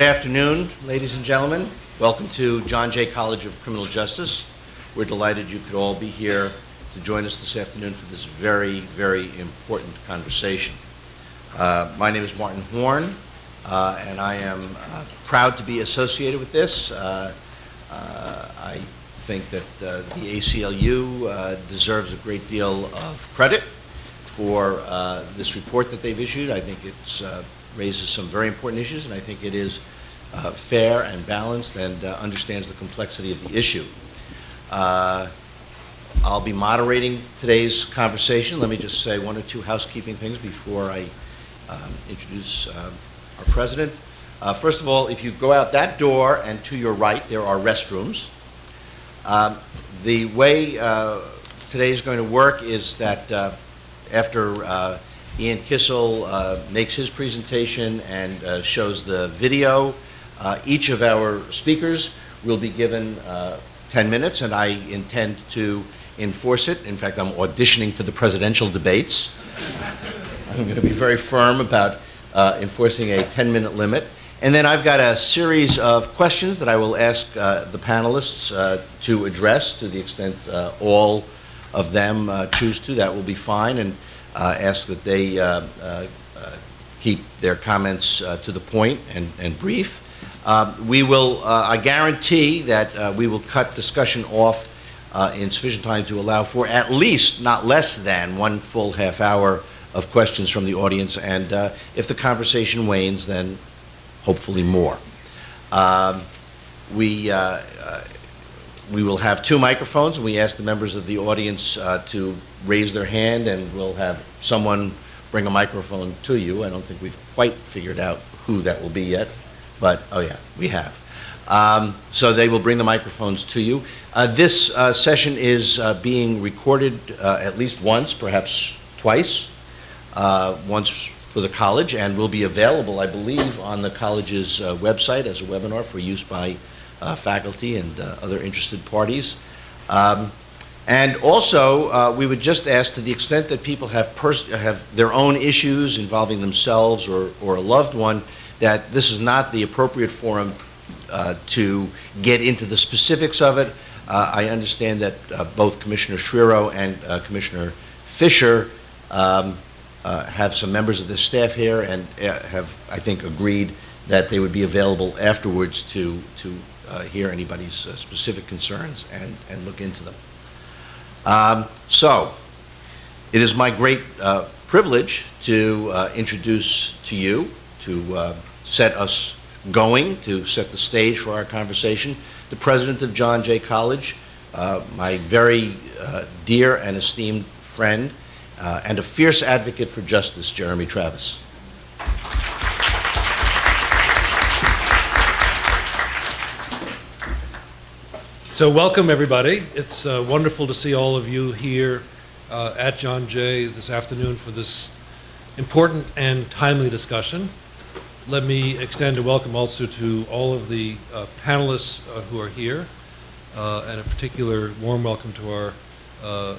Good afternoon, ladies and gentlemen. Welcome to John Jay College of Criminal Justice. We're delighted you could all be here to join us this afternoon for this very, very important conversation. My name is Martin Horn, and I am proud to be associated with this. I think that the ACLU deserves a great deal of credit for this report that they've issued. I think it raises some very important issues, and I think it is fair and balanced and understands the complexity of the issue. I'll be moderating today's conversation. Let me just say one or two housekeeping things before I introduce our president. First of all, if you go out that door and to your right, there are restrooms. The way today is going to work is that after Ian Kissel makes his presentation and shows the video, each of our speakers will be given 10 minutes, and I intend to enforce it. In fact, I'm auditioning for the presidential debates. I'm going to be very firm about enforcing a 10-minute limit. And then I've got a series of questions that I will ask the panelists to address to the extent all of them choose to. That will be fine, and ask that they keep their comments to the point and brief. We will, I guarantee that we will cut discussion off in sufficient time to allow for at least, not less than, one full half hour of questions from the audience, and if the conversation wanes, then hopefully more. We will have two microphones, and we ask the members of the audience to raise their hand, and we'll have someone bring a microphone to you. I don't think we've quite figured out who that will be yet, but oh yeah, we have. So they will bring the microphones to you. This session is being recorded at least once, perhaps twice, once for the college, and will be available, I believe, on the college's website as a webinar for use by faculty and other interested parties. And also, we would just ask, to the extent that people have their own issues involving themselves or a loved one, that this is not the appropriate forum to get into the specifics of it. I understand that both Commissioner Schriero and Commissioner Fisher have some members of the staff here and have, I think, agreed that they would be available afterwards to hear anybody's specific concerns and look into them. So, it is my great privilege to introduce to you, to set us going, to set the stage for our conversation, the president of John Jay College, my very dear and esteemed friend, and a fierce advocate for justice, Jeremy Travis. So welcome, everybody. It's wonderful to see all of you here at John Jay this afternoon for this important and timely discussion. Let me extend a welcome also to all of the panelists who are here, and a particular warm welcome to our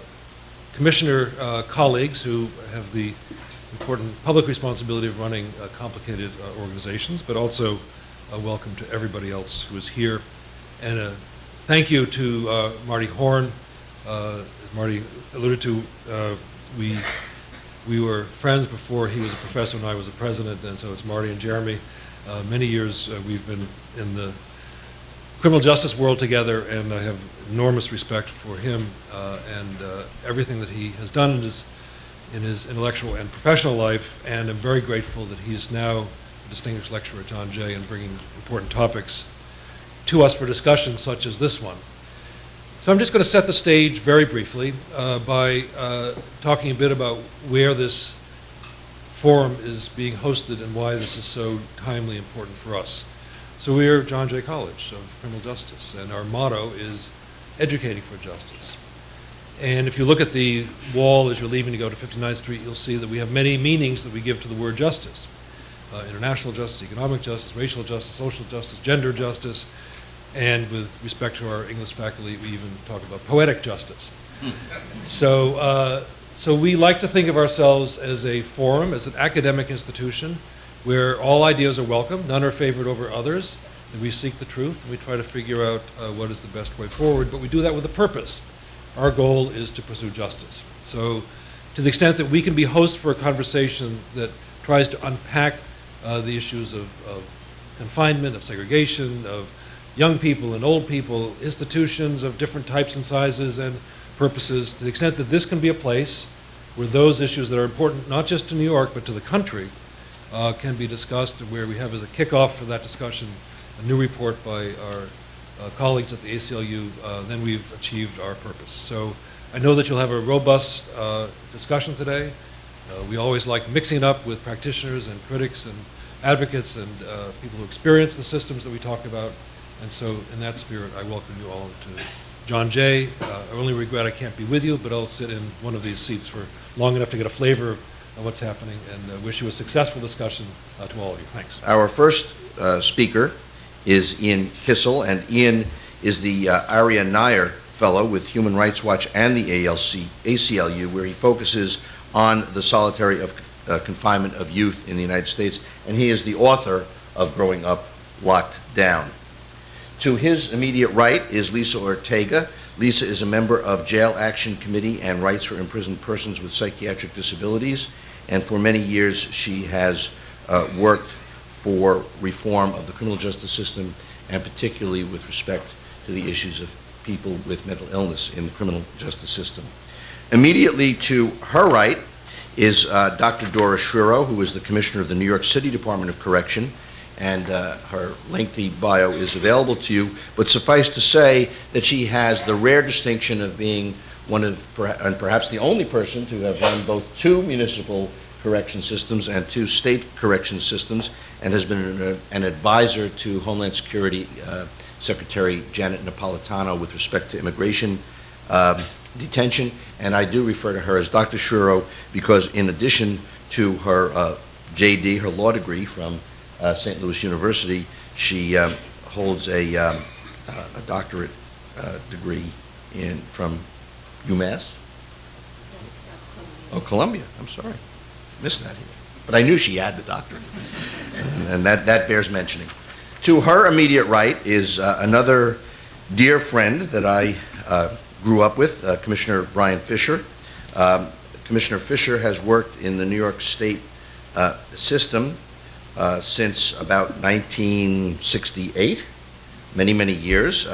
commissioner colleagues who have the important public responsibility of running complicated organizations, but also a welcome to everybody else who is here. And thank you to Marty Horn. As Marty alluded to, we were friends before he was a professor and I was a president, and so it's Marty and Jeremy. Many years we've been in the criminal justice world together, and I have enormous respect for him and everything that he has done in his intellectual and professional life, and I'm very grateful that he's now a distinguished lecturer at John Jay and bringing important topics to us for discussion such as this one. So I'm just going to set the stage very briefly by talking a bit about where this forum is being hosted and why this is so timely important for us. So we're John Jay College of Criminal Justice, and our motto is educating for justice. And if you look at the wall as you're leaving to go to 59th Street, you'll see that we have many meanings that we give to the word justice. International justice, economic justice, racial justice, social justice, gender justice, and with respect to our English faculty, we even talk about poetic justice. So we like to think of ourselves as a forum, as an academic institution, where all ideas are welcome, none are favored over others, and we seek the truth, and we try to figure out what is the best way forward, but we do that with a purpose. Our goal is to pursue justice. So to the extent that we can be hosts for a conversation that tries to unpack the issues of confinement, of segregation, of young people and old people, institutions of different types and sizes and purposes, to the extent that this can be a place where those issues that are important not just to New York but to the country can be discussed, where we have as a kickoff for that discussion a new report by our colleagues at the ACLU, then we've achieved our purpose. So I know that you'll have a robust discussion today. We always like mixing it up with practitioners and critics and advocates and people who experience the systems that we talk about. And so in that spirit, I welcome you all to John Jay. I only regret I can't be with you, but I'll sit in one of these seats for long enough to get a flavor of what's happening, and wish you a successful discussion to all of you. Thanks. Our first speaker is Ian Kissel, and Ian is the Arya Nair Fellow with Human Rights Watch and the ACLU, where he focuses on the solitary confinement of youth in the United States, and he is the author of Growing Up Locked Down. To his immediate right is Lisa Ortega. Lisa is a member of Jail Action Committee and Rights for Imprisoned Persons with Psychiatric Disabilities, and for many years she has worked for reform of the criminal justice system, and particularly with respect to the issues of people with mental illness in the criminal justice system. Immediately to her right is Dr. Dora Schiro, who is the Commissioner of the New York City Department of Correction, and her lengthy bio is available to you, but suffice to say that she has the rare distinction of being one of, and perhaps the only person to have run both two municipal correction systems and two state correction systems, and has been an advisor to Homeland Security Secretary Janet Napolitano with respect to immigration detention. And I do refer to her as Dr. Schiro because in addition to her JD, her law degree from St. Louis University, she holds a doctorate degree from UMass? Oh, Columbia, I'm sorry. Missed that here. But I knew she had the doctorate, and that bears mentioning. To her immediate right is another dear friend that I grew up with, Commissioner Brian Fisher. Commissioner Fisher has worked in the New York State system since about 1968, many, many years,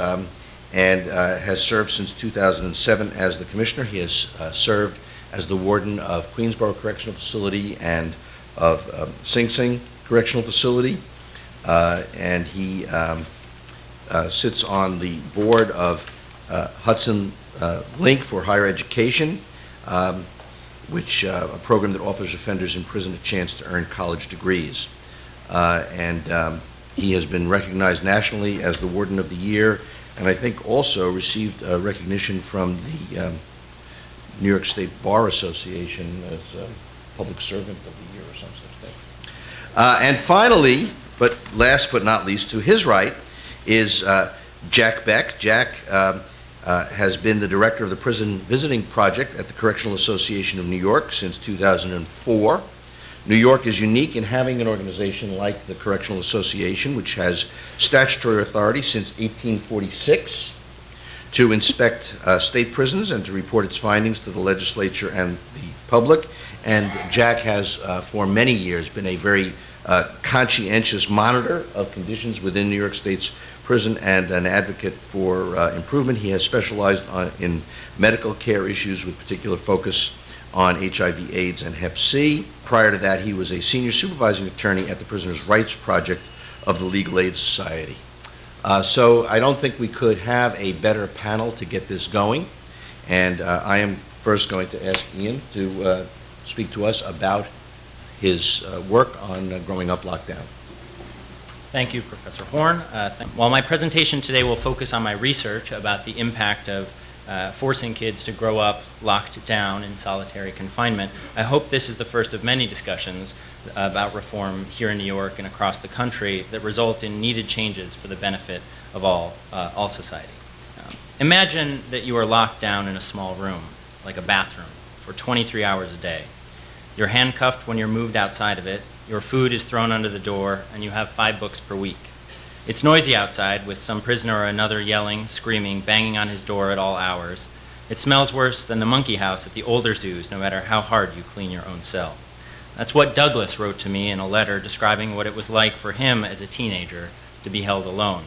and has served since 2007 as the commissioner. He has served as the warden of Queensboro Correctional Facility and of Sing Sing Correctional Facility, and he sits on the board of Hudson Link for Higher Education, which a program that offers offenders in prison a chance to earn college degrees. And he has been recognized nationally as the Warden of the Year, and I think also received recognition from the New York State Bar Association as Public Servant of the Year or some such thing. And finally, but last but not least, to his right is Jack Beck. Jack has been the director of the Prison Visiting Project at the Correctional Association of New York since 2004. New York is unique in having an organization like the Correctional Association, which has statutory authority since 1846 to inspect state prisons and to report its findings to the legislature and the public. And Jack has, for many years, been a very conscientious monitor of conditions within New York State's prison and an advocate for improvement. He has specialized in medical care issues with particular focus on HIV, AIDS, and Hep C. Prior to that, he was a senior supervising attorney at the Prisoners' Rights Project of the Legal Aid Society. So I don't think we could have a better panel to get this going. And I am first going to ask Ian to speak to us about his work on Growing Up Locked Down. Thank you, Professor Horn. While my presentation today will focus on my research about the impact of forcing kids to grow up locked down in solitary confinement, I hope this is the first of many discussions about reform here in New York and across the country that result in needed changes for the benefit of all society. Imagine that you are locked down in a small room, like a bathroom, for 23 hours a day. You're handcuffed when you're moved outside of it, your food is thrown under the door, and you have 5 books per week. It's noisy outside, with some prisoner or another yelling, screaming, banging on his door at all hours. It smells worse than the monkey house at the older zoos, no matter how hard you clean your own cell. That's what Douglas wrote to me in a letter describing what it was like for him as a teenager to be held alone.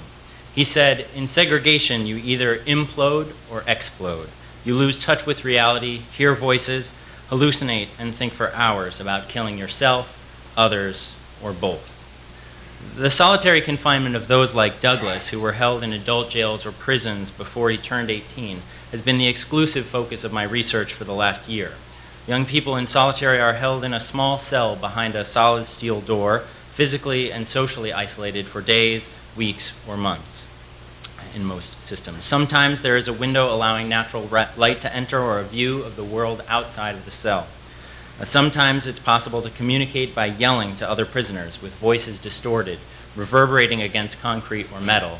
He said, "In segregation, you either implode or explode. You lose touch with reality, hear voices, hallucinate, and think for hours about killing yourself, others, or both." The solitary confinement of those like Douglas, who were held in adult jails or prisons before he turned 18, has been the exclusive focus of my research for the last year. Young people in solitary are held in a small cell behind a solid steel door, physically and socially isolated for days, weeks, or months in most systems. Sometimes there is a window allowing natural light to enter or a view of the world outside of the cell. Sometimes it's possible to communicate by yelling to other prisoners with voices distorted, reverberating against concrete or metal.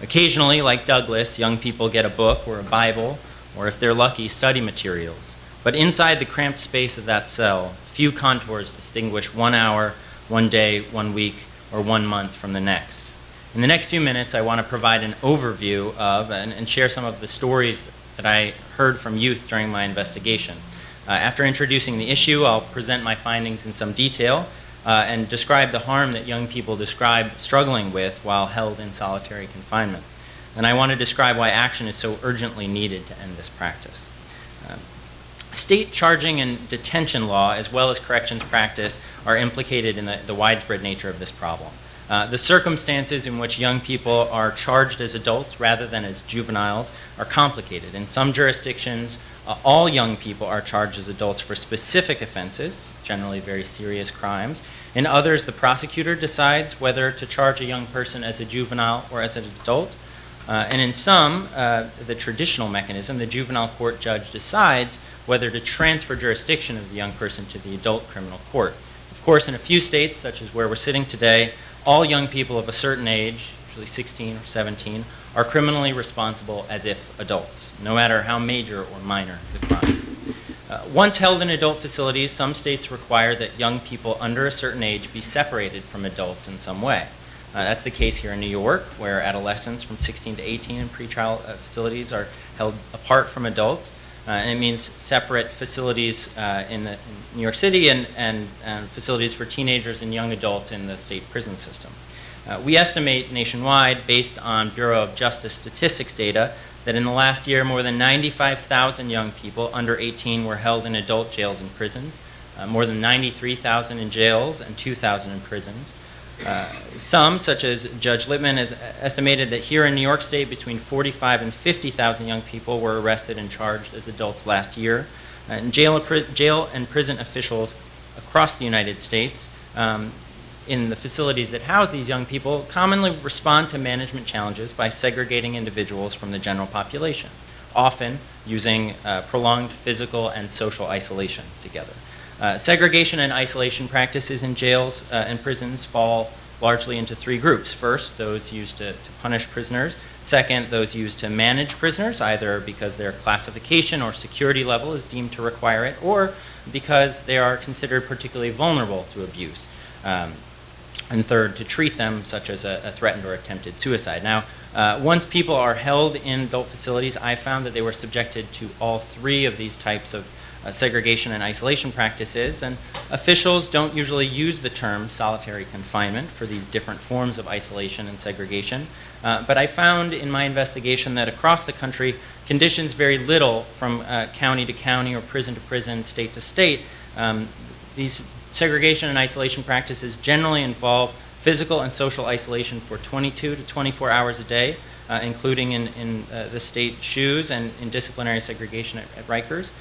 Occasionally, like Douglas, young people get a book or a Bible, or if they're lucky, study materials. But inside the cramped space of that cell, few contours distinguish 1 hour, 1 day, 1 week, or 1 month from the next. In the next few minutes, I want to provide an overview of and share some of the stories that I heard from youth during my investigation. After introducing the issue, I'll present my findings in some detail and describe the harm that young people describe struggling with while held in solitary confinement. And I want to describe why action is so urgently needed to end this practice. State charging and detention law, as well as corrections practice, are implicated in the widespread nature of this problem. The circumstances in which young people are charged as adults rather than as juveniles are complicated. In some jurisdictions, all young people are charged as adults for specific offenses, generally very serious crimes. In others, the prosecutor decides whether to charge a young person as a juvenile or as an adult. And in some, the traditional mechanism, the juvenile court judge decides whether to transfer jurisdiction of the young person to the adult criminal court. Of course, in a few states, such as where we're sitting today, all young people of a certain age, usually 16 or 17, are criminally responsible as if adults, no matter how major or minor the crime. Once held in adult facilities, some states require that young people under a certain age be separated from adults in some way. That's the case here in New York, where adolescents from 16 to 18 in pretrial facilities are held apart from adults. And it means separate facilities in New York City and facilities for teenagers and young adults in the state prison system. We estimate nationwide, based on Bureau of Justice statistics data, that in the last year more than 95,000 young people under 18 were held in adult jails and prisons, more than 93,000 in jails and 2,000 in prisons. Some, such as Judge Lippman, has estimated that here in New York State between 45 and 50,000 young people were arrested and charged as adults last year. And jail and prison officials across the United States in the facilities that house these young people commonly respond to management challenges by segregating individuals from the general population, often using prolonged physical and social isolation together. Segregation and isolation practices in jails and prisons fall largely into 3 groups. First, those used to punish prisoners. Second, those used to manage prisoners, either because their classification or security level is deemed to require it, or because they are considered particularly vulnerable to abuse. And third, to treat them, such as a threatened or attempted suicide. Now, once people are held in adult facilities, I found that they were subjected to all 3 of these types of segregation and isolation practices, and officials don't usually use the term solitary confinement for these different forms of isolation and segregation. But I found in my investigation that across the country, conditions vary little from county to county or prison to prison, state to state. These segregation and isolation practices generally involve physical and social isolation for 22 to 24 hours a day, including in the state SHUs and in disciplinary segregation at Rikers.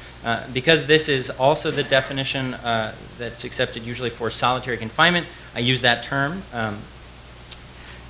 Because this is also the definition that's accepted usually for solitary confinement, I use that term.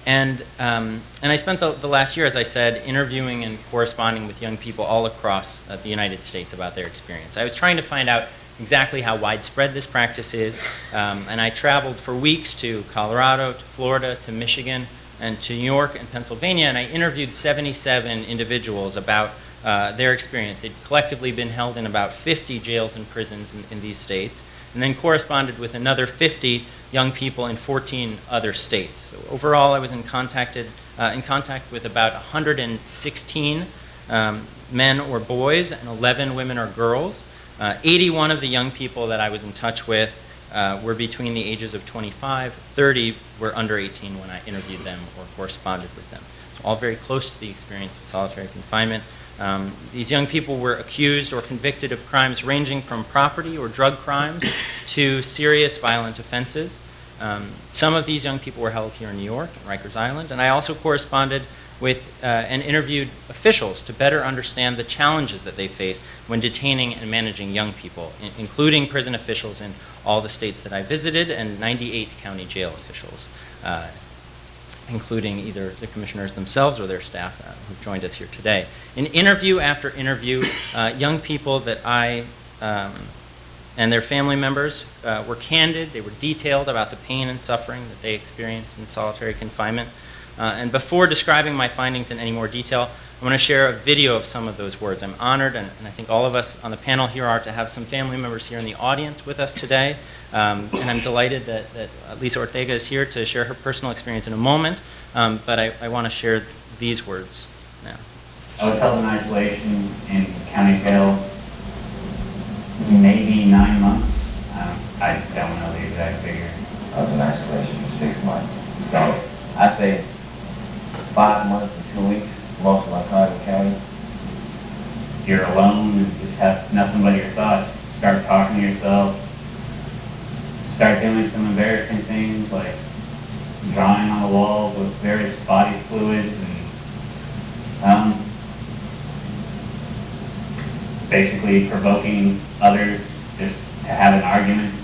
And I spent the last year, as I said, interviewing and corresponding with young people all across the United States about their experience. I was trying to find out exactly how widespread this practice is, and I traveled for weeks to Colorado, to Florida, to Michigan, and to New York and Pennsylvania, and I interviewed 77 individuals about their experience. They'd collectively been held in about 50 jails and prisons in these states. and then corresponded with another 50 young people in 14 other states. So overall, I was in contact with about 116 men or boys and 11 women or girls. 81 of the young people that I was in touch with were between the ages of 25, 30 were under 18 when I interviewed them or corresponded with them. So all very close to the experience of solitary confinement. These young people were accused or convicted of crimes ranging from property or drug crimes to serious violent offenses. Some of these young people were held here in New York, at Rikers Island, and I also corresponded with and interviewed officials to better understand the challenges that they face when detaining and managing young people, including prison officials in all the states that I visited and 98 county jail officials, including either the commissioners themselves or their staff who've joined us here today. In interview after interview, young people that I and their family members were candid, they were detailed about the pain and suffering that they experienced in solitary confinement. And before describing my findings in any more detail, I want to share a video of some of those words. I'm honored, and I think all of us on the panel here are, to have some family members here in the audience with us today. And I'm delighted that Lisa Ortega is here to share her personal experience in a moment, but I want to share these words now. I was held in isolation in county jail maybe 9 months. I don't know the exact figure. I was in isolation for 6 months. So I say 5 months to 2 weeks, most of my time in county. You're alone and just have nothing but your thoughts. Start talking to yourself. Start doing some embarrassing things like drawing on the walls with various body fluids and basically provoking others just to have an argument.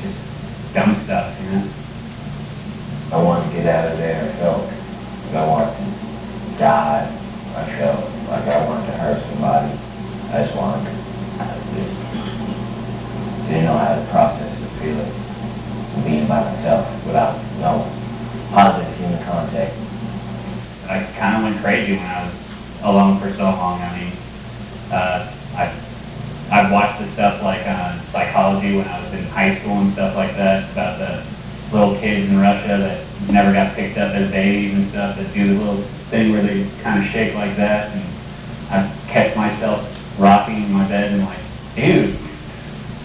Just dumb stuff, you know? I wanted to get out of there. I felt like I wanted to die. I felt like I wanted to hurt somebody. I just wanted to, didn't know how to process the feeling of being by myself without no positive human contact. I kind of went crazy when I was alone for so long. I mean, I've watched the stuff like psychology when I was in high school and stuff like that, about the little kids in Russia that never got picked up as babies and stuff, that do the little thing where they kind of shake like that, and I catch myself rocking in my bed and like, dude.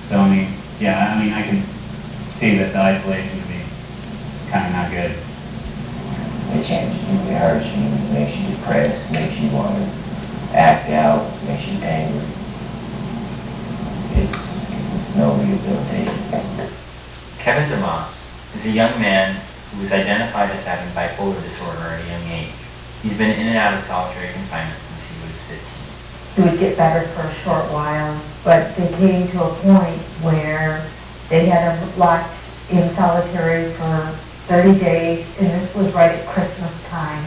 So I mean, yeah, I mean, I can see that the isolation would be kind of not good. It changes you, it hurts you, it makes you depressed, makes you want to act out, makes you angry. It's no rehabilitation. Kevin DeMoss is a young man who was identified as having bipolar disorder at a young age. He's been in and out of solitary confinement since he was 15. It would get better for a short while, but they came to a point where they had him locked in solitary for 30 days, and this was right at Christmas time.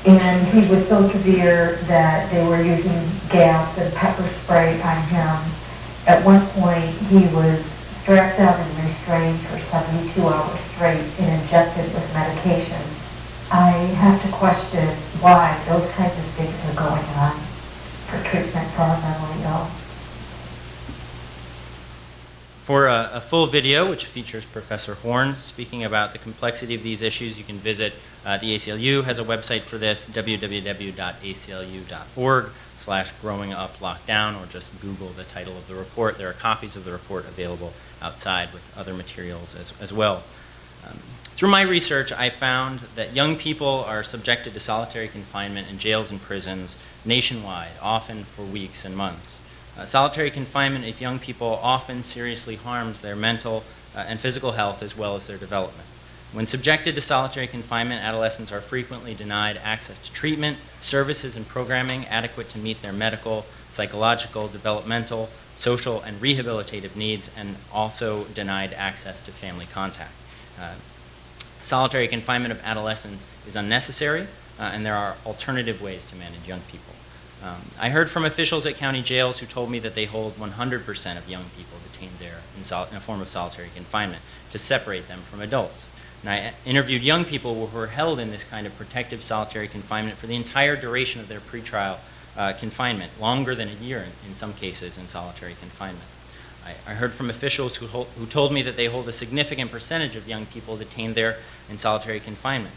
And he was so severe that they were using gas and pepper spray on him. At one point, he was strapped down and restrained for 72 hours straight and injected with medications. I have to question why those kinds of things are going on for treatment for our mentally ill. For a full video, which features Professor Horn speaking about the complexity of these issues, you can visit the ACLU has a website for this, www.aclu.org/growinguplockdown, or just Google the title of the report. There are copies of the report available outside with other materials as well. Through my research, I found that young people are subjected to solitary confinement in jails and prisons nationwide, often for weeks and months. Solitary confinement of young people often seriously harms their mental and physical health as well as their development. When subjected to solitary confinement, adolescents are frequently denied access to treatment, services, and programming adequate to meet their medical, psychological, developmental, social, and rehabilitative needs, and also denied access to family contact. Solitary confinement of adolescents is unnecessary, and there are alternative ways to manage young people. I heard from officials at county jails who told me that they hold 100% of young people detained there in a form of solitary confinement to separate them from adults. And I interviewed young people who were held in this kind of protective solitary confinement for the entire duration of their pretrial confinement, longer than a year in some cases in solitary confinement. I heard from officials who told me that they hold a significant percentage of young people detained there in solitary confinement.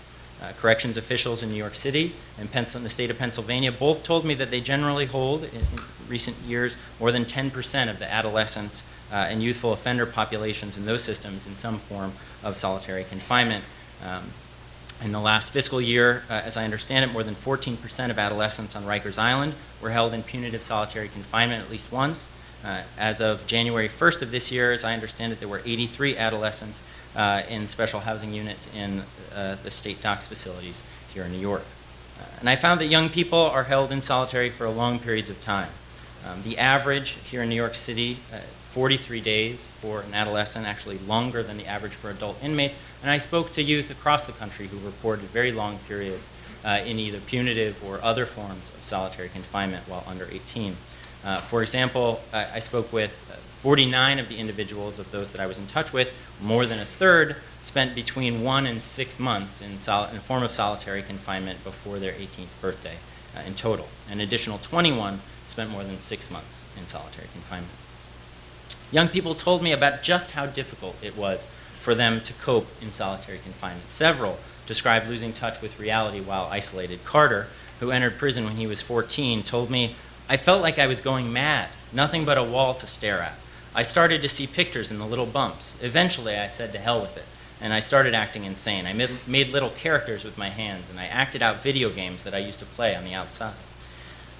Corrections officials in New York City and the state of Pennsylvania both told me that they generally hold, in recent years, more than 10% of the adolescents and youthful offender populations in those systems in some form of solitary confinement. In the last fiscal year, as I understand it, more than 14% of adolescents on Rikers Island were held in punitive solitary confinement at least once. As of January 1st of this year, as I understand it, there were 83 adolescents in special housing units in the state docks facilities here in New York. And I found that young people are held in solitary for long periods of time. The average here in New York City, 43 days for an adolescent, actually longer than the average for adult inmates. And I spoke to youth across the country who reported very long periods in either punitive or other forms of solitary confinement while under 18. For example, I spoke with 49 of the individuals of those that I was in touch with. More than a third spent between 1 and 6 months in a form of solitary confinement before their 18th birthday in total. An additional 21 spent more than 6 months in solitary confinement. Young people told me about just how difficult it was for them to cope in solitary confinement. Several described losing touch with reality while isolated. Carter, who entered prison when he was 14, told me, "I felt like I was going mad, nothing but a wall to stare at. I started to see pictures in the little bumps. Eventually, I said to hell with it, and I started acting insane. I made little characters with my hands, and I acted out video games that I used to play on the outside."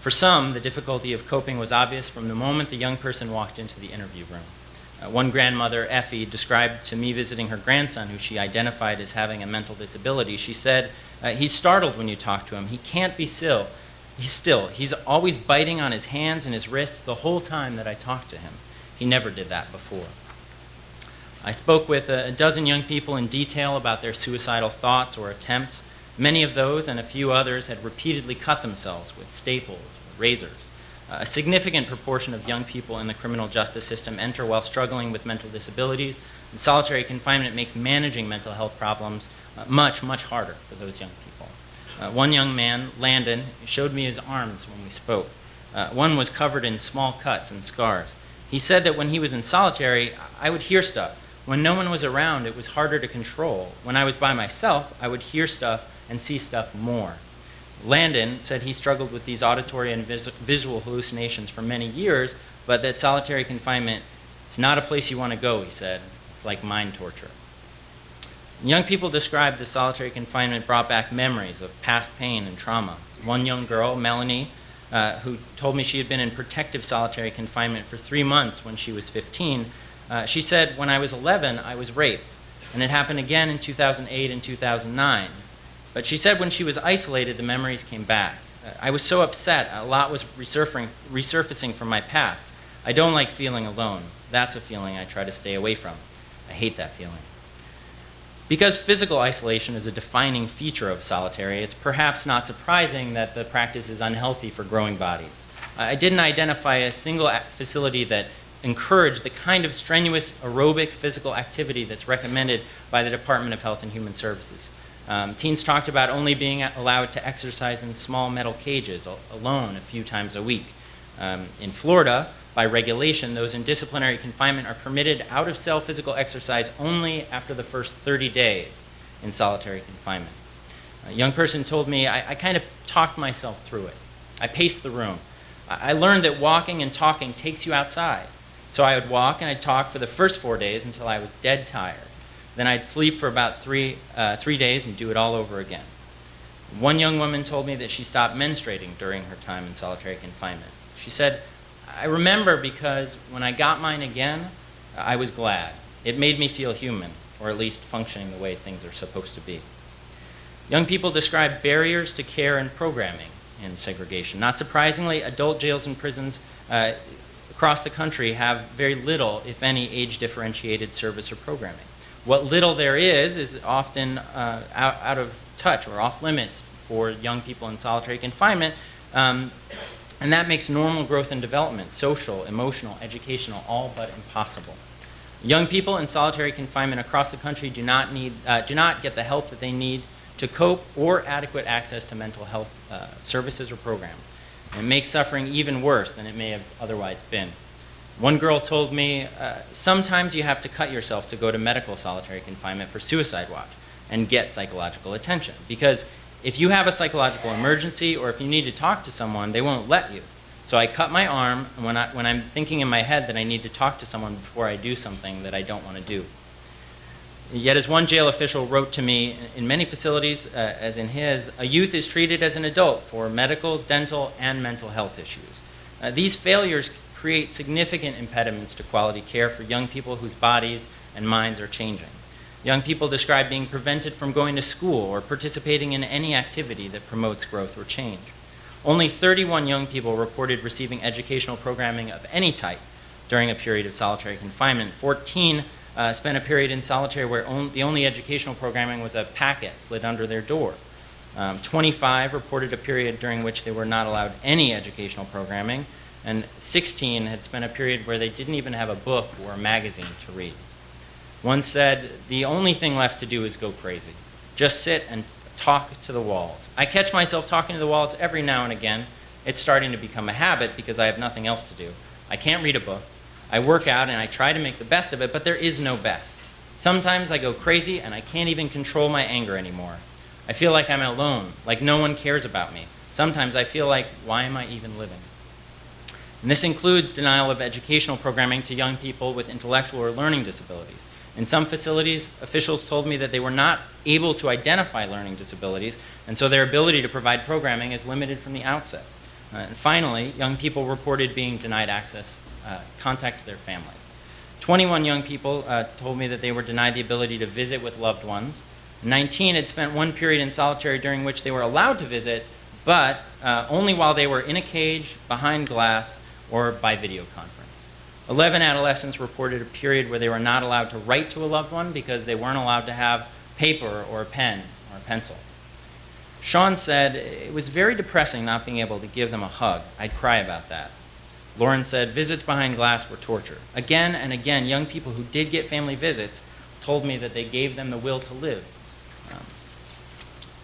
For some, the difficulty of coping was obvious from the moment the young person walked into the interview room. One grandmother, Effie, described to me visiting her grandson, who she identified as having a mental disability. She said, "He's startled when you talk to him. He can't be still. He's always biting on his hands and his wrists the whole time that I talk to him. He never did that before." I spoke with a dozen young people in detail about their suicidal thoughts or attempts. Many of those and a few others had repeatedly cut themselves with staples or razors. A significant proportion of young people in the criminal justice system enter while struggling with mental disabilities, and solitary confinement makes managing mental health problems much, much harder for those young people. One young man, Landon, showed me his arms when we spoke. One was covered in small cuts and scars. He said that when he was in solitary, I would hear stuff. When no one was around, it was harder to control. When I was by myself, I would hear stuff and see stuff more. Landon said he struggled with these auditory and visual hallucinations for many years, but that solitary confinement, it's not a place you want to go, he said. It's like mind torture. Young people described the solitary confinement brought back memories of past pain and trauma. One young girl, Melanie, who told me she had been in protective solitary confinement for 3 months when she was 15, she said, "When I was 11, I was raped, and it happened again in 2008 and 2009. But she said when she was isolated, the memories came back. I was so upset, a lot was resurfacing from my past. I don't like feeling alone. That's a feeling I try to stay away from. I hate that feeling." Because physical isolation is a defining feature of solitary, it's perhaps not surprising that the practice is unhealthy for growing bodies. I didn't identify a single facility that encouraged the kind of strenuous aerobic physical activity that's recommended by the Department of Health and Human Services. Teens talked about only being allowed to exercise in small metal cages alone a few times a week. In Florida, by regulation, those in disciplinary confinement are permitted out-of-cell physical exercise only after the first 30 days in solitary confinement. A young person told me, I kind of talked myself through it. I paced the room. I learned that walking and talking takes you outside. So I would walk and I'd talk for the first 4 days until I was dead tired. Then I'd sleep for about three days and do it all over again. One young woman told me that she stopped menstruating during her time in solitary confinement. She said, "I remember because when I got mine again, I was glad. It made me feel human, or at least functioning the way things are supposed to be." Young people describe barriers to care and programming in segregation. Not surprisingly, adult jails and prisons across the country have very little, if any, age-differentiated service or programming. What little there is often out of touch or off limits for young people in solitary confinement, and that makes normal growth and development, social, emotional, educational, all but impossible. Young people in solitary confinement across the country do not get the help that they need to cope or adequate access to mental health services or programs. and it makes suffering even worse than it may have otherwise been. One girl told me, sometimes you have to cut yourself to go to medical solitary confinement for suicide watch and get psychological attention. Because if you have a psychological emergency or if you need to talk to someone, they won't let you. So I cut my arm when I'm thinking in my head that I need to talk to someone before I do something that I don't want to do. Yet as one jail official wrote to me, in many facilities, as in his, a youth is treated as an adult for medical, dental, and mental health issues. These failures create significant impediments to quality care for young people whose bodies and minds are changing. Young people describe being prevented from going to school or participating in any activity that promotes growth or change. Only 31 young people reported receiving educational programming of any type during a period of solitary confinement. 14 spent a period in solitary where the only educational programming was a packet slid under their door. 25 reported a period during which they were not allowed any educational programming, and 16 had spent a period where they didn't even have a book or a magazine to read. One said, "The only thing left to do is go crazy. Just sit and talk to the walls." I catch myself talking to the walls every now and again. It's starting to become a habit because I have nothing else to do. I can't read a book. I work out and I try to make the best of it, but there is no best. Sometimes I go crazy and I can't even control my anger anymore. I feel like I'm alone, like no one cares about me. Sometimes I feel like, why am I even living? And this includes denial of educational programming to young people with intellectual or learning disabilities. In some facilities, officials told me that they were not able to identify learning disabilities, and so their ability to provide programming is limited from the outset. And finally, young people reported being denied contact to their families. 21 young people told me that they were denied the ability to visit with loved ones. 19 had spent one period in solitary during which they were allowed to visit, but only while they were in a cage, behind glass, or by video conference. 11 adolescents reported a period where they were not allowed to write to a loved one because they weren't allowed to have paper or a pen or a pencil. Sean said, "It was very depressing not being able to give them a hug. I'd cry about that." Lauren said, "Visits behind glass were torture." Again and again, young people who did get family visits told me that they gave them the will to live.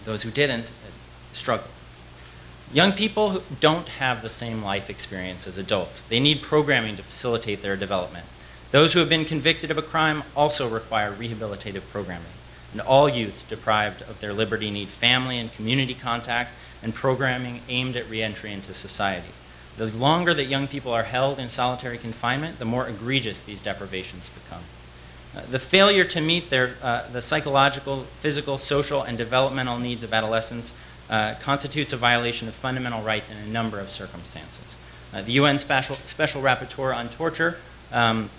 Those who didn't struggled. Young people who don't have the same life experience as adults. They need programming to facilitate their development. Those who have been convicted of a crime also require rehabilitative programming. And all youth deprived of their liberty need family and community contact and programming aimed at reentry into society. The longer that young people are held in solitary confinement, the more egregious these deprivations become. The failure to meet the psychological, physical, social, and developmental needs of adolescents constitutes a violation of fundamental rights in a number of circumstances. The UN Special Rapporteur on Torture and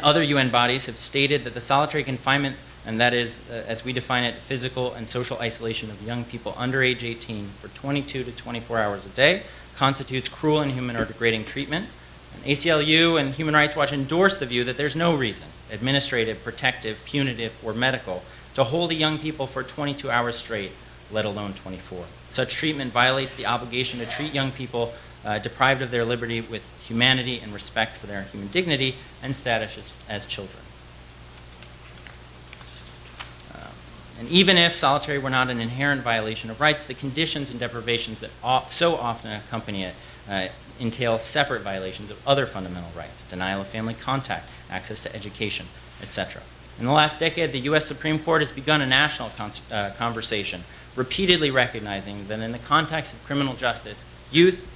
other UN bodies have stated that the solitary confinement, and that is, as we define it, physical and social isolation of young people under age 18 for 22 to 24 hours a day, constitutes cruel, inhuman, or degrading treatment. And ACLU and Human Rights Watch endorse the view that there's no reason, administrative, protective, punitive, or medical, to hold a young people for 22 hours straight, let alone 24. Such treatment violates the obligation to treat young people deprived of their liberty with humanity and respect for their human dignity and status as children. And even if solitary were not an inherent violation of rights, the conditions and deprivations that so often accompany it entail separate violations of other fundamental rights: denial of family contact, access to education, etc. In the last decade, the U.S. Supreme Court has begun a national conversation, repeatedly recognizing that in the context of criminal justice, youth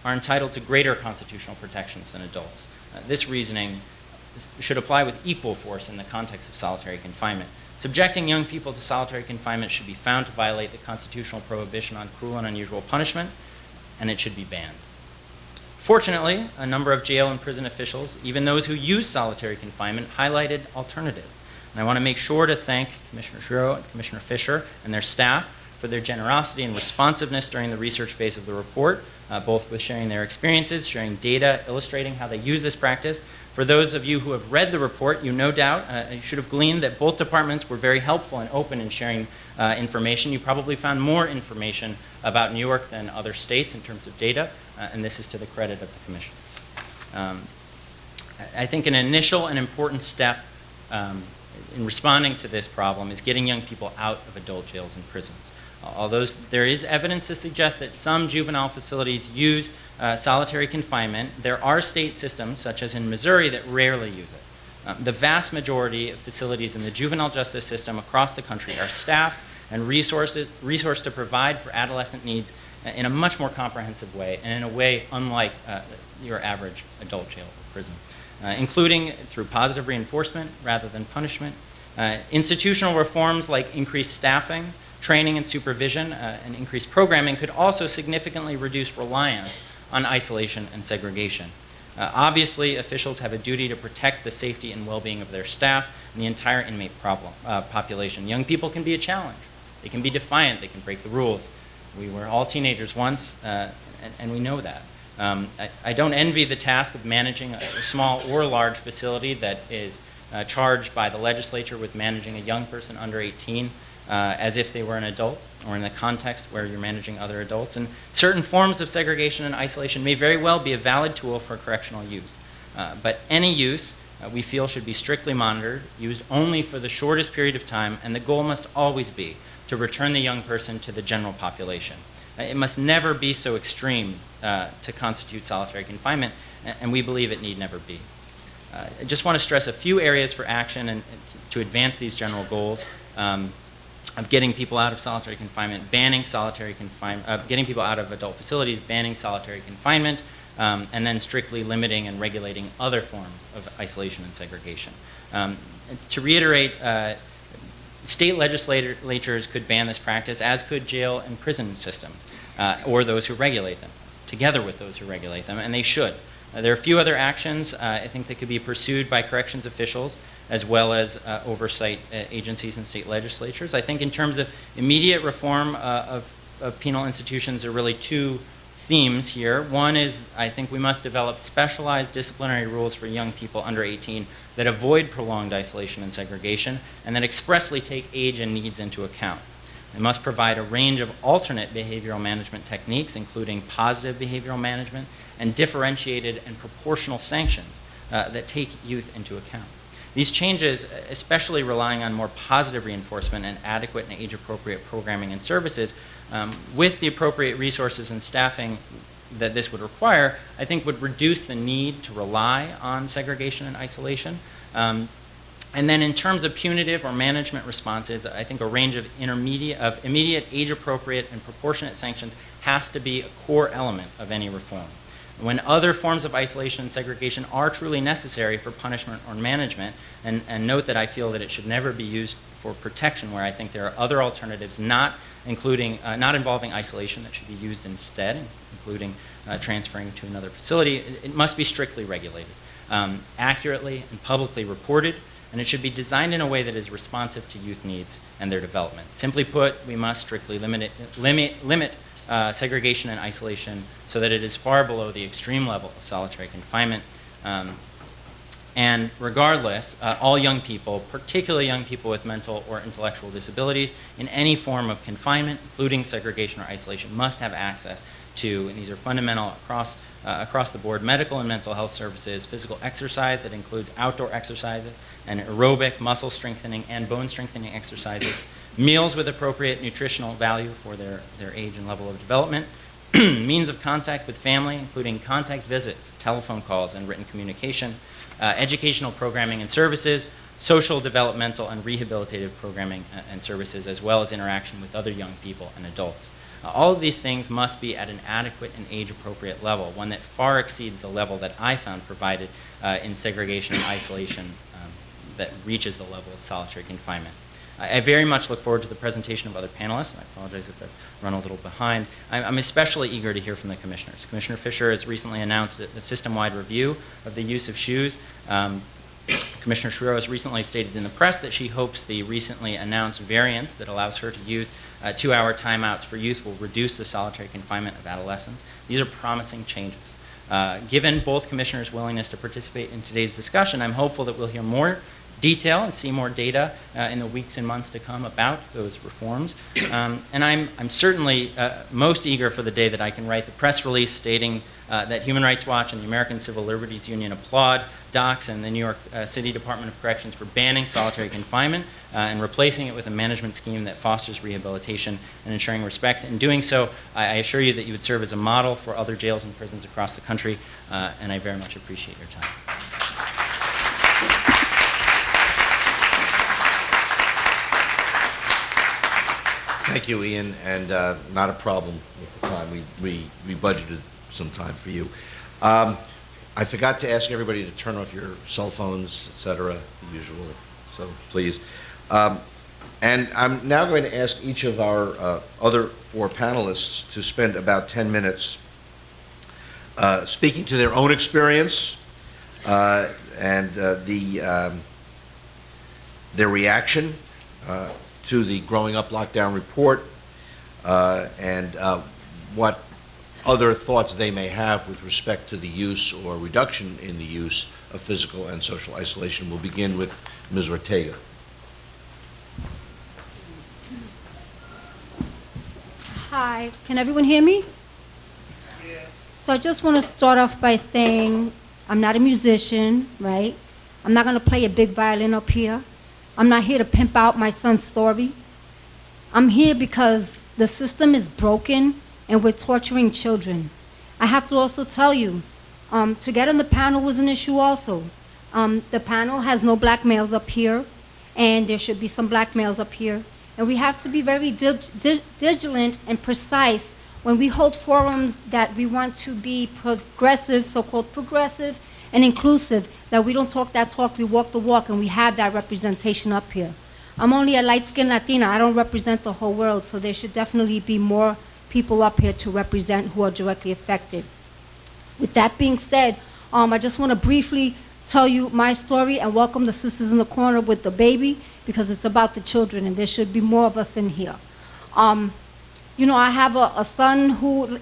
are entitled to greater constitutional protections than adults. This reasoning should apply with equal force in the context of solitary confinement. Subjecting young people to solitary confinement should be found to violate the constitutional prohibition on cruel and unusual punishment, and it should be banned. Fortunately, a number of jail and prison officials, even those who use solitary confinement, highlighted alternatives. And I want to make sure to thank Commissioner Shiro and Commissioner Fisher and their staff for their generosity and responsiveness during the research phase of the report, both with sharing their experiences, sharing data, illustrating how they use this practice. For those of you who have read the report, you no doubt you should have gleaned that both departments were very helpful and open in sharing information. You probably found more information about New York than other states in terms of data, and this is to the credit of the Commission. I think an initial and important step in responding to this problem is getting young people out of adult jails and prisons. Although there is evidence to suggest that some juvenile facilities use solitary confinement, there are state systems, such as in Missouri, that rarely use it. The vast majority of facilities in the juvenile justice system across the country are staffed and resourced to provide for adolescent needs in a much more comprehensive way, and in a way unlike your average adult jail or prison, including through positive reinforcement rather than punishment. Institutional reforms like increased staffing, training and supervision, and increased programming could also significantly reduce reliance on isolation and segregation. Obviously, officials have a duty to protect the safety and well-being of their staff and the entire inmate population. Young people can be a challenge. They can be defiant. They can break the rules. We were all teenagers once, and we know that. I don't envy the task of managing a small or large facility that is charged by the legislature with managing a young person under 18 as if they were an adult, or in the context where you're managing other adults. And certain forms of segregation and isolation may very well be a valid tool for correctional use. But any use we feel should be strictly monitored, used only for the shortest period of time, and the goal must always be to return the young person to the general population. It must never be so extreme to constitute solitary confinement, and we believe it need never be. I just want to stress a few areas for action and to advance these general goals of getting people out of solitary confinement, banning solitary confinement, getting people out of adult facilities, banning solitary confinement, and then strictly limiting and regulating other forms of isolation and segregation. To reiterate, state legislatures could ban this practice, as could jail and prison systems, or those who regulate them, together with those who regulate them, and they should. There are a few other actions I think that could be pursued by corrections officials, as well as oversight agencies and state legislatures. I think in terms of immediate reform of penal institutions, there are really two themes here. One is, I think we must develop specialized disciplinary rules for young people under 18 that avoid prolonged isolation and segregation, and that expressly take age and needs into account. They must provide a range of alternate behavioral management techniques, including positive behavioral management and differentiated and proportional sanctions that take youth into account. These changes, especially relying on more positive reinforcement and adequate and age-appropriate programming and services, with the appropriate resources and staffing that this would require, I think would reduce the need to rely on segregation and isolation. And then in terms of punitive or management responses, I think a range of immediate, age-appropriate, and proportionate sanctions has to be a core element of any reform. When other forms of isolation and segregation are truly necessary for punishment or management, and note that I feel that it should never be used for protection, where I think there are other alternatives not involving isolation that should be used instead, including transferring to another facility, it must be strictly regulated, accurately and publicly reported, and it should be designed in a way that is responsive to youth needs and their development. Simply put, we must strictly limit segregation and isolation so that it is far below the extreme level of solitary confinement. And regardless, all young people, particularly young people with mental or intellectual disabilities, in any form of confinement, including segregation or isolation, must have access to, and these are fundamental across the board, medical and mental health services, physical exercise that includes outdoor exercises, and aerobic, muscle strengthening, and bone strengthening exercises, meals with appropriate nutritional value for their age and level of development, means of contact with family, including contact visits, telephone calls, and written communication, educational programming and services, social, developmental, and rehabilitative programming and services, as well as interaction with other young people and adults. All of these things must be at an adequate and age-appropriate level, one that far exceeds the level that I found provided in segregation and isolation that reaches the level of solitary confinement. I very much look forward to the presentation of other panelists. I apologize if I've run a little behind. I'm especially eager to hear from the commissioners. Commissioner Fisher has recently announced a system-wide review of the use of shoes. Commissioner Schreier has recently stated in the press that she hopes the recently announced variance that allows her to use 2-hour timeouts for youth will reduce the solitary confinement of adolescents. These are promising changes. Given both commissioners' willingness to participate in today's discussion, I'm hopeful that we'll hear more detail and see more data in the weeks and months to come about those reforms. And I'm certainly most eager for the day that I can write the press release stating that Human Rights Watch and the American Civil Liberties Union applaud DOCS and the New York City Department of Corrections for banning solitary confinement and replacing it with a management scheme that fosters rehabilitation and ensuring respect. In doing so, I assure you that you would serve as a model for other jails and prisons across the country, and I very much appreciate your time. Thank you, Ian, and not a problem with the time. We budgeted some time for you. I forgot to ask everybody to turn off your cell phones, etc., the usual, so please. And I'm now going to ask each of our other four panelists to spend about 10 minutes speaking to their own experience and their reaction to the Growing Up Lockdown report and what other thoughts they may have with respect to the use or reduction in the use of physical and social isolation. We'll begin with Ms. Ortega. Hi, can everyone hear me? Yeah. So I just want to start off by saying I'm not a musician, right? I'm not going to play a big violin up here. I'm not here to pimp out my son's story. I'm here because the system is broken and we're torturing children. I have to also tell you, to get on the panel was an issue also. The panel has no black males up here, and there should be some black males up here. And we have to be very vigilant and precise when we hold forums that we want to be progressive, so-called progressive and inclusive, that we don't talk that talk, we walk the walk, and we have that representation up here. I'm only a light-skinned Latina. I don't represent the whole world, so there should definitely be more people up here to represent who are directly affected. With that being said, I just want to briefly tell you my story and welcome the sisters in the corner with the baby, because it's about the children and there should be more of us in here. You know, I have a son who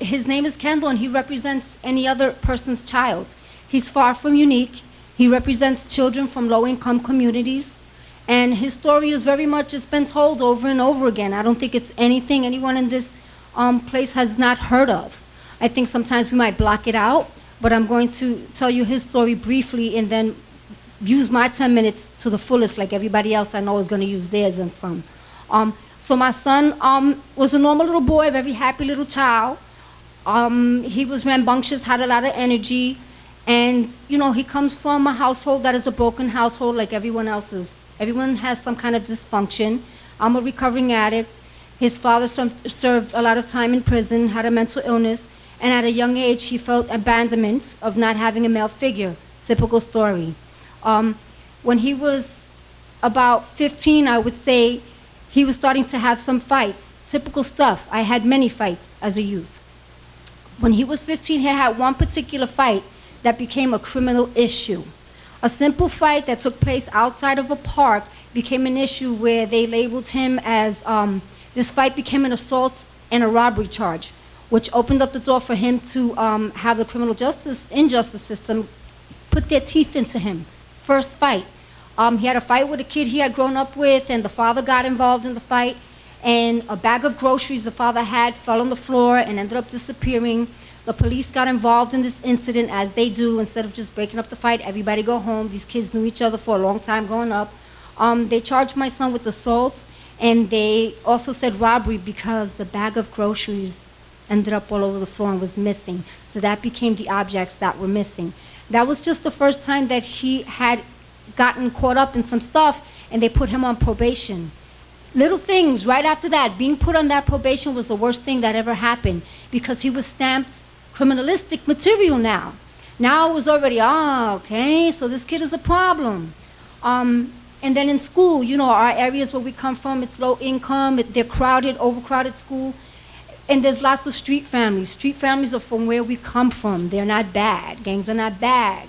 his name is Kendall, and he represents any other person's child. He's far from unique. He represents children from low-income communities. And his story is very much, it's been told over and over again. I don't think it's anything anyone in this place has not heard of. I think sometimes we might block it out, but I'm going to tell you his story briefly and then use my 10 minutes to the fullest, like everybody else I know is going to use theirs and some. So my son was a normal little boy, very happy little child. He was rambunctious, had a lot of energy, and you know, he comes from a household that is a broken household like everyone else's. Everyone has some kind of dysfunction. I'm a recovering addict. His father served a lot of time in prison, had a mental illness, and at a young age he felt abandonment of not having a male figure. Typical story. When he was about 15, I would say, he was starting to have some fights. Typical stuff. I had many fights as a youth. When he was 15, he had one particular fight that became a criminal issue. A simple fight that took place outside of a park became an issue where they labeled him as, this fight became an assault and a robbery charge, which opened up the door for him to have the criminal injustice system put their teeth into him. First fight. He had a fight with a kid he had grown up with, and the father got involved in the fight, and a bag of groceries the father had fell on the floor and ended up disappearing. The police got involved in this incident, as they do. Instead of just breaking up the fight, everybody go home. These kids knew each other for a long time growing up. They charged my son with assaults, and they also said robbery because the bag of groceries ended up all over the floor and was missing. So that became the objects that were missing. That was just the first time that he had gotten caught up in some stuff, and they put him on probation. Little things right after that, being put on that probation was the worst thing that ever happened, because he was stamped criminalistic material now. Now it was already, okay, so this kid is a problem. And then in school, you know, our areas where we come from, it's low income, they're crowded, overcrowded school. And there's lots of street families. Street families are from where we come from. They're not bad. Gangs are not bad.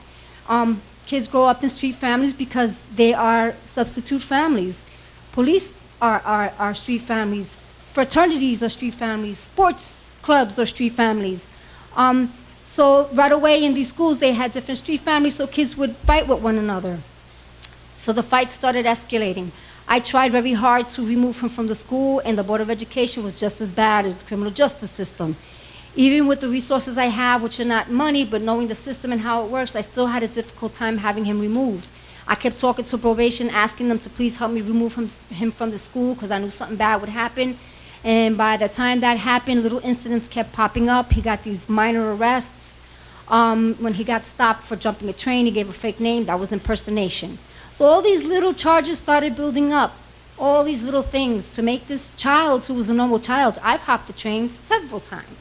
Kids grow up in street families because they are substitute families. Police are street families. Fraternities are street families. Sports clubs are street families. So right away in these schools, they had different street families, so kids would fight with one another. So the fight started escalating. I tried very hard to remove him from the school, and the Board of Education was just as bad as the criminal justice system. Even with the resources I have, which are not money, but knowing the system and how it works, I still had a difficult time having him removed. I kept talking to probation, asking them to please help me remove him from the school because I knew something bad would happen. And by the time that happened, little incidents kept popping up. He got these minor arrests. When he got stopped for jumping a train, he gave a fake name. That was impersonation. So all these little charges started building up. All these little things to make this child, who was a normal child, I've hopped the train several times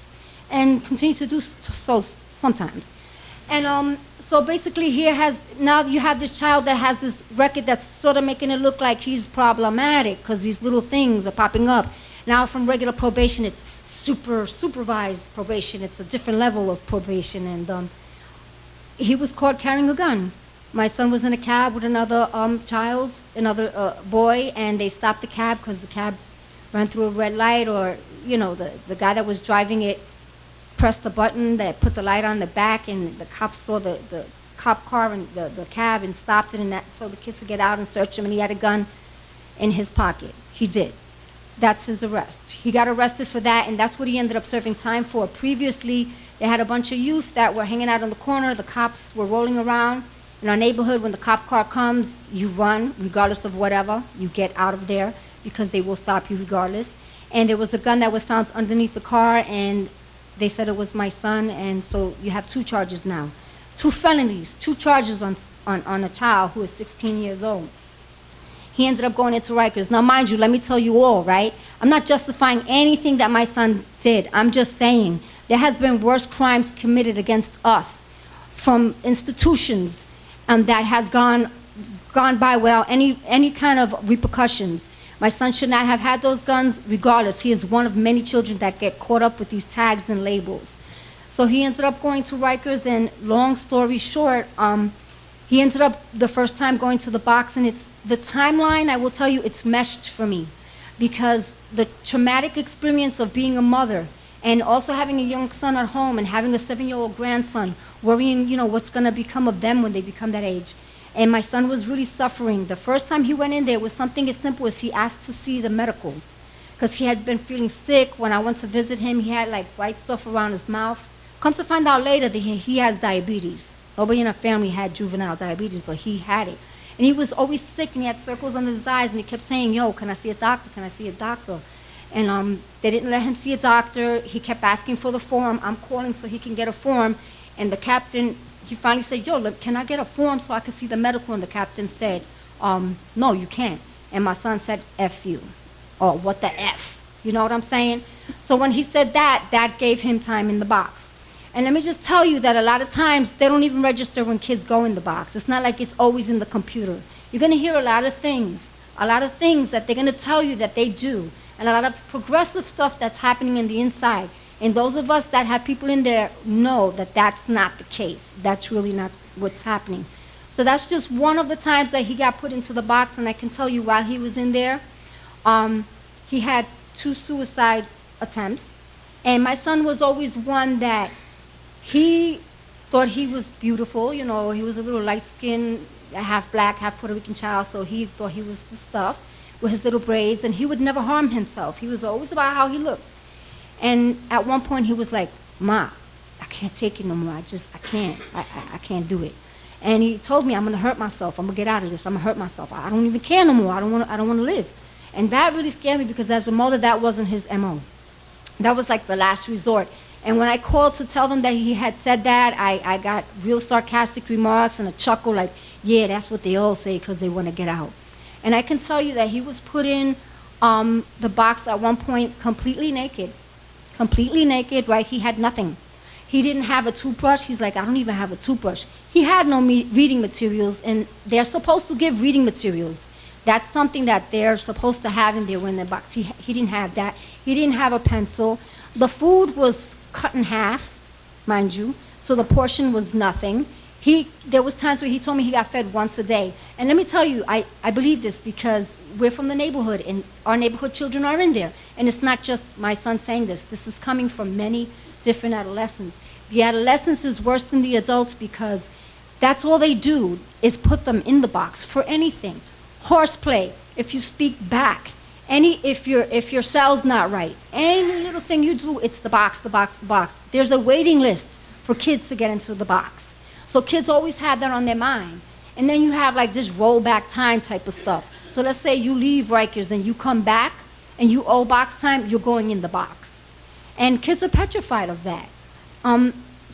and continue to do so sometimes. And so basically now you have this child that has this record that's sort of making it look like he's problematic because these little things are popping up. Now from regular probation, it's supervised probation. It's a different level of probation. And he was caught carrying a gun. My son was in a cab with another another boy, and they stopped the cab because the cab ran through a red light, or, you know, the guy that was driving it pressed the button that put the light on the back, and the cops saw the cop car and the cab and stopped it, and that told the kids to get out and search him, and he had a gun in his pocket. He did. That's his arrest. He got arrested for that, and that's what he ended up serving time for. Previously, they had a bunch of youth that were hanging out on the corner. The cops were rolling around. In our neighborhood, when the cop car comes, you run, regardless of whatever. You get out of there because they will stop you regardless. And there was a gun that was found underneath the car, and they said it was my son, and so you have 2 charges now. 2 felonies, 2 charges on a child who is 16 years old. He ended up going into Rikers. Now, mind you, let me tell you all, right? I'm not justifying anything that my son did. I'm just saying there has been worse crimes committed against us from institutions that has gone by without any kind of repercussions. My son should not have had those guns regardless. He is one of many children that get caught up with these tags and labels. So he ended up going to Rikers, and long story short, he ended up the first time going to the box, and the timeline, I will tell you, it's meshed for me, because the traumatic experience of being a mother and also having a young son at home and having a 7-year-old grandson, worrying, you know, what's going to become of them when they become that age. And my son was really suffering. The first time he went in there was something as simple as he asked to see the medical, because he had been feeling sick. When I went to visit him, he had like white stuff around his mouth. Come to find out later that he has diabetes. Nobody in our family had juvenile diabetes, but he had it. And he was always sick, and he had circles under his eyes, and he kept saying, yo, can I see a doctor? Can I see a doctor? And they didn't let him see a doctor. He kept asking for the form. I'm calling so he can get a form. And the captain, he finally said, yo, look, can I get a form so I can see the medical? And the captain said, no, you can't. And my son said, F you. Or what the F? You know what I'm saying? So when he said that, that gave him time in the box. And let me just tell you that a lot of times they don't even register when kids go in the box. It's not like it's always in the computer. You're going to hear a lot of things that they're going to tell you that they do, and a lot of progressive stuff that's happening in the inside. And those of us that have people in there know that that's not the case. That's really not what's happening. So that's just one of the times that he got put into the box, and I can tell you while he was in there, he had 2 suicide attempts. And my son was always one that he thought he was beautiful. You know, he was a little light-skinned, half black, half Puerto Rican child, so he thought he was the stuff with his little braids, and he would never harm himself. He was always about how he looked. And at one point he was like, Ma, I can't take it no more. I can't do it. And he told me, I'm going to hurt myself. I'm going to get out of this. I'm going to hurt myself. I don't even care no more. I don't want to live. And that really scared me, because as a mother, that wasn't his MO. That was like the last resort. And when I called to tell them that he had said that, I got real sarcastic remarks and a chuckle like, yeah, that's what they all say because they want to get out. And I can tell you that he was put in the box at one point completely naked, right? He had nothing. He didn't have a toothbrush. He's like, I don't even have a toothbrush. He had no reading materials, and they're supposed to give reading materials. That's something that they're supposed to have in there when the box. He didn't have that. He didn't have a pencil. The food was cut in half, mind you, so the portion was nothing. There was times where he told me he got fed once a day. And let me tell you, I believe this because we're from the neighborhood, and our neighborhood children are in there. And it's not just my son saying this. This is coming from many different adolescents. The adolescence is worse than the adults because That's all they do, is put them in the box for anything. Horseplay, if you speak back, if your cell's not right, any little thing you do, it's the box, the box, the box. There's a waiting list for kids to get into the box. So kids always have that on their mind. And then you have like this rollback time type of stuff. So let's say you leave Rikers and you come back and you owe box time, you're going in the box. And kids are petrified of that.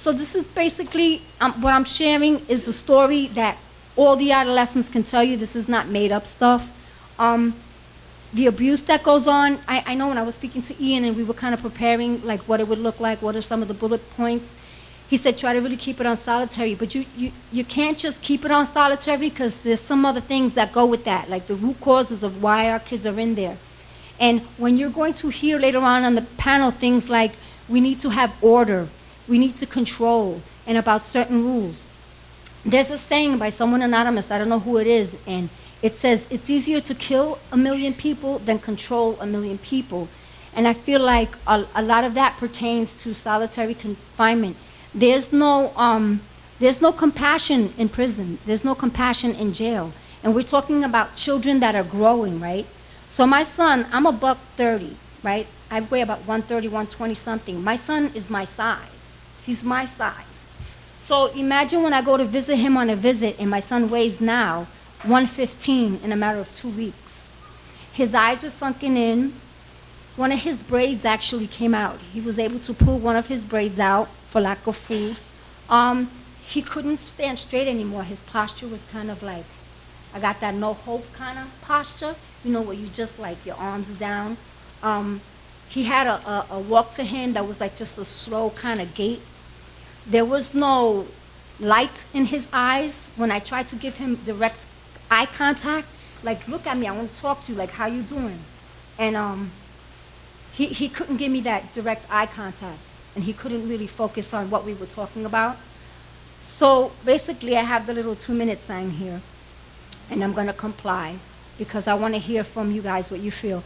So this is basically, what I'm sharing is the story that all the adolescents can tell you. This is not made up stuff. The abuse that goes on, I know when I was speaking to Ian and we were kind of preparing like what it would look like, what are some of the bullet points, he said try to really keep it on solitary, but you can't just keep it on solitary because there's some other things that go with that, like the root causes of why our kids are in there. And when you're going to hear later on the panel things like we need to have order, we need to control, and about certain rules. There's a saying by someone anonymous, I don't know who it is, and it says it's easier to kill 1 million people than control 1 million people. And I feel like a lot of that pertains to solitary confinement. There's no compassion in prison. There's no compassion in jail. And we're talking about children that are growing, right? So my son, I'm a $130, right? I weigh about 130, 120 something. My son is my size. He's my size. So imagine when I go to visit him on a visit and my son weighs now 115 in a matter of 2 weeks. His eyes are sunken in. One of his braids actually came out. He was able to pull one of his braids out for lack of food. He couldn't stand straight anymore. His posture was kind of like, I got that no hope kind of posture, you know, where you just like your arms down. He had a walk to him that was like just a slow kind of gait. There was no light in his eyes. When I tried to give him direct eye contact, like, look at me, I want to talk to you, like, how you doing? And he couldn't give me that direct eye contact, and he couldn't really focus on what we were talking about. So basically, I have the little 2-minute sign here, and I'm going to comply because I want to hear from you guys what you feel.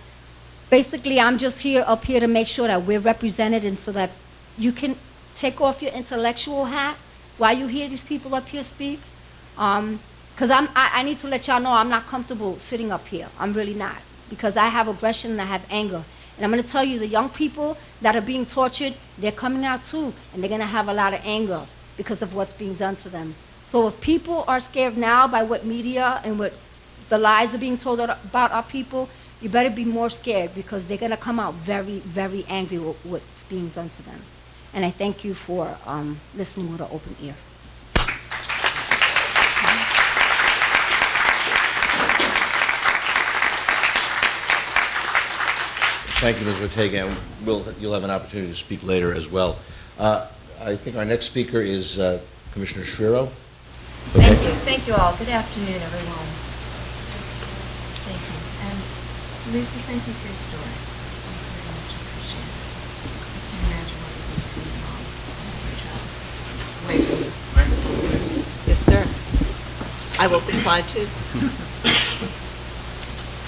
Basically, I'm just up here to make sure that we're represented, and so that you can take off your intellectual hat while you hear these people up here speak. Because I need to let y'all know I'm not comfortable sitting up here. I'm really not. Because I have aggression and I have anger. And I'm going to tell you, the young people that are being tortured, they're coming out too. And they're going to have a lot of anger because of what's being done to them. So if people are scared now by what media and what the lies are being told about our people, you better be more scared because they're going to come out very, very angry with what's being done to them. And I thank you for listening with an open ear. Thank you, Ms. Ortega, and you'll have an opportunity to speak later as well. I think our next speaker is Commissioner Schiro. Thank you. Thank you all. Good afternoon, everyone. Thank you. And Lisa, thank you for your story. I very much appreciate it. I can imagine what you've been through, Mom. Great job. Wait for you. Yes, sir. I will comply too.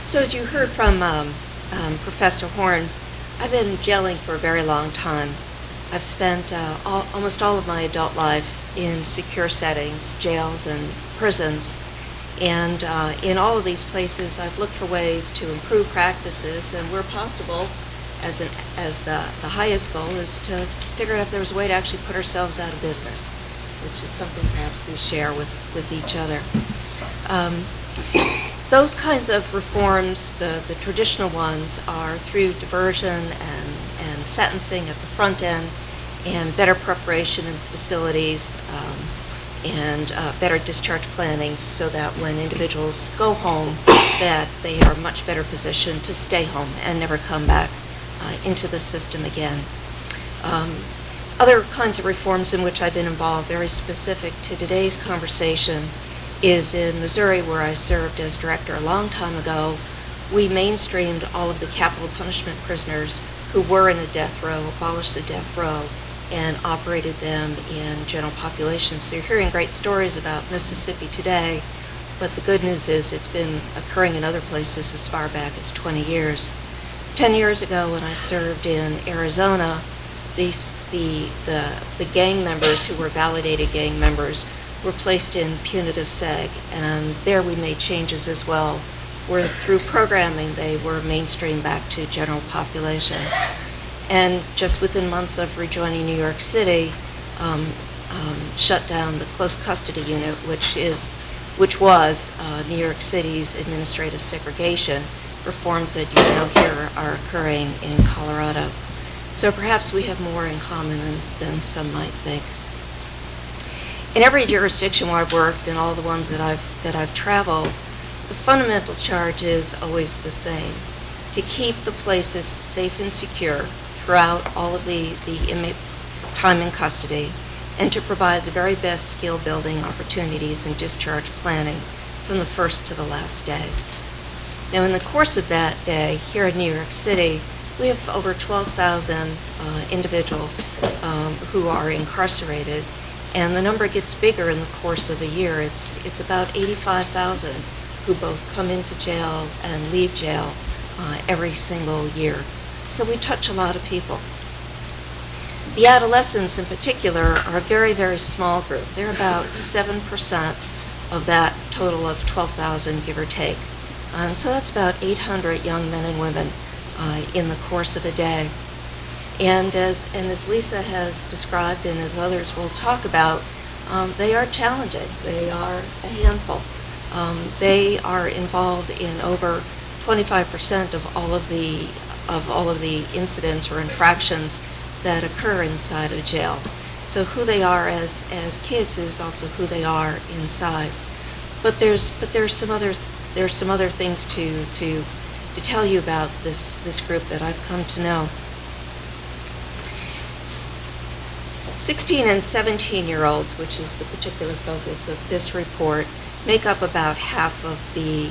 So as you heard from Professor Horn, I've been jailing for a very long time. I've spent almost all of my adult life in secure settings, jails and prisons. And in all of these places, I've looked for ways to improve practices, and where possible, as the highest goal, is to figure out if there's a way to actually put ourselves out of business, which is something perhaps we share with each other. Those kinds of reforms, the traditional ones, are through diversion and sentencing at the front end, and better preparation in facilities, and better discharge planning, so that when individuals go home, that they are much better positioned to stay home and never come back into the system again. Other kinds of reforms in which I've been involved, very specific to today's conversation, is in Missouri, where I served as director a long time ago. We mainstreamed all of the capital punishment prisoners who were in a death row, abolished the death row, and operated them in general population. So you're hearing great stories about Mississippi today, but the good news is it's been occurring in other places as far back as 20 years. 10 years ago, when I served in Arizona, the gang members who were validated gang members were placed in punitive seg, and there we made changes as well, where through programming they were mainstreamed back to general population. And just within months of rejoining New York City, shut down the close custody unit, which was New York City's administrative segregation. Reforms that you know here are occurring in Colorado. So perhaps we have more in common than some might think. In every jurisdiction where I've worked and all the ones that I've traveled, the fundamental charge is always the same: to keep the places safe and secure throughout all of the inmate time in custody, and to provide the very best skill building opportunities and discharge planning from the first to the last day. Now, in the course of that day, here in New York City, we have over 12,000 individuals who are incarcerated, and the number gets bigger in the course of a year. It's about 85,000 who both come into jail and leave jail every single year. So we touch a lot of people. The adolescents in particular are a very, very small group. They're about 7% of that total of 12,000, give or take. And so that's about 800 young men and women in the course of a day. And as Lisa has described, and as others will talk about, they are challenging. They are a handful. They are involved in over 25% of all of the incidents or infractions that occur inside a jail. So who they are as kids is also who they are inside. But there's some other things to tell you about this group that I've come to know. 16 and 17-year-olds, which is the particular focus of this report, make up about half of the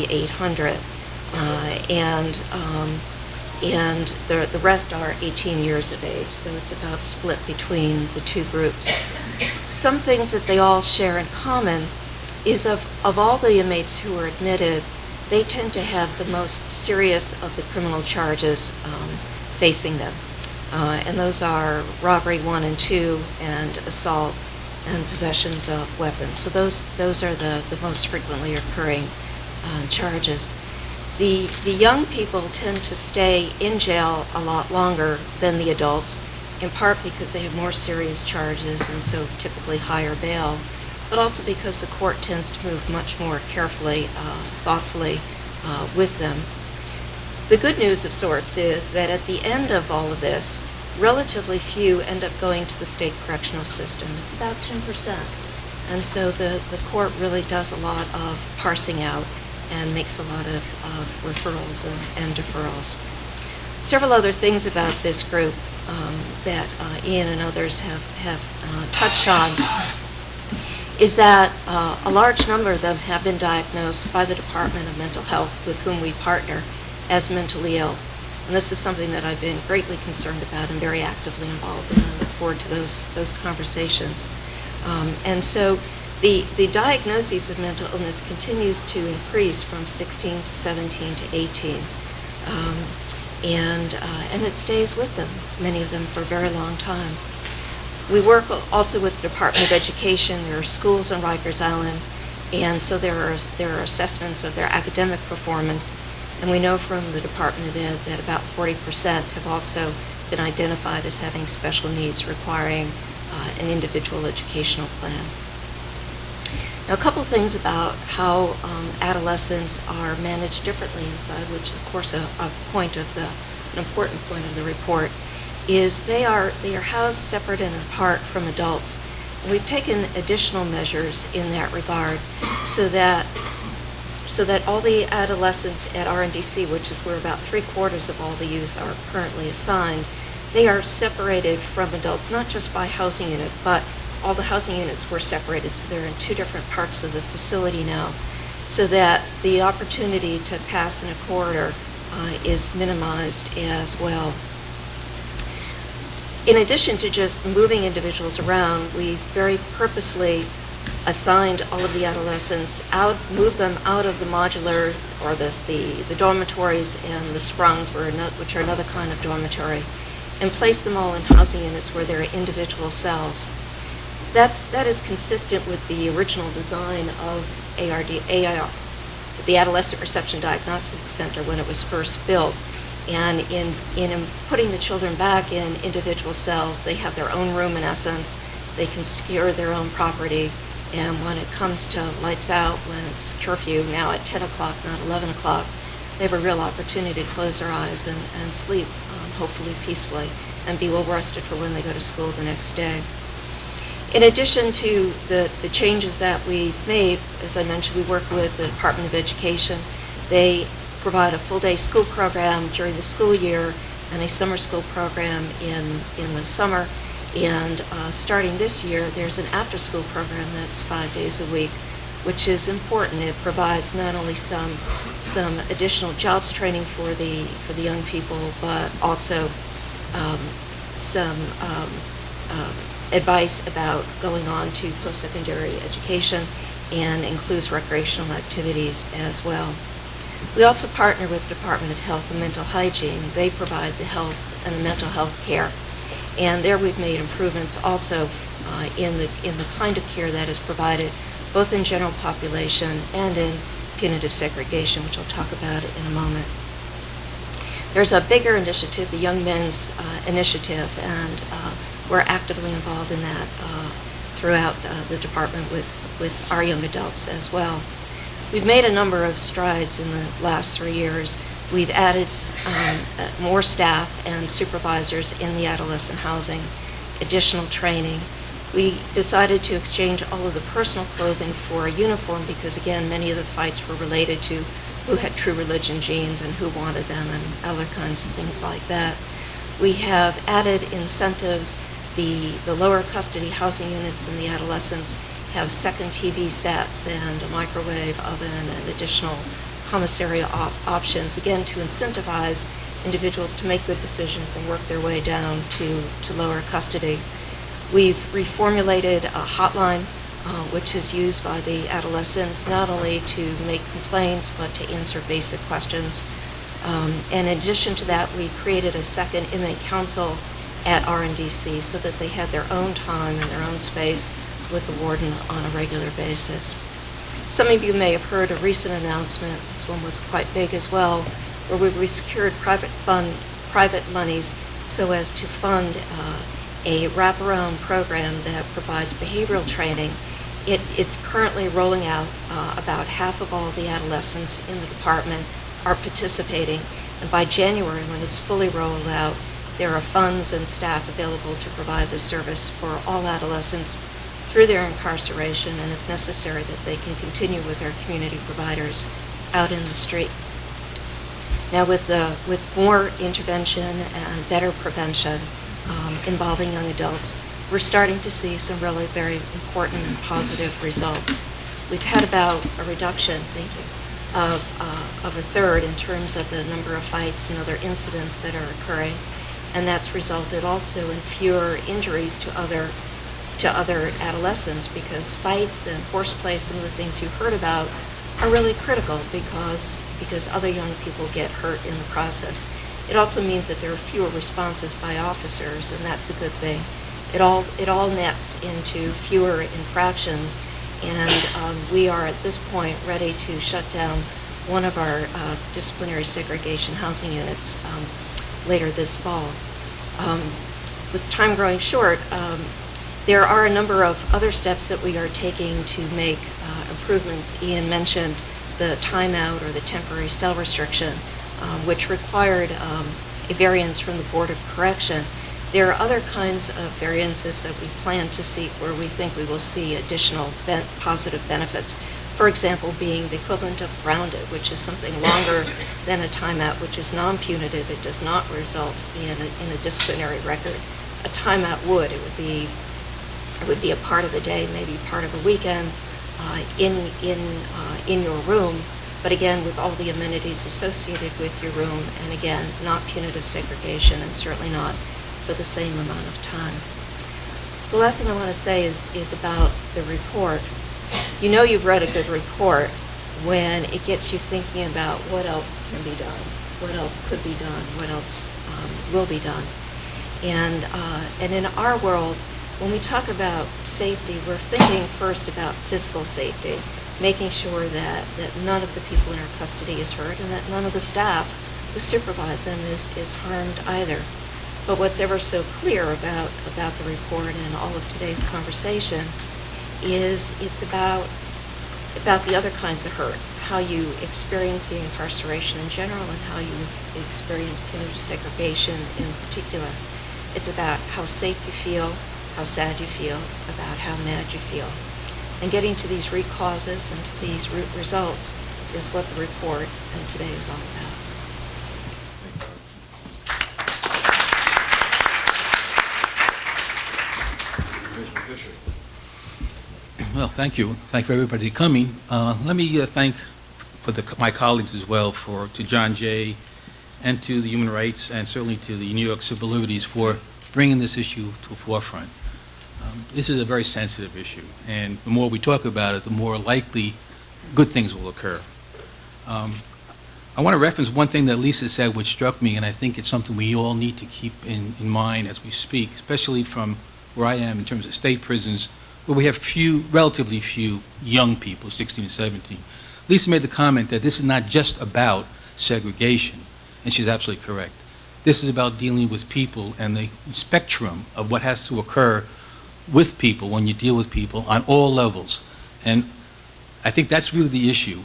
800, and the rest are 18 years of age. So it's about split between the two groups. Some things that they all share in common is of all the inmates who are admitted, they tend to have the most serious of the criminal charges facing them. And those are robbery 1 and 2 and assault and possessions of weapons. So those are the most frequently occurring charges. The young people tend to stay in jail a lot longer than the adults, in part because they have more serious charges and so typically higher bail, but also because the court tends to move much more carefully, thoughtfully with them. The good news of sorts is that at the end of all of this, relatively few end up going to the state correctional system. It's about 10%. And so the court really does a lot of parsing out and makes a lot of referrals and deferrals. Several other things about this group that Ian and others have touched on is that a large number of them have been diagnosed by the Department of Mental Health, with whom we partner, as mentally ill. And this is something that I've been greatly concerned about and very actively involved in. I look forward to those conversations. And so the diagnoses of mental illness continues to increase from 16 to 17 to 18. And it stays with them, many of them for a very long time. We work also with the Department of Education. There are schools on Rikers Island, and so there are assessments of their academic performance. And we know from the Department of Ed that about 40% have also been identified as having special needs requiring an individual educational plan. Now, a couple things about how adolescents are managed differently inside, which is, of course, an important point of the report, is they are housed separate and apart from adults. And we've taken additional measures in that regard so that all the adolescents at RNDC, which is where about 3/4 of all the youth are currently assigned, they are separated from adults, not just by housing unit, but all the housing units were separated, so they're in two different parts of the facility now, so that the opportunity to pass in a corridor is minimized as well. In addition to just moving individuals around, we very purposely assigned all of the adolescents out, moved them out of the modular or the dormitories and the sprungs, which are another kind of dormitory, and placed them all in housing units where there are individual cells. That is consistent with the original design of AR, the Adolescent Reception Diagnostic Center, when it was first built. And in putting the children back in individual cells, they have their own room in essence. They can secure their own property. And when it comes to lights out, when it's curfew, now at 10 o'clock, not 11 o'clock, they have a real opportunity to close their eyes and sleep, hopefully peacefully, and be well rested for when they go to school the next day. In addition to the changes that we've made, as I mentioned, we work with the Department of Education. They provide a full-day school program during the school year and a summer school program in the summer. And starting this year, there's an after-school program that's 5 days a week, which is important. It provides not only some additional jobs training for the young people, but also some advice about going on to post-secondary education, and includes recreational activities as well. We also partner with the Department of Health and Mental Hygiene. They provide the health and the mental health care. And there we've made improvements also in the kind of care that is provided both in general population and in punitive segregation, which I'll talk about in a moment. There's a bigger initiative, the Young Men's Initiative, and we're actively involved in that throughout the department with our young adults as well. We've made a number of strides in the last 3 years. We've added more staff and supervisors in the adolescent housing, additional training. We decided to exchange all of the personal clothing for a uniform because, again, many of the fights were related to who had True Religion jeans and who wanted them and other kinds of things like that. We have added incentives. The lower custody housing units in the adolescents have second TV sets and a microwave oven and additional commissary options, again, to incentivize individuals to make good decisions and work their way down to lower custody. We've reformulated a hotline, which is used by the adolescents not only to make complaints, but to answer basic questions. And in addition to that, we created a second inmate council at RNDC so that they had their own time and their own space with the warden on a regular basis. Some of you may have heard a recent announcement, this one was quite big as well, where we secured private monies so as to fund a wraparound program that provides behavioral training. It's currently rolling out. About half of all the adolescents in the department are participating, and by January, when it's fully rolled out, there are funds and staff available to provide this service for all adolescents through their incarceration, and if necessary, that they can continue with their community providers out in the street. Now, with more intervention and better prevention involving young adults, we're starting to see some really very important and positive results. We've had about a reduction, thank you, of a third in terms of the number of fights and other incidents that are occurring, and that's resulted also in fewer injuries to other adolescents, because fights and horseplay, some of the things you heard about, are really critical because other young people get hurt in the process. It also means that there are fewer responses by officers, and that's a good thing. It all nets into fewer infractions, and we are at this point ready to shut down one of our disciplinary segregation housing units later this fall. With time growing short, there are a number of other steps that we are taking to make improvements. Ian mentioned the timeout or the temporary cell restriction, which required a variance from the Board of Correction. There are other kinds of variances that we plan to seek where we think we will see additional positive benefits. For example, being the equivalent of grounded, which is something longer than a timeout, which is non-punitive. It does not result in a disciplinary record. A timeout would. It would be a part of a day, maybe part of a weekend, in your room, but again, with all the amenities associated with your room, and again, not punitive segregation, and certainly not for the same amount of time. The last thing I want to say is about the report. You know you've read a good report when it gets you thinking about what else can be done, what else could be done, what else will be done. And in our world, when we talk about safety, we're thinking first about physical safety, making sure that none of the people in our custody is hurt and that none of the staff who supervise them is harmed either. But what's ever so clear about the report and all of today's conversation is it's about the other kinds of hurt, how you experience the incarceration in general and how you experience punitive segregation in particular. It's about how safe you feel, how sad you feel, about how mad you feel. And getting to these root causes and to these root results is what the report and today is all about. Commissioner Fisher. Well, thank you. Thank you for everybody coming. Let me thank my colleagues as well, to John Jay and to the Human Rights and certainly to the New York Civil Liberties for bringing this issue to the forefront. This is a very sensitive issue, and the more we talk about it, the more likely good things will occur. I want to reference one thing that Lisa said which struck me, and I think it's something we all need to keep in mind as we speak, especially from where I am in terms of state prisons, where we have relatively few young people, 16 and 17. Lisa made the comment that this is not just about segregation, and she's absolutely correct. This is about dealing with people and the spectrum of what has to occur with people when you deal with people on all levels. And I think that's really the issue.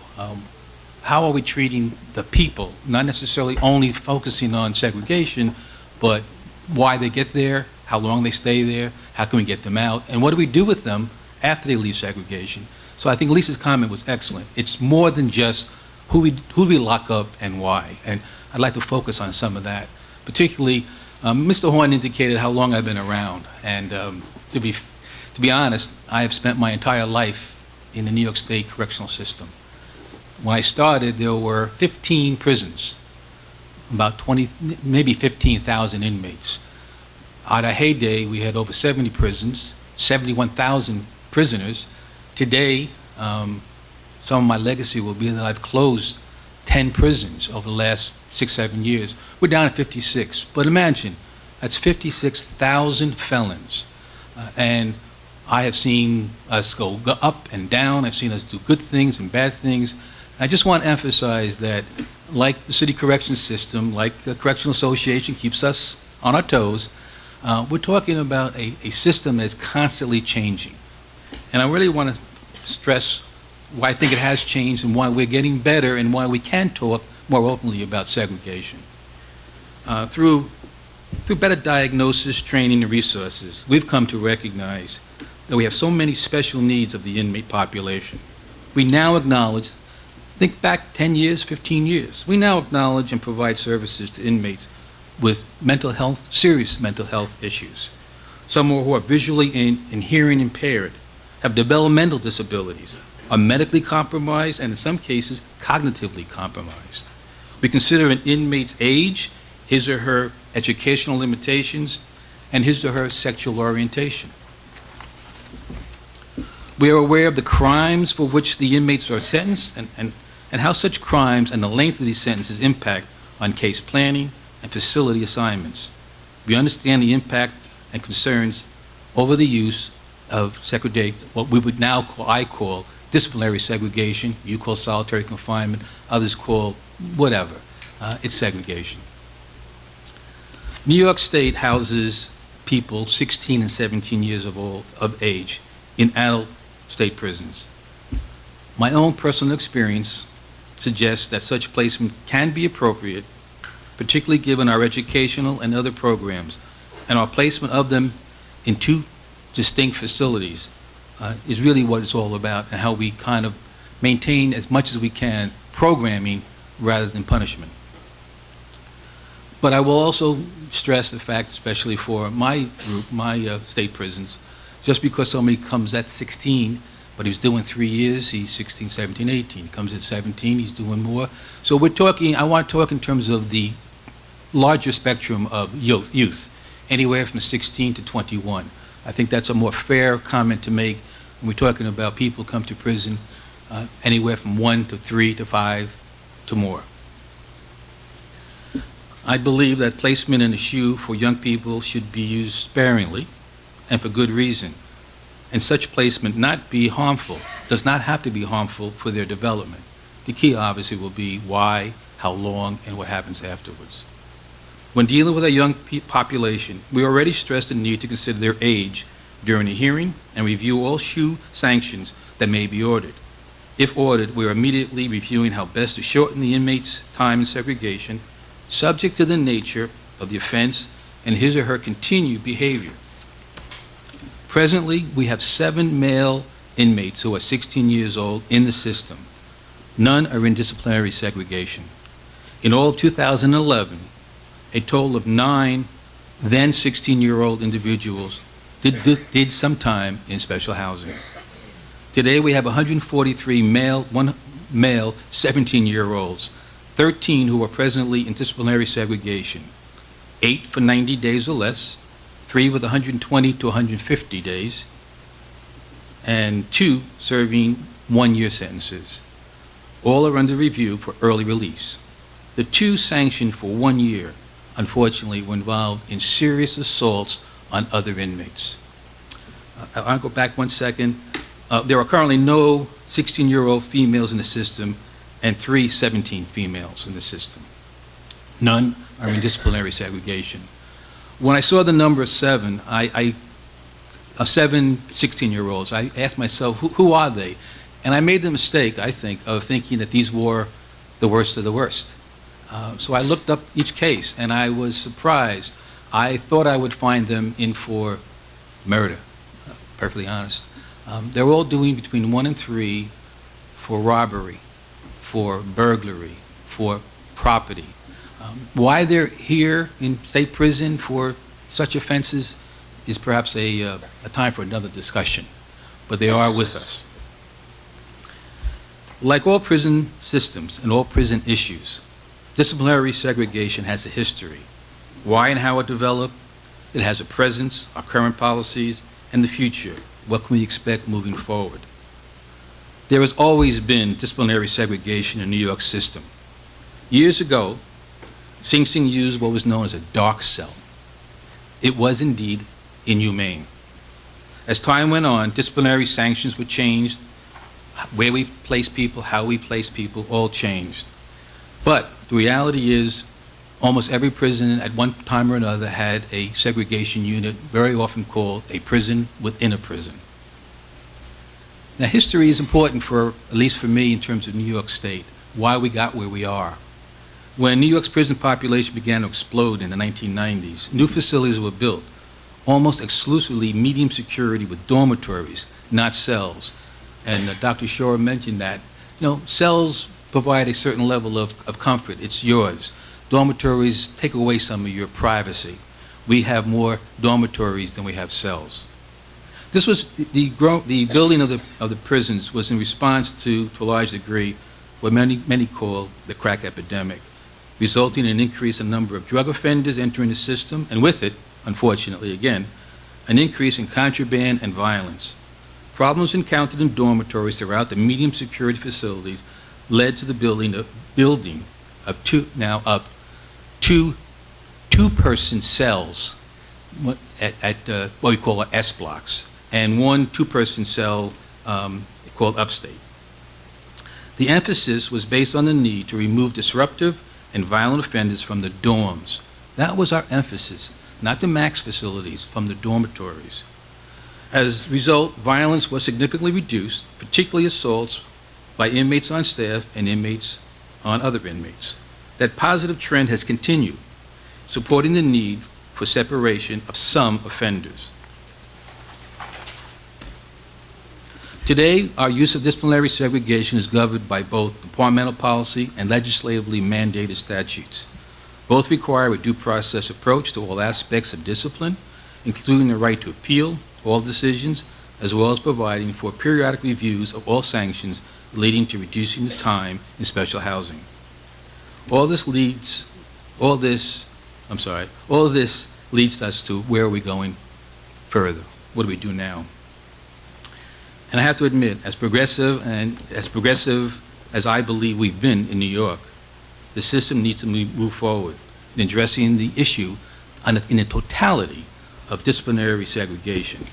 How are we treating the people, not necessarily only focusing on segregation, but why they get there, how long they stay there, how can we get them out, and what do we do with them after they leave segregation? So I think Lisa's comment was excellent. It's more than just who we lock up and why, and I'd like to focus on some of that. Particularly, Mr. Horn indicated how long I've been around, and to be honest, I have spent my entire life in the New York State correctional system. When I started, there were 15 prisons, about 20, maybe 15,000 inmates. At our heyday, we had over 70 prisons, 71,000 prisoners. Today, some of my legacy will be that I've closed 10 prisons over the last 6-7 years. We're down at 56, but imagine, that's 56,000 felons. And I have seen us go up and down. I've seen us do good things and bad things. I just want to emphasize that, like the city correction system, like the Correctional Association keeps us on our toes, we're talking about a system that's constantly changing. And I really want to stress why I think it has changed and why we're getting better and why we can talk more openly about segregation. Through better diagnosis, training, and resources, we've come to recognize that we have so many special needs of the inmate population. We now acknowledge, think back 10 years, 15 years, we now acknowledge and provide services to inmates with mental health, serious mental health issues. Some who are visually and hearing impaired, have developmental disabilities, are medically compromised, and in some cases, cognitively compromised. We consider an inmate's age, his or her educational limitations, and his or her sexual orientation. We are aware of the crimes for which the inmates are sentenced and how such crimes and the length of these sentences impact on case planning and facility assignments. We understand the impact and concerns over the use of what we would now call, I call, disciplinary segregation. You call solitary confinement, others call whatever. It's segregation. New York State houses people 16 and 17 years of age in adult state prisons. My own personal experience suggests that such placement can be appropriate, particularly given our educational and other programs, and our placement of them in two distinct facilities is really what it's all about, and how we kind of maintain as much as we can programming rather than punishment. But I will also stress the fact, especially for my group, my state prisons, just because somebody comes at 16, but he's doing 3 years, he's 16, 17, 18. Comes at 17, he's doing more. So we're talking, I want to talk in terms of the larger spectrum of youth, anywhere from 16 to 21. I think that's a more fair comment to make when we're talking about people come to prison anywhere from 1 to 3 to 5 to more. I believe that placement in a SHU for young people should be used sparingly and for good reason, and such placement not be harmful, does not have to be harmful for their development. The key obviously will be why, how long, and what happens afterwards. When dealing with a young population, we already stress the need to consider their age during the hearing and review all SHU sanctions that may be ordered. If ordered, we are immediately reviewing how best to shorten the inmate's time in segregation, subject to the nature of the offense and his or her continued behavior. Presently, we have 7 male inmates who are 16 years old in the system. None are in disciplinary segregation. In all of 2011, a total of 9 then 16-year-old individuals did some time in special housing. Today, we have 143 male 17-year-olds, 13 who are presently in disciplinary segregation, 8 for 90 days or less, 3 with 120 to 150 days, and 2 serving 1-year sentences. All are under review for early release. The 2 sanctioned for 1 year, unfortunately, were involved in serious assaults on other inmates. I'll go back 1 second. There are currently no 16-year-old females in the system and 3 17 females in the system. None are in disciplinary segregation. When I saw the number 7, 7 16-year-olds, I asked myself, who are they? And I made the mistake, I think, of thinking that these were the worst of the worst. So I looked up each case, and I was surprised. I thought I would find them in for murder, perfectly honest. They're all doing between 1 and 3 for robbery, for burglary, for property. Why they're here in state prison for such offenses is perhaps a time for another discussion, but they are with us. Like all prison systems and all prison issues, disciplinary segregation has a history. Why and how it developed, it has a presence, our current policies, and the future. What can we expect moving forward? There has always been disciplinary segregation in the New York system. Years ago, Sing Sing used what was known as a dark cell. It was indeed inhumane. As time went on, disciplinary sanctions were changed. Where we place people, how we place people, all changed. But the reality is, almost every prison at one time or another had a segregation unit, very often called a prison within a prison. Now, history is important for, at least for me, in terms of New York State, why we got where we are. When New York's prison population began to explode in the 1990s, new facilities were built, almost exclusively medium security with dormitories, not cells. And Dr. Shore mentioned that, cells provide a certain level of comfort. It's yours. Dormitories take away some of your privacy. We have more dormitories than we have cells. This was the building of the prisons was in response to a large degree, what many call the crack epidemic, resulting in an increase in the number of drug offenders entering the system, and with it, unfortunately again, an increase in contraband and violence. Problems encountered in dormitories throughout the medium security facilities led to the building of two-person cells at what we call S blocks, and 1 2-person cell called upstate. The emphasis was based on the need to remove disruptive and violent offenders from the dorms. That was our emphasis, not the max facilities, from the dormitories. As a result, violence was significantly reduced, particularly assaults by inmates on staff and inmates on other inmates. That positive trend has continued, supporting the need for separation of some offenders. Today, our use of disciplinary segregation is governed by both departmental policy and legislatively mandated statutes. Both require a due process approach to all aspects of discipline, including the right to appeal all decisions, as well as providing for periodic reviews of all sanctions leading to reducing the time in special housing. All this leads us to where are we going further? What do we do now? And I have to admit, as progressive as I believe we've been in New York, the system needs to move forward in addressing the issue in the totality of disciplinary segregation.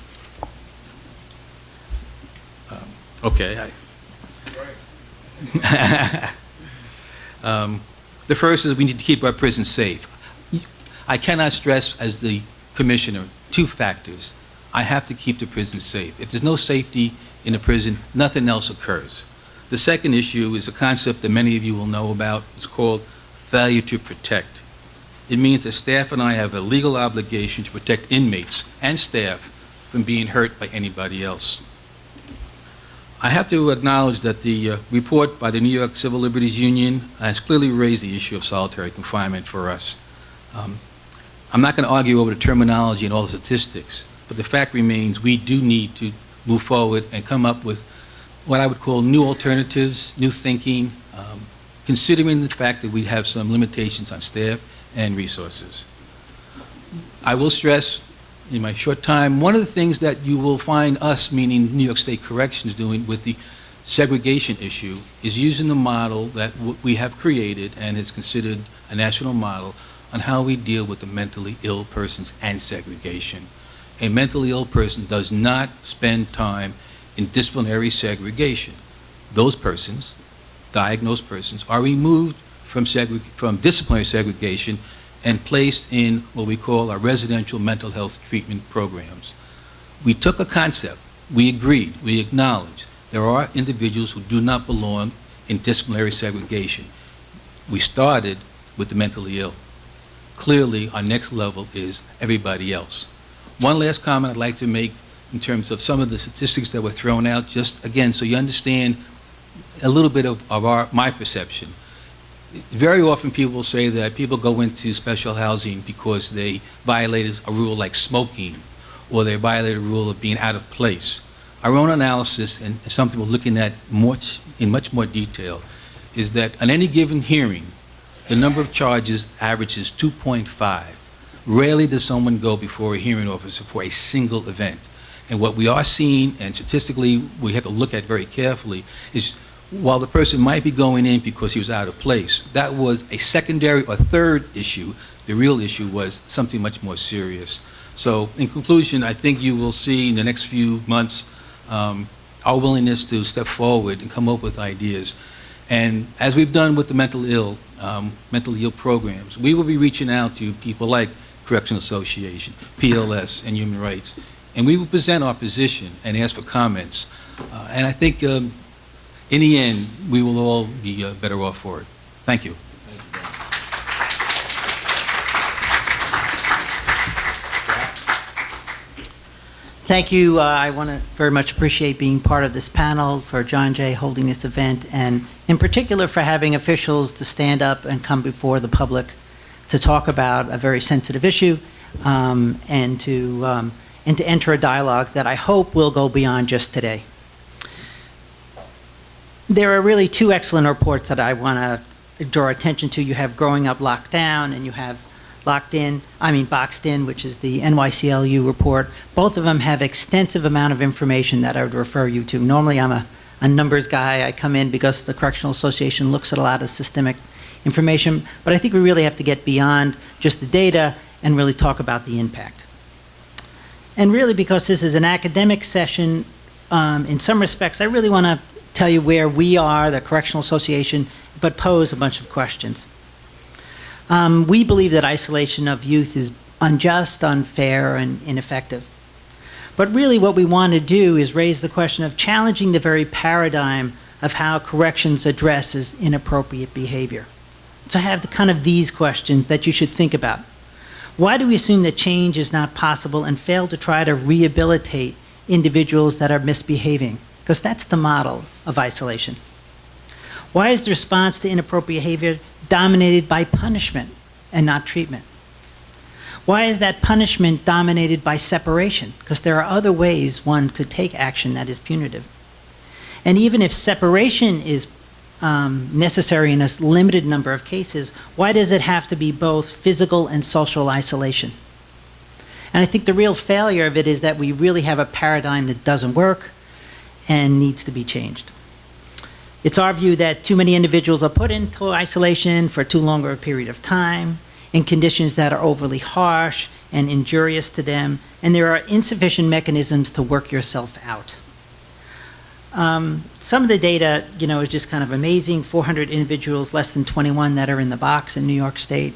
Okay. The first is we need to keep our prisons safe. I cannot stress as the commissioner two factors. I have to keep the prison safe. If there's no safety in a prison, nothing else occurs. The second issue is a concept that many of you will know about. It's called failure to protect. It means that staff and I have a legal obligation to protect inmates and staff from being hurt by anybody else. I have to acknowledge that the report by the New York Civil Liberties Union has clearly raised the issue of solitary confinement for us. I'm not going to argue over the terminology and all the statistics, but the fact remains we do need to move forward and come up with what I would call new alternatives, new thinking, considering the fact that we have some limitations on staff and resources. I will stress in my short time, one of the things that you will find us, meaning New York State Corrections, doing with the segregation issue is using the model that we have created and is considered a national model on how we deal with the mentally ill persons and segregation. A mentally ill person does not spend time in disciplinary segregation. Those persons, diagnosed persons, are removed from disciplinary segregation and placed in what we call our residential mental health treatment programs. We took a concept, we agreed, we acknowledged there are individuals who do not belong in disciplinary segregation. We started with the mentally ill. Clearly, our next level is everybody else. One last comment I'd like to make in terms of some of the statistics that were thrown out, just again, so you understand a little bit of my perception. Very often people will say that people go into special housing because they violated a rule like smoking, or they violated a rule of being out of place. Our own analysis, and something we're looking at in much more detail, is that on any given hearing, the number of charges averages 2.5. Rarely does someone go before a hearing officer for a single event. And what we are seeing, and statistically we have to look at very carefully, is while the person might be going in because he was out of place, that was a secondary or third issue. The real issue was something much more serious. So in conclusion, I think you will see in the next few months our willingness to step forward and come up with ideas. And as we've done with the mentally ill programs, we will be reaching out to people like Correctional Association, PLS, and Human Rights, and we will present our position and ask for comments. And I think in the end, we will all be better off for it. Thank you. Thank you. I want to very much appreciate being part of this panel, for John Jay holding this event, and in particular for having officials to stand up and come before the public to talk about a very sensitive issue, and to enter a dialogue that I hope will go beyond just today. There are really two excellent reports that I want to draw attention to. You have Growing Up Locked Down, and you have Boxed In, which is the NYCLU report. Both of them have extensive amount of information that I would refer you to. Normally I'm a numbers guy. I come in because the Correctional Association looks at a lot of systemic information, but I think we really have to get beyond just the data and really talk about the impact. And really, because this is an academic session, in some respects, I really want to tell you where we are, the Correctional Association, but pose a bunch of questions. We believe that isolation of youth is unjust, unfair, and ineffective. But really what we want to do is raise the question of challenging the very paradigm of how corrections addresses inappropriate behavior. So I have these questions that you should think about. Why do we assume that change is not possible and fail to try to rehabilitate individuals that are misbehaving? Because that's the model of isolation. Why is the response to inappropriate behavior dominated by punishment and not treatment? Why is that punishment dominated by separation? Because there are other ways one could take action that is punitive. And even if separation is necessary in a limited number of cases, why does it have to be both physical and social isolation? And I think the real failure of it is that we really have a paradigm that doesn't work and needs to be changed. It's our view that too many individuals are put into isolation for too longer a period of time. in conditions that are overly harsh and injurious to them, and there are insufficient mechanisms to work yourself out. Some of the data, is just kind of amazing. 400 individuals, less than 21 that are in the box in New York State.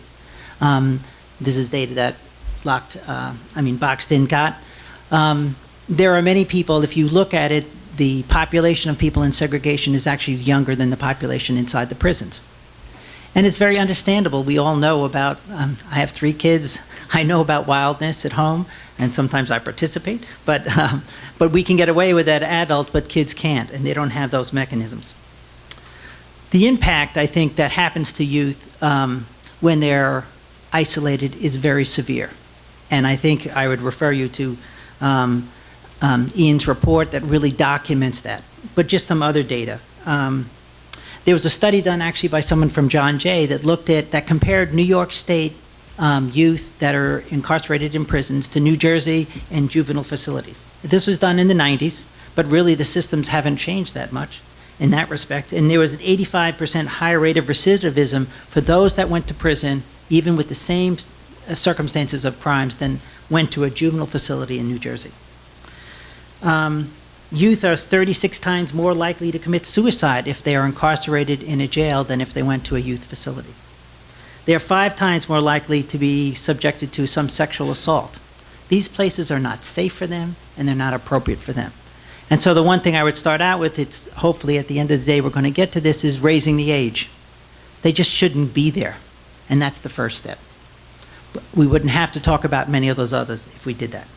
This is data that Boxed In got. There are many people, if you look at it, the population of people in segregation is actually younger than the population inside the prisons. And it's very understandable. We all know about, I have 3 kids, I know about wildness at home, and sometimes I participate, but we can get away with that adult, but kids can't, and they don't have those mechanisms. The impact, I think, that happens to youth when they're isolated is very severe. And I think I would refer you to Ian's report that really documents that, but just some other data. There was a study done actually by someone from John Jay that compared New York State youth that are incarcerated in prisons to New Jersey and juvenile facilities. This was done in the 90s, but really the systems haven't changed that much in that respect. And there was an 85% higher rate of recidivism for those that went to prison, even with the same circumstances of crimes, than went to a juvenile facility in New Jersey. Youth are 36 times more likely to commit suicide if they are incarcerated in a jail than if they went to a youth facility. They are 5 times more likely to be subjected to some sexual assault. These places are not safe for them, and they're not appropriate for them. And so the one thing I would start out with, it's hopefully at the end of the day we're going to get to this, is raising the age. They just shouldn't be there, and that's the first step. We wouldn't have to talk about many of those others if we did that.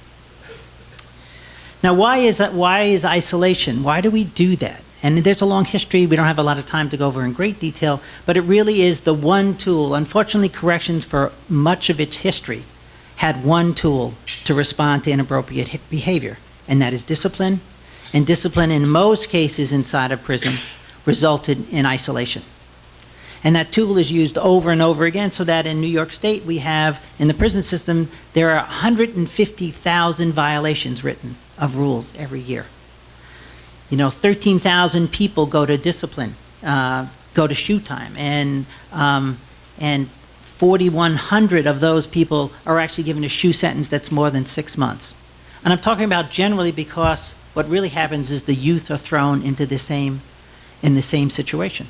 Now, why is isolation? Why do we do that? And there's a long history. We don't have a lot of time to go over in great detail, but it really is the one tool. Unfortunately, corrections for much of its history had one tool to respond to inappropriate behavior, and that is discipline. And discipline, in most cases inside of prison, resulted in isolation. And that tool is used over and over again, so that in New York State we have, in the prison system, there are 150,000 violations written of rules every year. 13,000 people go to discipline, go to shoe time, and 4,100 of those people are actually given a shoe sentence that's more than 6 months. And I'm talking about generally because what really happens is the youth are thrown into the same situation.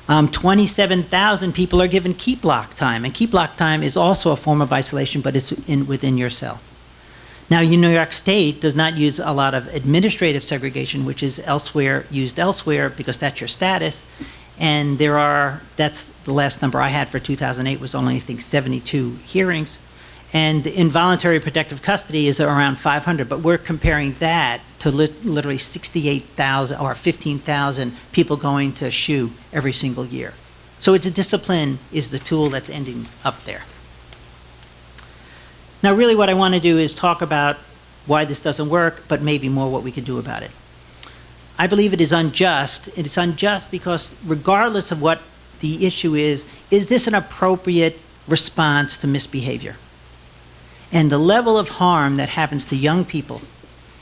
27,000 people are given keep lock time, and keep lock time is also a form of isolation, but it's within your cell. Now, New York State does not use a lot of administrative segregation, which is used elsewhere because that's your status, and that's the last number I had for 2008 was only, I think, 72 hearings, and the involuntary protective custody is around 500, but we're comparing that to literally 68,000 or 15,000 people going to SHU every single year. So it's a discipline is the tool that's ending up there. Now, really what I want to do is talk about why this doesn't work, but maybe more what we can do about it. I believe it is unjust. It is unjust because regardless of what the issue is this an appropriate response to misbehavior? And the level of harm that happens to young people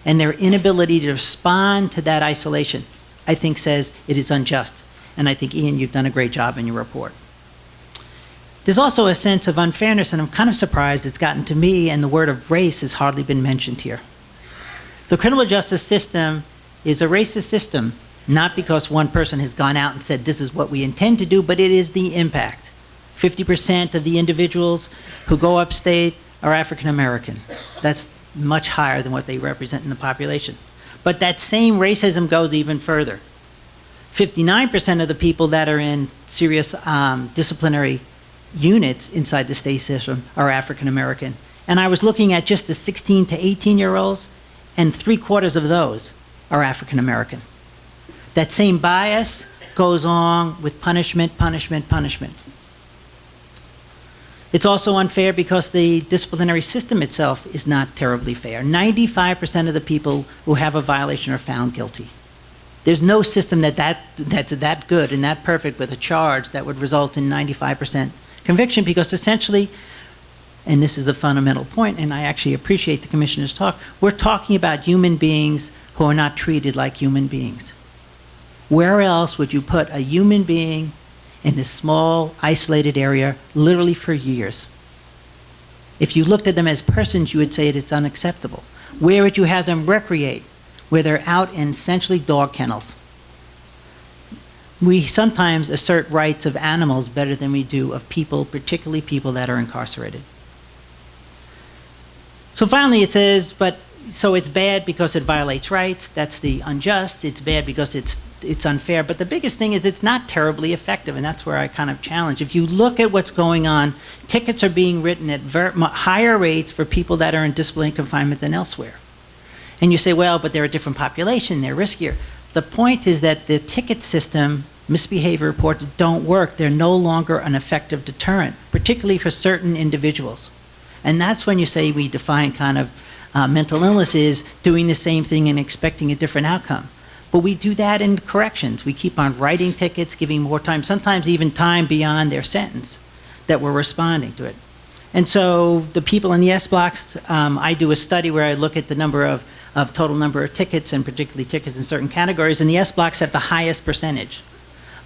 and their inability to respond to that isolation, I think says it is unjust. And I think, Ian, you've done a great job in your report. There's also a sense of unfairness, and I'm kind of surprised it's gotten to me, and the word of race has hardly been mentioned here. The criminal justice system is a racist system, not because one person has gone out and said this is what we intend to do, but it is the impact. 50% of the individuals who go upstate are African American. That's much higher than what they represent in the population. But that same racism goes even further. 59% of the people that are in serious disciplinary units inside the state system are African American. And I was looking at just the 16 to 18-year-olds, and 3/4 of those are African American. That same bias goes on with punishment, punishment, punishment. It's also unfair because the disciplinary system itself is not terribly fair. 95% of the people who have a violation are found guilty. There's no system that's that good and that perfect with a charge that would result in 95% conviction, because essentially, and this is the fundamental point, and I actually appreciate the Commissioner's talk, we're talking about human beings who are not treated like human beings. Where else would you put a human being in this small, isolated area, literally for years. If you looked at them as persons, you would say it's unacceptable. Where would you have them recreate? Where they're out in essentially dog kennels. We sometimes assert rights of animals better than we do of people, particularly people that are incarcerated. So finally it says, so it's bad because it violates rights, that's the unjust, it's bad because it's unfair, but the biggest thing is it's not terribly effective, and that's where I kind of challenge. If you look at what's going on, tickets are being written at higher rates for people that are in disciplinary confinement than elsewhere. And you say, well, but they're a different population, they're riskier. The point is that the ticket system, misbehavior reports don't work. They're no longer an effective deterrent, particularly for certain individuals. And that's when you say we define kind of mental illness is doing the same thing and expecting a different outcome. But we do that in corrections. We keep on writing tickets, giving more time, sometimes even time beyond their sentence that we're responding to it. And so the people in the S blocks, I do a study where I look at the number of total number of tickets, and particularly tickets in certain categories, and the S blocks have the highest percentage.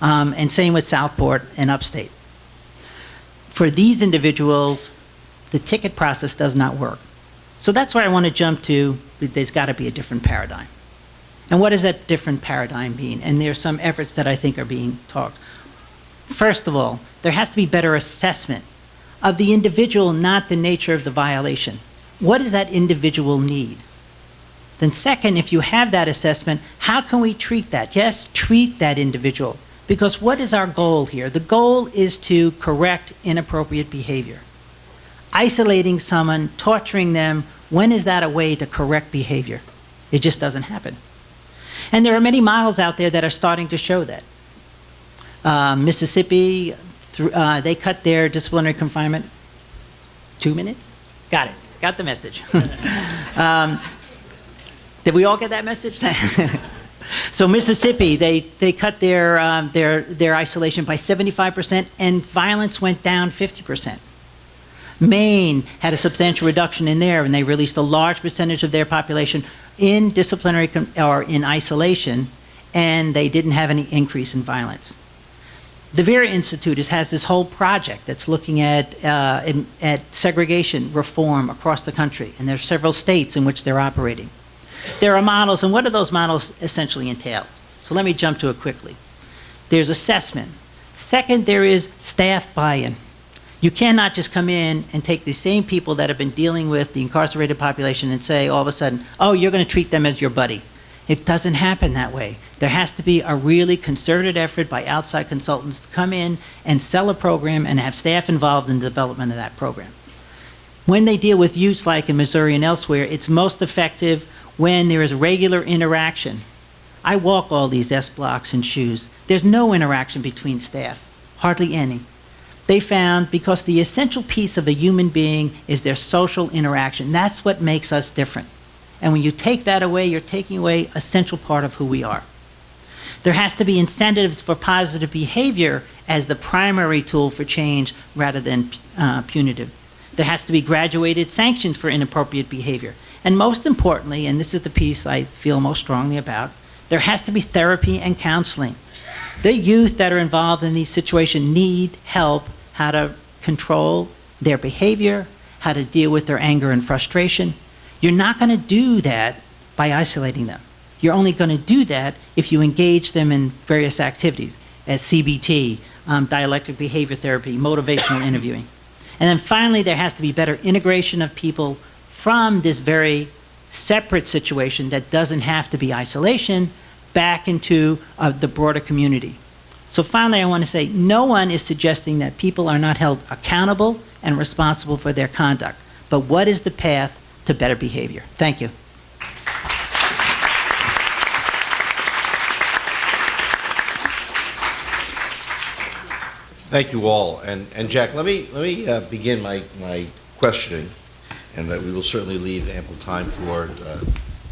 And same with Southport and Upstate. For these individuals, the ticket process does not work. So that's where I want to jump to. There's got to be a different paradigm. And what does that different paradigm mean? And there's some efforts that I think are being talked. First of all, there has to be better assessment of the individual, not the nature of the violation. What does that individual need? Then second, if you have that assessment, how can we treat that? Yes, treat that individual. Because what is our goal here? The goal is to correct inappropriate behavior. Isolating someone, torturing them, when is that a way to correct behavior? It just doesn't happen. And there are many models out there that are starting to show that. Mississippi, they cut their disciplinary confinement. 2 minutes? Got it. Got the message. Did we all get that message? So Mississippi, they cut their isolation by 75%, and violence went down 50%. Maine had a substantial reduction in there, and they released a large percentage of their population in disciplinary or in isolation, and they didn't have any increase in violence. The Vera Institute has this whole project that's looking at segregation reform across the country, and there are several states in which they're operating. There are models, and what do those models essentially entail? So let me jump to it quickly. There's assessment. Second, there is staff buy-in. You cannot just come in and take the same people that have been dealing with the incarcerated population and say all of a sudden, oh, you're going to treat them as your buddy. It doesn't happen that way. There has to be a really concerted effort by outside consultants to come in and sell a program and have staff involved in the development of that program. When they deal with youth like in Missouri and elsewhere, it's most effective when there is regular interaction. I walk all these S blocks in shoes. There's no interaction between staff, hardly any. They found because the essential piece of a human being is their social interaction. That's what makes us different. And when you take that away, you're taking away a central part of who we are. There has to be incentives for positive behavior as the primary tool for change rather than punitive. There has to be graduated sanctions for inappropriate behavior. And most importantly, and this is the piece I feel most strongly about, there has to be therapy and counseling. The youth that are involved in these situations need help how to control their behavior, how to deal with their anger and frustration. You're not going to do that by isolating them. You're only going to do that if you engage them in various activities, at CBT, dialectic behavior therapy, motivational interviewing. And then finally, there has to be better integration of people from this very separate situation that doesn't have to be isolation back into the broader community. So finally, I want to say no one is suggesting that people are not held accountable and responsible for their conduct. But what is the path to better behavior? Thank you. Thank you all. And Jack, let me begin my questioning, and we will certainly leave ample time for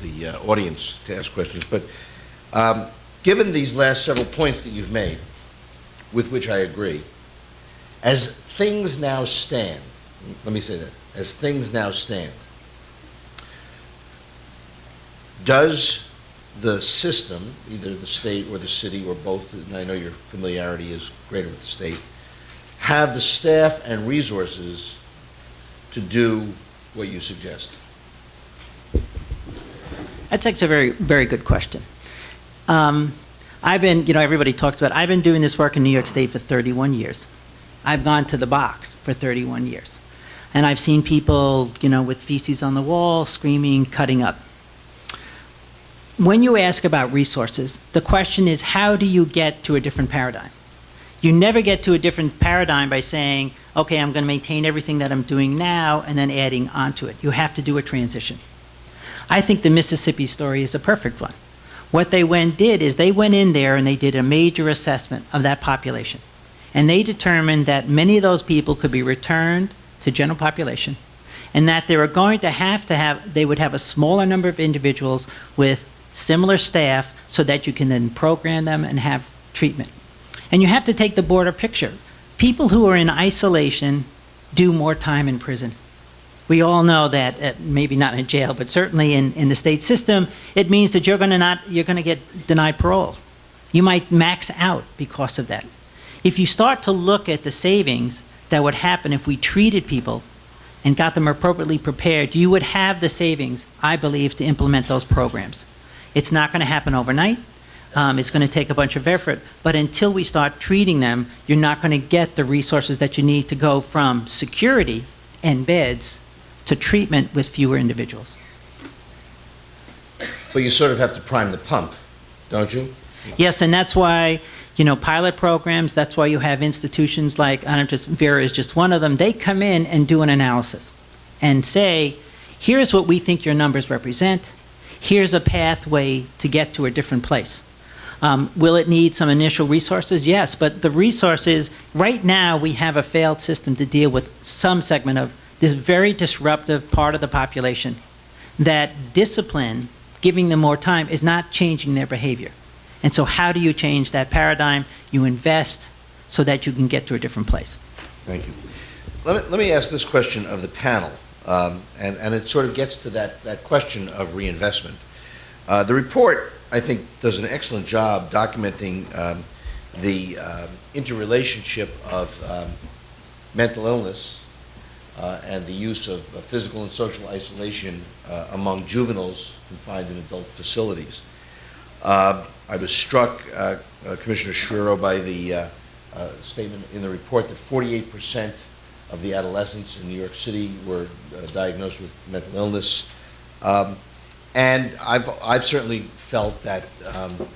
the audience to ask questions. But given these last several points that you've made, with which I agree, as things now stand, let me say that, as things now stand, does the system, either the state or the city or both, and I know your familiarity is greater with the state, have the staff and resources to do what you suggest? That's actually a very, very good question. I've been, everybody talks about, I've been doing this work in New York State for 31 years. I've gone to the box for 31 years. And I've seen people, with feces on the wall, screaming, cutting up. When you ask about resources, the question is, how do you get to a different paradigm? You never get to a different paradigm by saying, okay, I'm going to maintain everything that I'm doing now and then adding onto it. You have to do a transition. I think the Mississippi story is a perfect one. What they did is they went in there and they did a major assessment of that population. And they determined that many of those people could be returned to general population, and that they were going to have, they would have a smaller number of individuals with similar staff so that you can then program them and have treatment. And you have to take the broader picture. People who are in isolation do more time in prison. We all know that, maybe not in jail, but certainly in the state system, it means that you're going to get denied parole. You might max out because of that. If you start to look at the savings that would happen if we treated people and got them appropriately prepared, you would have the savings, I believe, to implement those programs. It's not going to happen overnight. It's going to take a bunch of effort. But until we start treating them, you're not going to get the resources that you need to go from security and beds to treatment with fewer individuals. But you sort of have to prime the pump, don't you? Yes, and that's why, pilot programs, that's why you have institutions like, Vera is just one of them. They come in and do an analysis and say, here's what we think your numbers represent. Here's a pathway to get to a different place. Will it need some initial resources? Yes, but the resources, right now we have a failed system to deal with some segment of this very disruptive part of the population. That discipline, giving them more time, is not changing their behavior. And so how do you change that paradigm? You invest so that you can get to a different place. Thank you. Let me ask this question of the panel, and it sort of gets to that question of reinvestment. The report, I think, does an excellent job documenting the interrelationship of mental illness and the use of physical and social isolation among juveniles confined in adult facilities. I was struck, Commissioner Shiro, by the statement in the report that 48% of the adolescents in New York City were diagnosed with mental illness. And I've certainly felt that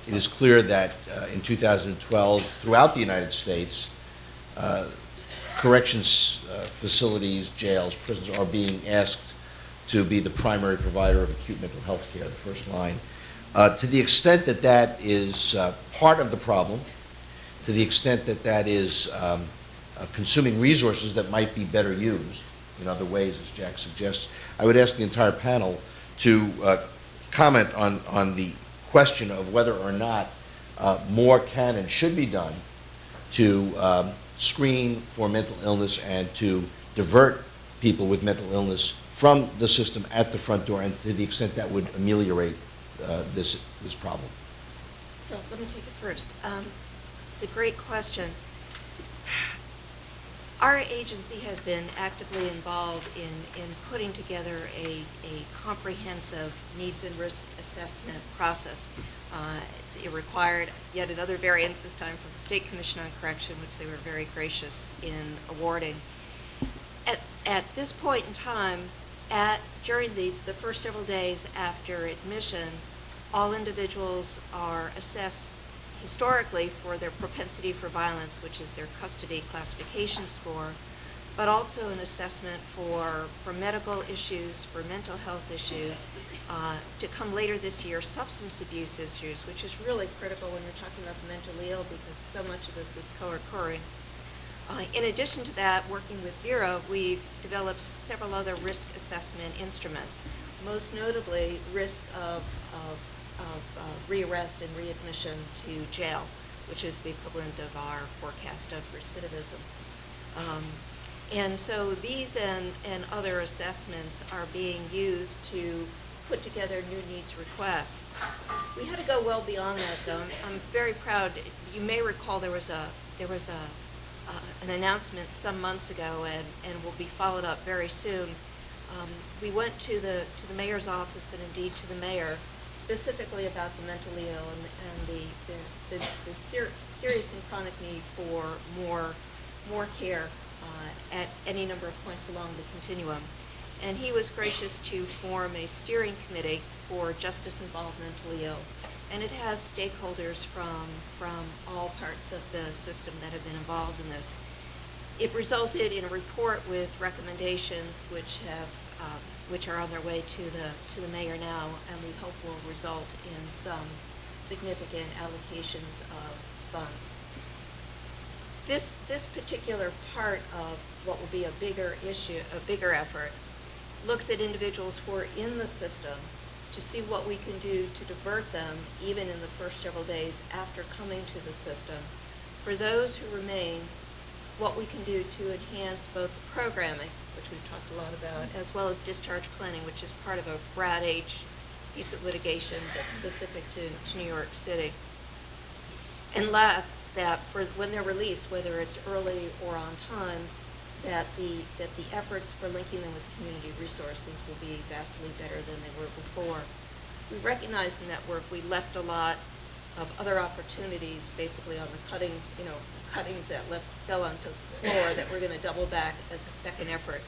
it is clear that in 2012, throughout the United States, corrections facilities, jails, prisons are being asked to be the primary provider of acute mental health care, the first line. To the extent that that is part of the problem, to the extent that that is consuming resources that might be better used in other ways, as Jack suggests, I would ask the entire panel to comment on the question of whether or not more can and should be done to screen for mental illness and to divert people with mental illness from the system at the front door, and to the extent that would ameliorate this problem. So let me take it first. It's a great question. Our agency has been actively involved in putting together a comprehensive needs and risk assessment process. It required yet another variance, this time from the State Commission on Correction, which they were very gracious in awarding. At this point in time, during the first several days after admission, all individuals are assessed historically for their propensity for violence, which is their custody classification score, but also an assessment for medical issues, for mental health issues, to come later this year, substance abuse issues, which is really critical when you're talking about the mentally ill, because so much of this is co-occurring. In addition to that, working with Vera, we've developed several other risk assessment instruments, most notably risk of rearrest and readmission to jail, which is the equivalent of our forecast of recidivism. And so these and other assessments are being used to put together new needs requests. We had to go well beyond that, though. I'm very proud. You may recall there was an announcement some months ago, and will be followed up very soon. We went to the mayor's office and indeed to the mayor specifically about the mentally ill and the serious and chronic need for more care at any number of points along the continuum. And he was gracious to form a steering committee for justice involved mentally ill. And it has stakeholders from all parts of the system that have been involved in this. It resulted in a report with recommendations which are on their way to the mayor now, and we hope will result in some significant allocations of funds. This particular part of what will be a bigger issue, a bigger effort, looks at individuals who are in the system to see what we can do to divert them even in the first several days after coming to the system. For those who remain, what we can do to enhance both the programming, which we've talked a lot about, as well as discharge planning, which is part of a RAD-H piece of litigation that's specific to New York City. And last, that for when they're released, whether it's early or on time, that the efforts for linking them with community resources will be vastly better than they were before. We recognize in that work we left a lot of other opportunities basically on the cuttings that fell onto the floor that we're going to double back as a second effort.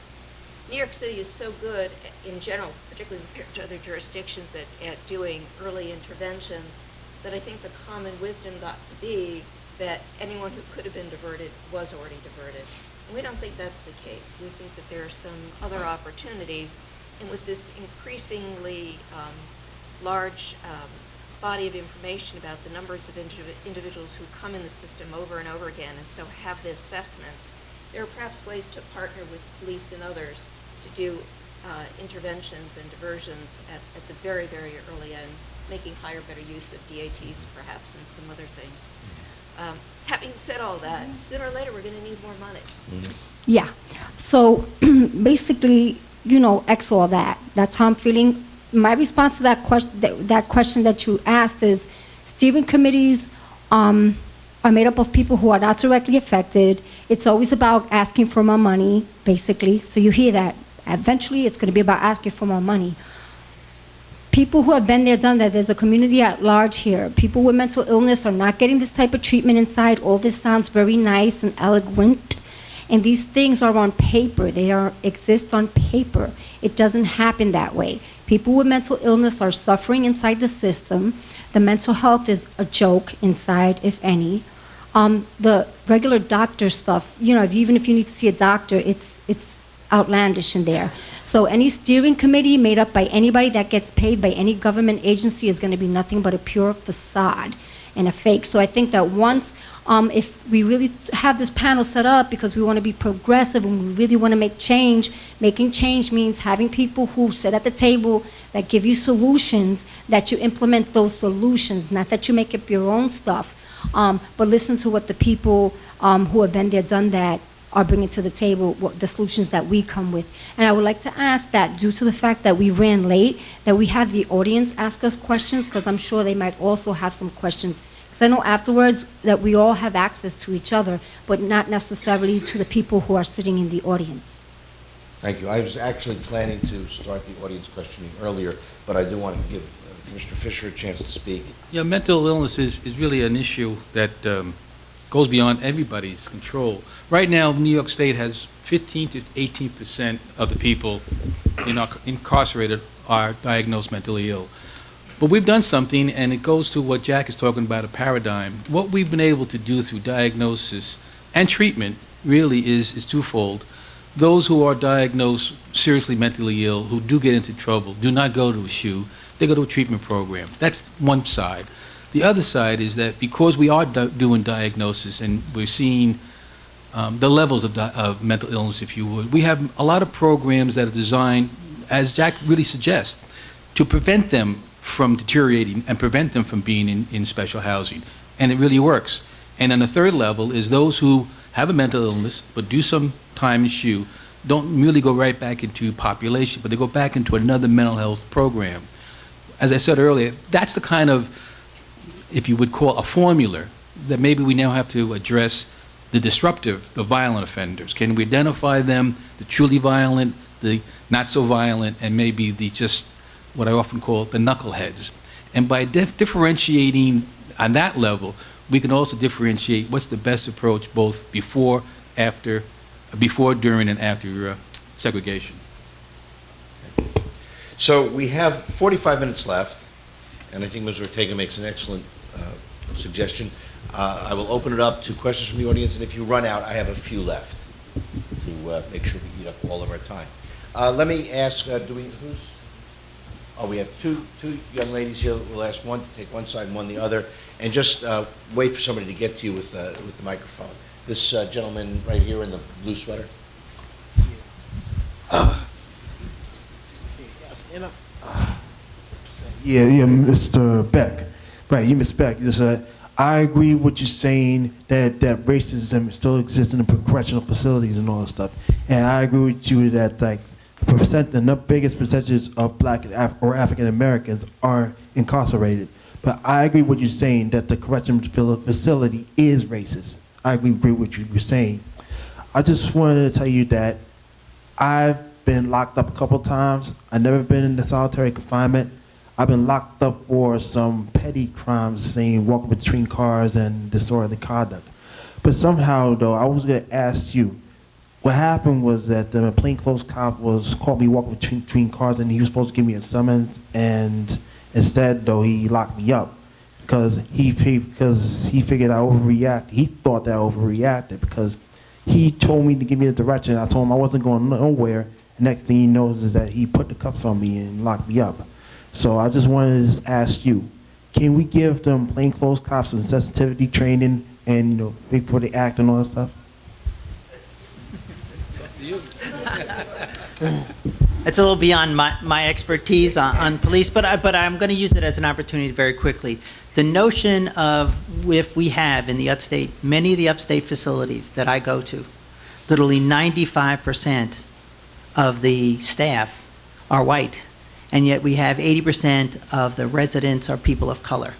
New York City is so good in general, particularly compared to other jurisdictions at doing early interventions, that I think the common wisdom got to be that anyone who could have been diverted was already diverted. And we don't think that's the case. We think that there are some other opportunities, and with this increasingly large body of information about the numbers of individuals who come in the system over and over again and so have the assessments, there are perhaps ways to partner with police and others to do interventions and diversions at the very, very early end, making higher, better use of DATs perhaps and some other things. Having said all that, sooner or later we're going to need more money. Yeah. So basically, X all that. That's how I'm feeling. My response to that question that you asked is, steering committees are made up of people who are not directly affected. It's always about asking for more money, basically. So you hear that. Eventually, it's going to be about asking for more money. People who have been there, done that, there's a community at large here. People with mental illness are not getting this type of treatment inside. All this sounds very nice and eloquent. And these things are on paper. They exist on paper. It doesn't happen that way. People with mental illness are suffering inside the system. The mental health is a joke inside, if any. The regular doctor stuff, even if you need to see a doctor, it's outlandish in there. So any steering committee made up by anybody that gets paid by any government agency is going to be nothing but a pure facade and a fake. So I think that once, if we really have this panel set up because we want to be progressive and we really want to make change, making change means having people who sit at the table that give you solutions, that you implement those solutions, not that you make up your own stuff, but listen to what the people who have been there, done that, are bringing to the table, the solutions that we come with. And I would like to ask that, due to the fact that we ran late, that we have the audience ask us questions, because I'm sure they might also have some questions. Because I know afterwards that we all have access to each other, but not necessarily to the people who are sitting in the audience. Thank you. I was actually planning to start the audience questioning earlier, but I do want to give Mr. Fisher a chance to speak. Yeah, mental illness is really an issue that goes beyond everybody's control. Right now, New York State has 15 to 18% of the people incarcerated are diagnosed mentally ill. But we've done something, and it goes to what Jack is talking about, a paradigm. What we've been able to do through diagnosis and treatment really is twofold. Those who are diagnosed seriously mentally ill, who do get into trouble, do not go to a SHU, they go to a treatment program. That's one side. The other side is that because we are doing diagnosis and we're seeing the levels of mental illness, if you would, we have a lot of programs that are designed, as Jack really suggests, to prevent them from deteriorating and prevent them from being in special housing. And it really works. And then the third level is those who have a mental illness but do some time in SHU, don't merely go right back into population, but they go back into another mental health program. As I said earlier, that's the kind of, if you would call, a formula that maybe we now have to address the disruptive, the violent offenders. Can we identify them, the truly violent, the not so violent, and maybe the just what I often call the knuckleheads? And by differentiating on that level, we can also differentiate what's the best approach both before, during, and after segregation. So we have 45 minutes left, and I think Ms. Ortega makes an excellent suggestion. I will open it up to questions from the audience, and if you run out, I have a few left to make sure we eat up all of our time. Let me ask, we have two young ladies here. We'll ask one to take one side and one the other, and just wait for somebody to get to you with the microphone. This gentleman right here in the blue sweater. Yeah, Mr. Beck. Right, you, Mr. Beck. Just, I agree with what you're saying that racism still exists in the correctional facilities and all that stuff. And I agree with you that like the biggest percentages of Black or African Americans are incarcerated. But I agree with you saying that the correctional facility is racist. I agree with what you were saying. I just wanted to tell you that I've been locked up a couple times. I've never been in solitary confinement. I've been locked up for some petty crimes, saying walking between cars and disorderly conduct. But somehow, though, I was going to ask you, what happened was that the plainclothes cop caught me walking between cars, and he was supposed to give me a summons, and instead, though, he locked me up because he figured I overreacted. He thought that I overreacted because he told me to give me the direction. I told him I wasn't going nowhere. And next thing he knows is that he put the cuffs on me and locked me up. So I just wanted to ask you, can we give them plainclothes cops some sensitivity training and before they act and all that stuff? It's a little beyond my expertise on police, but I'm going to use it as an opportunity very quickly. The notion of if we have in the upstate, many of the upstate facilities that I go to, literally 95% of the staff are white, and yet we have 80% of the residents are people of color.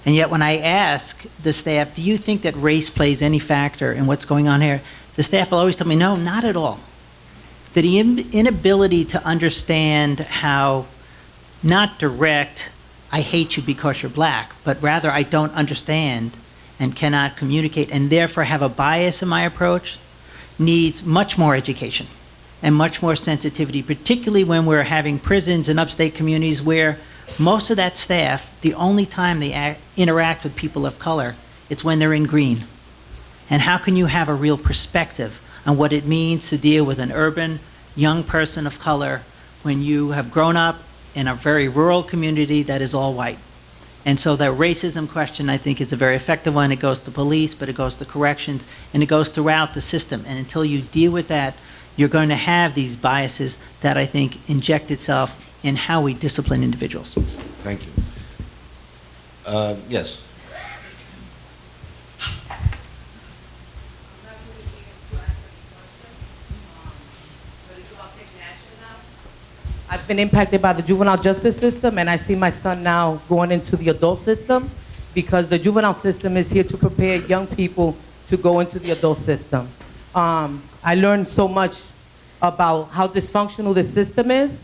And yet when I ask the staff, do you think that race plays any factor in what's going on here? The staff will always tell me, no, not at all. The inability to understand how, not direct, I hate you because you're Black, but rather I don't understand and cannot communicate and therefore have a bias in my approach, needs much more education and much more sensitivity, particularly when we're having prisons in upstate communities where most of that staff, the only time they interact with people of color, it's when they're in green. And how can you have a real perspective on what it means to deal with an urban young person of color when you have grown up in a very rural community that is all white? And so that racism question, I think, is a very effective one. It goes to police, but it goes to corrections, and it goes throughout the system. And until you deal with that, you're going to have these biases that I think inject itself in how we discipline individuals. Thank you. Yes. I've been impacted by the juvenile justice system, and I see my son now going into the adult system because the juvenile system is here to prepare young people to go into the adult system. I learned so much about how dysfunctional the system is,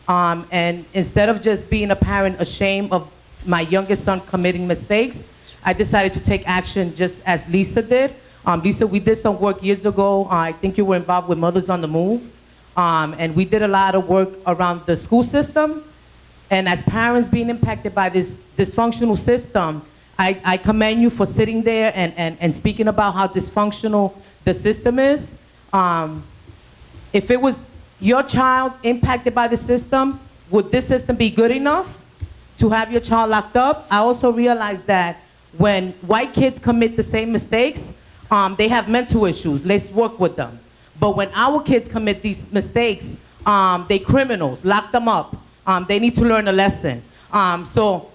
and instead of just being a parent ashamed of my youngest son committing mistakes, I decided to take action just as Lisa did. Lisa, we did some work years ago. I think you were involved with Mothers on the Move. And we did a lot of work around the school system. And as parents being impacted by this dysfunctional system, I commend you for sitting there and speaking about how dysfunctional the system is. If it was your child impacted by the system, would this system be good enough to have your child locked up? I also realized that when white kids commit the same mistakes, they have mental issues. Let's work with them. But when our kids commit these mistakes, they criminals, lock them up. They need to learn a lesson. So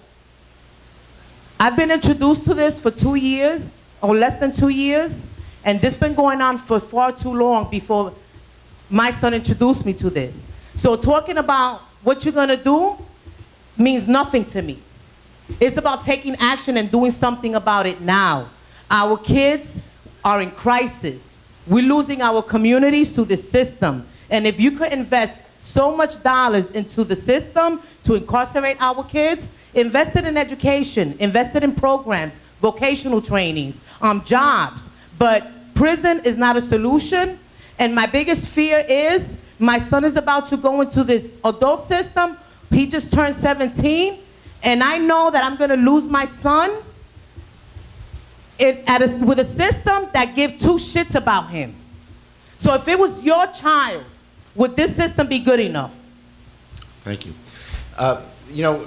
I've been introduced to this for 2 years, or less than 2 years, and this been going on for far too long before my son introduced me to this. So talking about what you're gonna do means nothing to me. It's about taking action and doing something about it now. Our kids are in crisis. We're losing our communities to the system. And if you could invest so much dollars into the system to incarcerate our kids, invest it in education, invest it in programs, vocational trainings, jobs. But prison is not a solution. And my biggest fear is my son is about to go into this adult system. He just turned 17. And I know that I'm going to lose my son with a system that gives two shits about him. So if it was your child, would this system be good enough? Thank you. You know,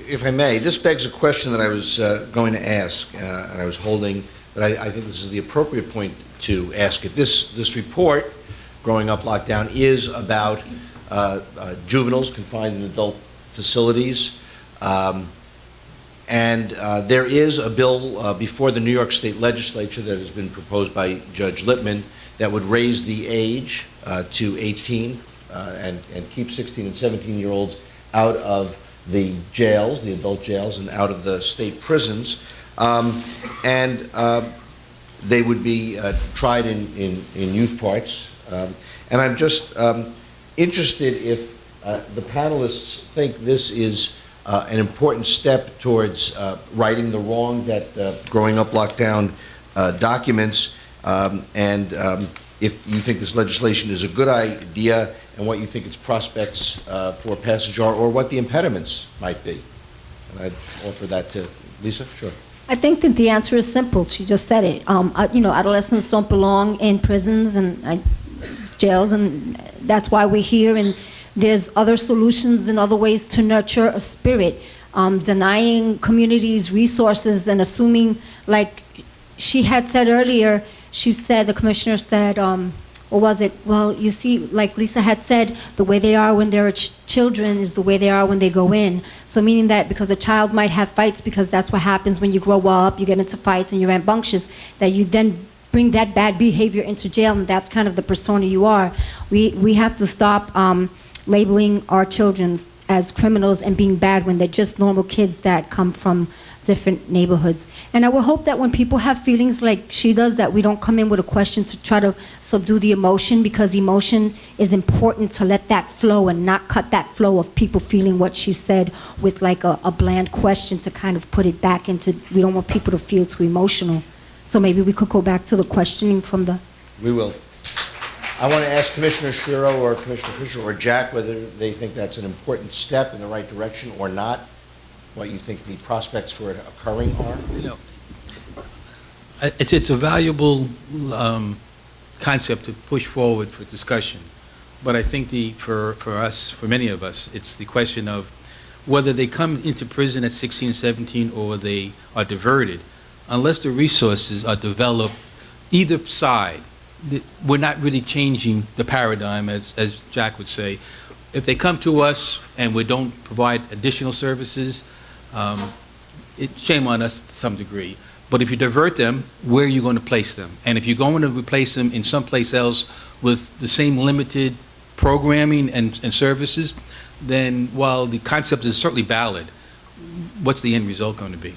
if I may, this begs a question that I was going to ask, and I was holding, but I think this is the appropriate point to ask it. This report, Growing Up Locked Down, is about juveniles confined in adult facilities. And there is a bill before the New York State Legislature that has been proposed by Judge Lippman that would raise the age to 18 and keep 16 and 17-year-olds out of the jails, the adult jails, and out of the state prisons. And they would be tried in youth parts. And I'm just interested if the panelists think this is an important step towards righting the wrong that Growing Up Locked Down documents, and if you think this legislation is a good idea, and what you think its prospects for passage are, or what the impediments might be. And I'd offer that to Lisa. Sure. I think that the answer is simple. She just said it. You know, adolescents don't belong in prisons and jails, and that's why we're here. And there's other solutions and other ways to nurture a spirit. Denying communities resources and assuming, like she had said earlier, she said, the commissioner said, or was it, well, you see, like Lisa had said, the way they are when they're children is the way they are when they go in. So meaning that because a child might have fights, because that's what happens when you grow up, you get into fights and you're rambunctious, that you then bring that bad behavior into jail, and that's kind of the persona you are. We have to stop labeling our children as criminals and being bad when they're just normal kids that come from different neighborhoods. And I would hope that when people have feelings like she does, that we don't come in with a question to try to subdue the emotion, because emotion is important to let that flow and not cut that flow of people feeling what she said with like a bland question to kind of put it back into, we don't want people to feel too emotional. So maybe we could go back to the questioning from the... We will. I want to ask Commissioner Shiro or Commissioner Fisher or Jack whether they think that's an important step in the right direction or not, what you think the prospects for it occurring are. You know, it's a valuable concept to push forward for discussion, but I think for us, for many of us, it's the question of whether they come into prison at 16, 17, or they are diverted. Unless the resources are developed, either side, we're not really changing the paradigm, as Jack would say. If they come to us and we don't provide additional services, it's shame on us to some degree. But if you divert them, where are you going to place them? And if you're going to replace them in someplace else with the same limited programming and services, then while the concept is certainly valid, what's the end result going to be?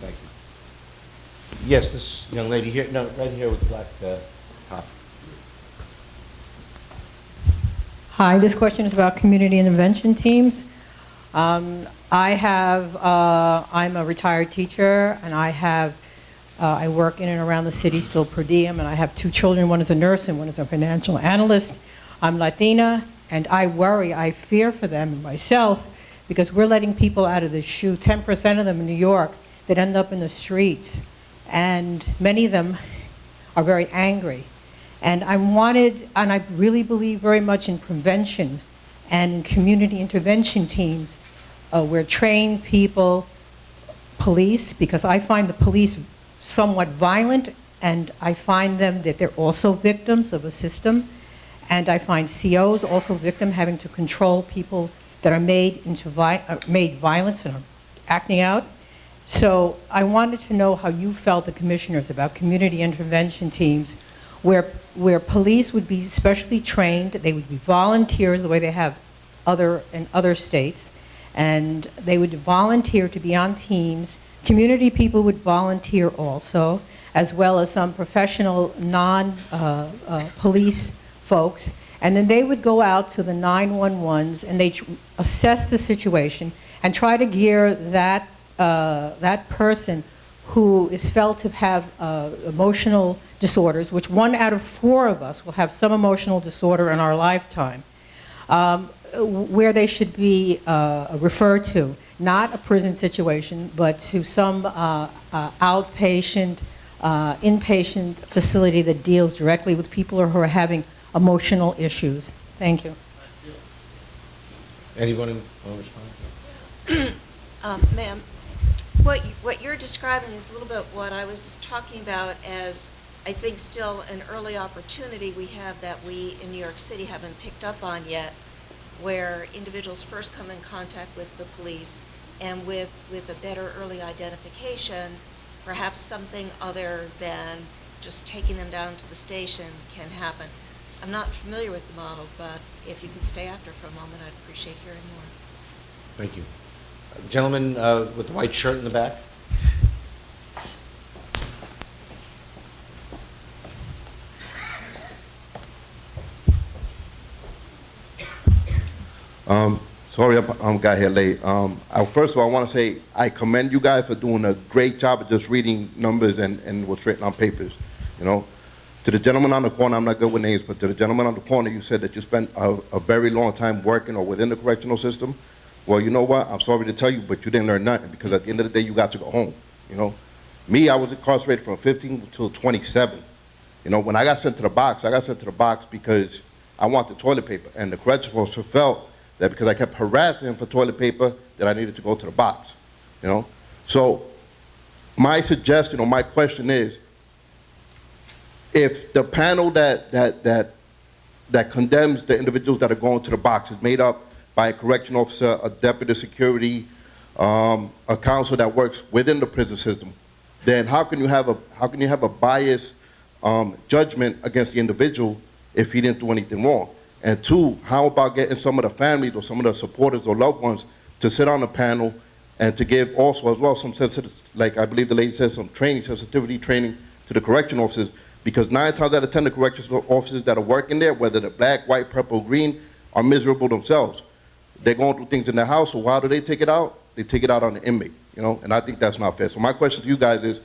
Thank you. Yes, this young lady here, no, right here with the black top. Hi, this question is about community intervention teams. I'm a retired teacher, and I work in and around the city still per diem, and I have 2 children. One is a nurse and one is a financial analyst. I'm Latina, and I fear for them and myself, because we're letting people out of the chute, 10% of them in New York, that end up in the streets, and many of them are very angry. And I really believe very much in prevention and community intervention teams where trained people police, because I find the police somewhat violent, and I find them that they're also victims of a system. And I find COs also victim, having to control people that are made violent and are acting out. So I wanted to know how you felt, the commissioners, about community intervention teams where police would be specially trained, they would be volunteers the way they have in other states, and they would volunteer to be on teams. Community people would volunteer also, as well as some professional non-police folks, and then they would go out to the 911s and they assess the situation and try to gear that person who is felt to have emotional disorders, which 1 out of 4 of us will have some emotional disorder in our lifetime, where they should be referred to. Not a prison situation, but to some outpatient, inpatient facility that deals directly with people who are having emotional issues. Thank you. Anyone want to respond? Ma'am, what you're describing is a little bit what I was talking about as, I think, still an early opportunity we have that we in New York City haven't picked up on yet, where individuals first come in contact with the police, and with a better early identification, perhaps something other than just taking them down to the station can happen. I'm not familiar with the model, but if you could stay after for a moment, I'd appreciate hearing more. Thank you. Gentleman with the white shirt in the back. Sorry, I got here late. First of all, I want to say I commend you guys for doing a great job of just reading numbers and what's written on papers. You know, to the gentleman on the corner, I'm not good with names, but to the gentleman on the corner, you said that you spent a very long time working or within the correctional system. Well, you know what? I'm sorry to tell you, but you didn't learn nothing, because at the end of the day, you got to go home. You know, me, I was incarcerated from 15 until 27. You know, when I got sent to the box, I got sent to the box because I wanted toilet paper, and the correctional officer felt that because I kept harassing him for toilet paper, that I needed to go to the box, you know? So my suggestion or my question is, if the panel that condemns the individuals that are going to the box is made up by a correction officer, a deputy security, a counsel that works within the prison system, then how can you have a biased judgment against the individual if he didn't do anything wrong? And 2, how about getting some of the families or some of the supporters or loved ones to sit on the panel and to give also as well some sensitive, like I believe the lady said, some training, sensitivity training to the correction officers, because 9 times out of 10 the correctional officers that are working there, whether they're black, white, purple, green, are miserable themselves. They're going through things in their house, so how do they take it out? They take it out on the inmate, you know, and I think that's not fair. So my question to you guys is,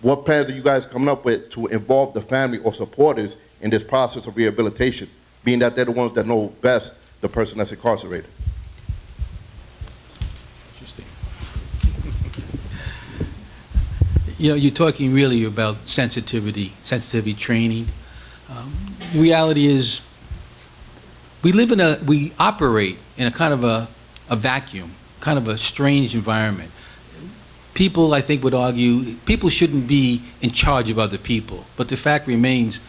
what plans are you guys coming up with to involve the family or supporters in this process of rehabilitation, being that they're the ones that know best the person that's incarcerated? Interesting. You know, you're talking really about sensitivity training. The reality is, we operate in a kind of a vacuum, kind of a strange environment. People, I think, would argue, people shouldn't be in charge of other people, but the fact remains,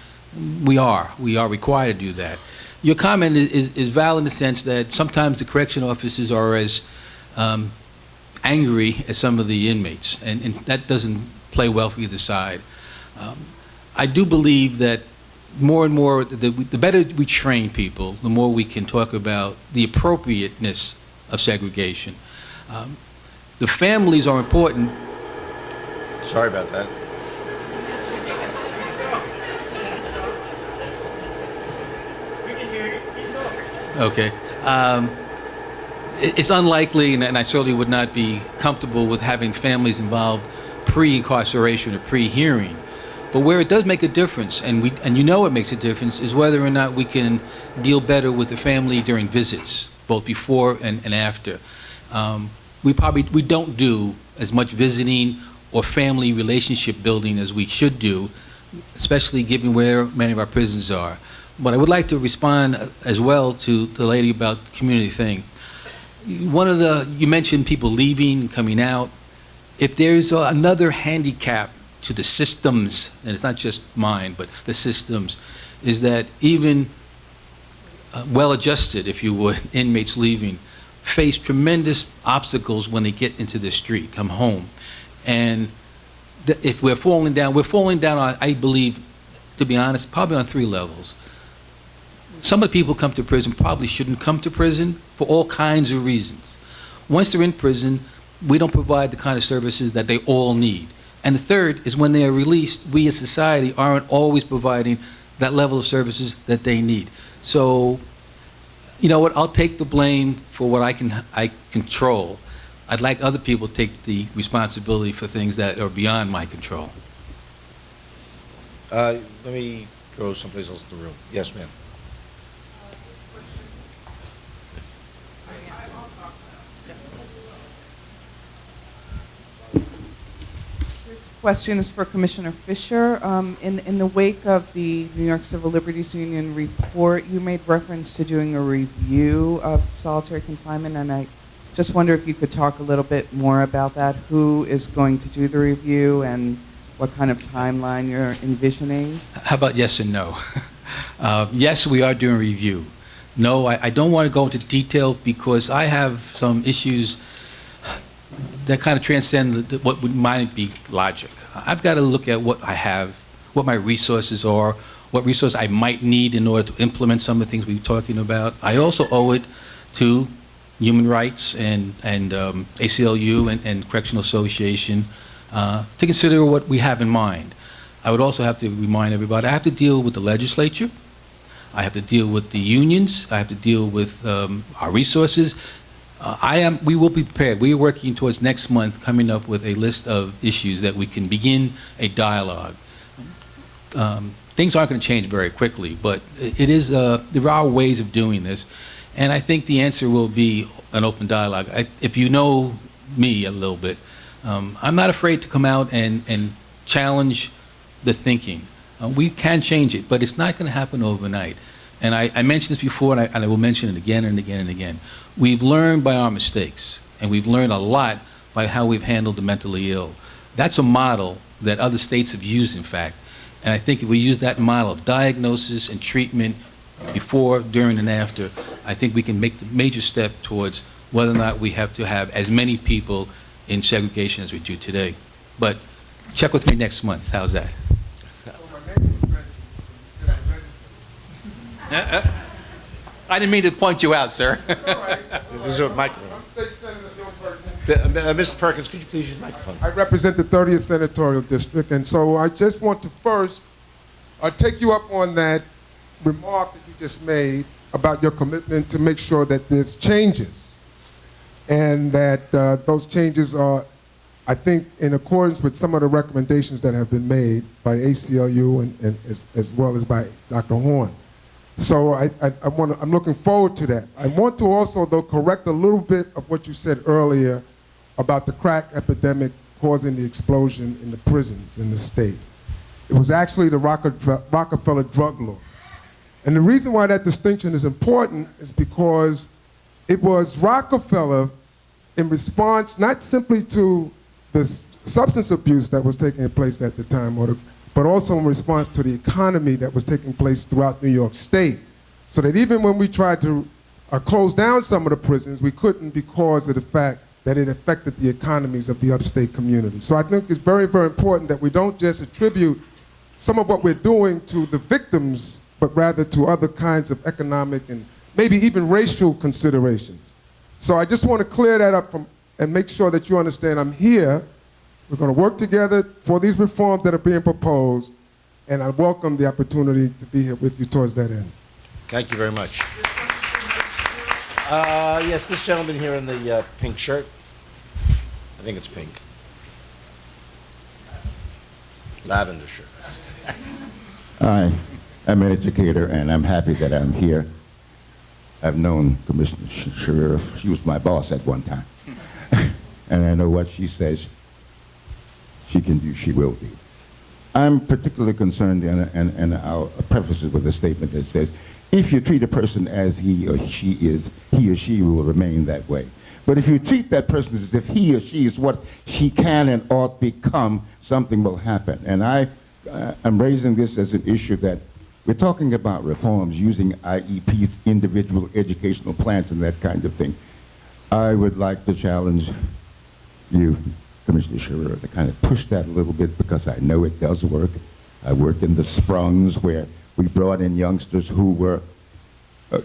we are required to do that. Your comment is valid in the sense that sometimes the correction officers are as angry as some of the inmates, and that doesn't play well for either side. I do believe that more and more, the better we train people, the more we can talk about the appropriateness of segregation. The families are important. Sorry about that. Okay. It's unlikely, and I certainly would not be comfortable with having families involved pre-incarceration or pre-hearing. But where it does make a difference, and you know it makes a difference, is whether or not we can deal better with the family during visits, both before and after. We don't do as much visiting or family relationship building as we should do, especially given where many of our prisons are. But I would like to respond as well to the lady about the community thing. You mentioned people leaving, coming out. If there's another handicap to the systems, and it's not just mine, but the systems, is that even well-adjusted, if you would, inmates leaving face tremendous obstacles when they get into the street, come home. And if we're falling down on, I believe, to be honest, probably on 3 levels. Some of the people who come to prison probably shouldn't come to prison for all kinds of reasons. Once they're in prison, we don't provide the kind of services that they all need. And the third is when they are released, we as society aren't always providing that level of services that they need. So, you know what, I'll take the blame for what I control. I'd like other people to take the responsibility for things that are beyond my control. Let me go someplace else in the room. Yes, ma'am. Question is for Commissioner Fisher. In the wake of the New York Civil Liberties Union report, you made reference to doing a review of solitary confinement, and I just wonder if you could talk a little bit more about that. Who is going to do the review and what kind of timeline you're envisioning? How about yes and no? Yes, we are doing a review. No, I don't want to go into detail because I have some issues that kind of transcend what might be logic. I've got to look at what I have, what my resources are, what resources I might need in order to implement some of the things we're talking about. I also owe it to human rights and ACLU and Correctional Association to consider what we have in mind. I would also have to remind everybody, I have to deal with the legislature, I have to deal with the unions, I have to deal with our resources. We will be prepared. We are working towards next month coming up with a list of issues that we can begin a dialogue. Things aren't going to change very quickly, but there are ways of doing this. And I think the answer will be an open dialogue. If you know me a little bit, I'm not afraid to come out and challenge the thinking. We can change it, but it's not going to happen overnight. And I mentioned this before, and I will mention it again and again and again. We've learned by our mistakes, and we've learned a lot by how we've handled the mentally ill. That's a model that other states have used, in fact. And I think if we use that model of diagnosis and treatment before, during, and after, I think we can make the major step towards whether or not we have to have as many people in segregation as we do today. But check with me next month. How's that? I didn't mean to point you out, sir. This is a microphone. I'm State Senator Bill Perkins. Mr. Perkins, could you please use the microphone? I represent the 30th Senatorial District, and so I just want to first take you up on that remark that you just made about your commitment to make sure that there's changes, and that those changes are, I think, in accordance with some of the recommendations that have been made by ACLU and as well as by Dr. Horn. So I'm looking forward to that. I want to also, though, correct a little bit of what you said earlier about the crack epidemic causing the explosion in the prisons in the state. It was actually the Rockefeller drug lords. And the reason why that distinction is important is because it was Rockefeller in response not simply to the substance abuse that was taking place at the time, but also in response to the economy that was taking place throughout New York State. So that even when we tried to close down some of the prisons, we couldn't because of the fact that it affected the economies of the upstate community. So I think it's very, very important that we don't just attribute some of what we're doing to the victims, but rather to other kinds of economic and maybe even racial considerations. So I just want to clear that up and make sure that you understand I'm here. We're going to work together for these reforms that are being proposed, and I welcome the opportunity to be here with you towards that end. Thank you very much. Yes, this gentleman here in the pink shirt. I think it's pink. Lavender shirt. Hi, I'm an educator, and I'm happy that I'm here. I've known Commissioner Scherer. She was my boss at one time. And I know what she says she can do, she will do. I'm particularly concerned, and I'll preface it with a statement that says, if you treat a person as he or she is, he or she will remain that way. But if you treat that person as if he or she is what she can and ought become, something will happen. And I'm raising this as an issue that we're talking about reforms using IEPs, individual educational plans, and that kind of thing. I would like to challenge you, Commissioner Scherer, to kind of push that a little bit, because I know it does work. I worked in the Sprungs, where we brought in youngsters who were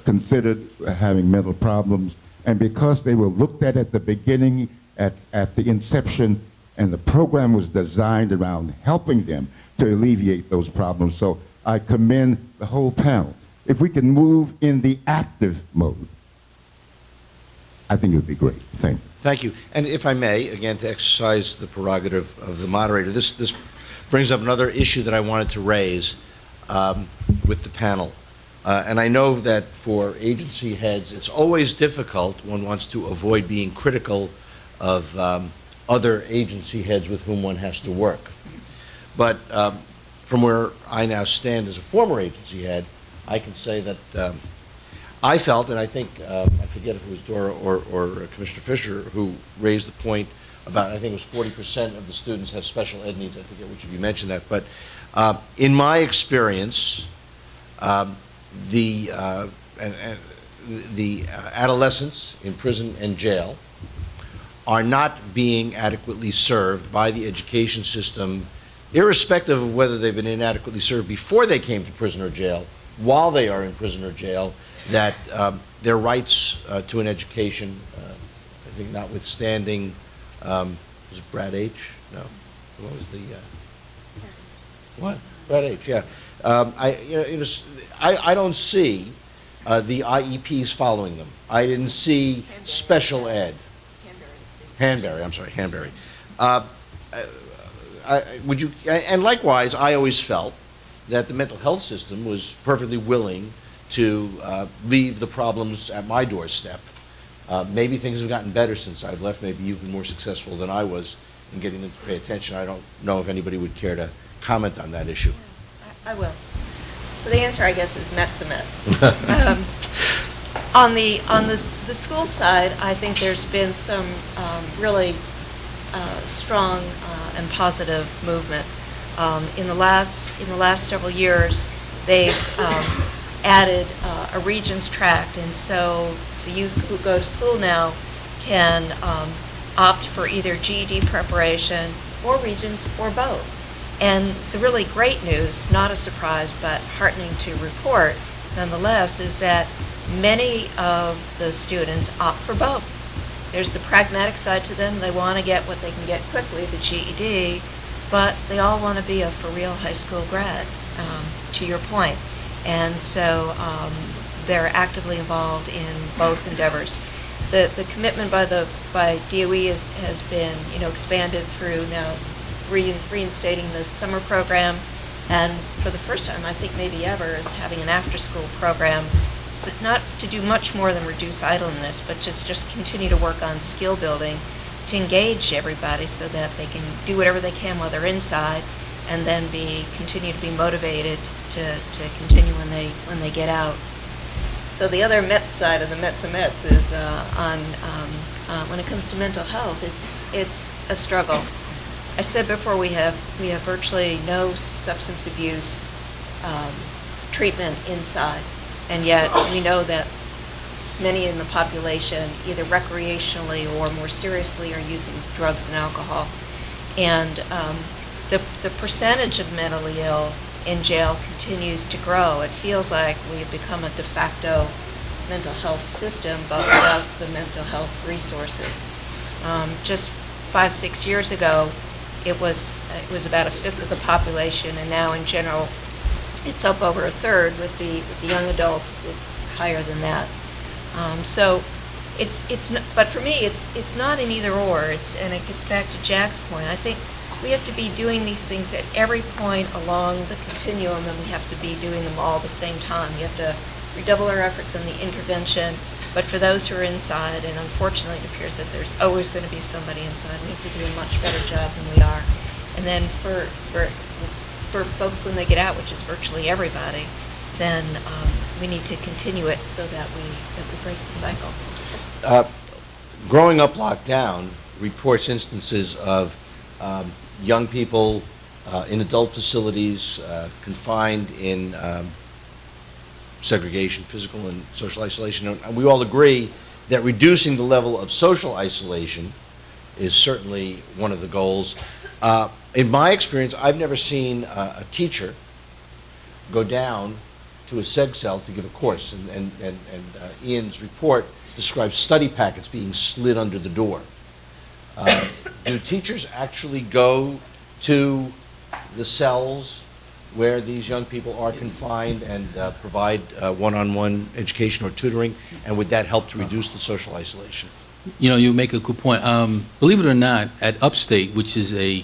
considered having mental problems, and because they were looked at the beginning, at the inception, and the program was designed around helping them to alleviate those problems. So I commend the whole panel. If we can move in the active mode, I think it would be great. Thank you. Thank you. And if I may, again, to exercise the prerogative of the moderator, this brings up another issue that I wanted to raise with the panel. And I know that for agency heads, it's always difficult. One wants to avoid being critical of other agency heads with whom one has to work. But from where I now stand as a former agency head, I can say that I felt, and I think, I forget if it was Dora or Commissioner Fisher who raised the point about, I think it was 40% of the students have special ed needs. I forget which of you mentioned that. But in my experience, the adolescents in prison and jail are not being adequately served by the education system, irrespective of whether they've been inadequately served before they came to prison or jail, while they are in prison or jail, that their rights to an education, I think notwithstanding, was it Brad H? No. What was the, what? Brad H, yeah. I don't see the IEPs following them. I didn't see special ed. Hanbury, I'm sorry, Hanbury. Would you, and likewise, I always felt that the mental health system was perfectly willing to leave the problems at my doorstep. Maybe things have gotten better since I've left. Maybe you've been more successful than I was in getting them to pay attention. I don't know if anybody would care to comment on that issue. I will. So the answer, I guess, is Mets and Mets. On the school side, I think there's been some really strong and positive movement. In the last several years, they've added a Regents tract, and so the youth who go to school now can opt for either GED preparation or Regents or both. And the really great news, not a surprise but heartening to report nonetheless, is that many of the students opt for both. There's the pragmatic side to them. They want to get what they can get quickly, the GED, but they all want to be a for-real high school grad, to your point. And so they're actively involved in both endeavors. The commitment by DOE has been, expanded through now reinstating the summer program, and for the first time, I think maybe ever, is having an after-school program, so not to do much more than reduce idleness, but just continue to work on skill building to engage everybody so that they can do whatever they can while they're inside, and then continue to be motivated to continue when they get out. So the other Mets side of the Mets and Mets is when it comes to mental health, it's a struggle. I said before, we have virtually no substance abuse treatment inside, and yet we know that many in the population, either recreationally or more seriously, are using drugs and alcohol. And the percentage of mentally ill in jail continues to grow. It feels like we have become a de facto mental health system, but without the mental health resources. Just 5-6 years ago, it was about a fifth of the population, and now in general, it's up over a third. With the young adults, it's higher than that. So it's not, but for me, it's not an either or. And it gets back to Jack's point. I think we have to be doing these things at every point along the continuum, and we have to be doing them all at the same time. You have to redouble our efforts on the intervention, but for those who are inside, and unfortunately it appears that there's always going to be somebody inside, we have to do a much better job than we are. And then for folks when they get out, which is virtually everybody, then we need to continue it so that we break the cycle. Growing Up Locked Down reports instances of young people in adult facilities, confined in segregation, physical and social isolation. And we all agree that reducing the level of social isolation is certainly one of the goals. In my experience, I've never seen a teacher go down to a seg cell to give a course, and Ian's report describes study packets being slid under the door. Do teachers actually go to the cells where these young people are confined and provide one-on-one education or tutoring, and would that help to reduce the social isolation? You know, you make a good point. Believe it or not, at Upstate, which is a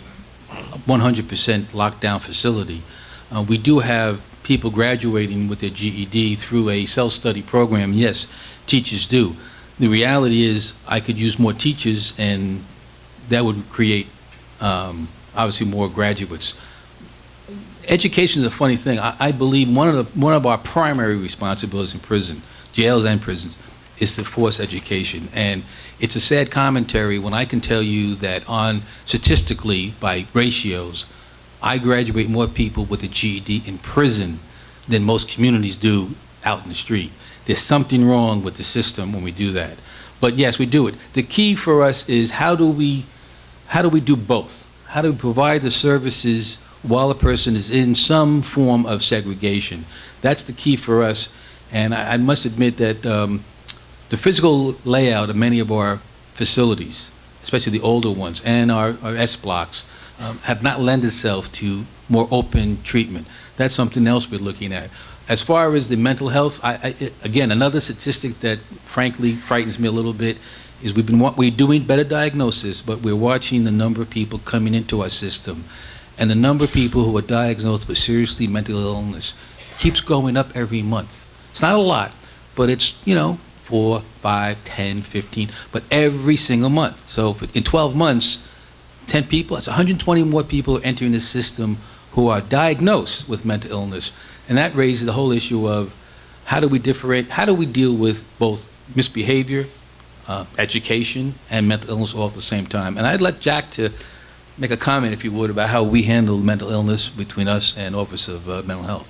100% lockdown facility, we do have people graduating with their GED through a self-study program. Yes, teachers do. The reality is I could use more teachers, and that would create, obviously, more graduates. Education is a funny thing. I believe one of our primary responsibilities in prison, jails and prisons, is to force education. And it's a sad commentary when I can tell you that statistically, by ratios, I graduate more people with a GED in prison than most communities do out in the street. There's something wrong with the system when we do that. But yes, we do it. The key for us is how do we do both? How do we provide the services while a person is in some form of segregation? That's the key for us. And I must admit that the physical layout of many of our facilities, especially the older ones, and our S blocks, have not lent itself to more open treatment. That's something else we're looking at. As far as the mental health, again, another statistic that frankly frightens me a little bit is we're doing better diagnosis, but we're watching the number of people coming into our system, and the number of people who are diagnosed with seriously mental illness keeps going up every month. It's not a lot, but it's, 4, 5, 10, 15, but every single month. So in 12 months, 10 people, that's 120 more people are entering the system who are diagnosed with mental illness. And that raises the whole issue of how do we deal with both misbehavior, education, and mental illness all at the same time. And I'd like Jack to make a comment, if you would, about how we handle mental illness between us and Office of Mental Health.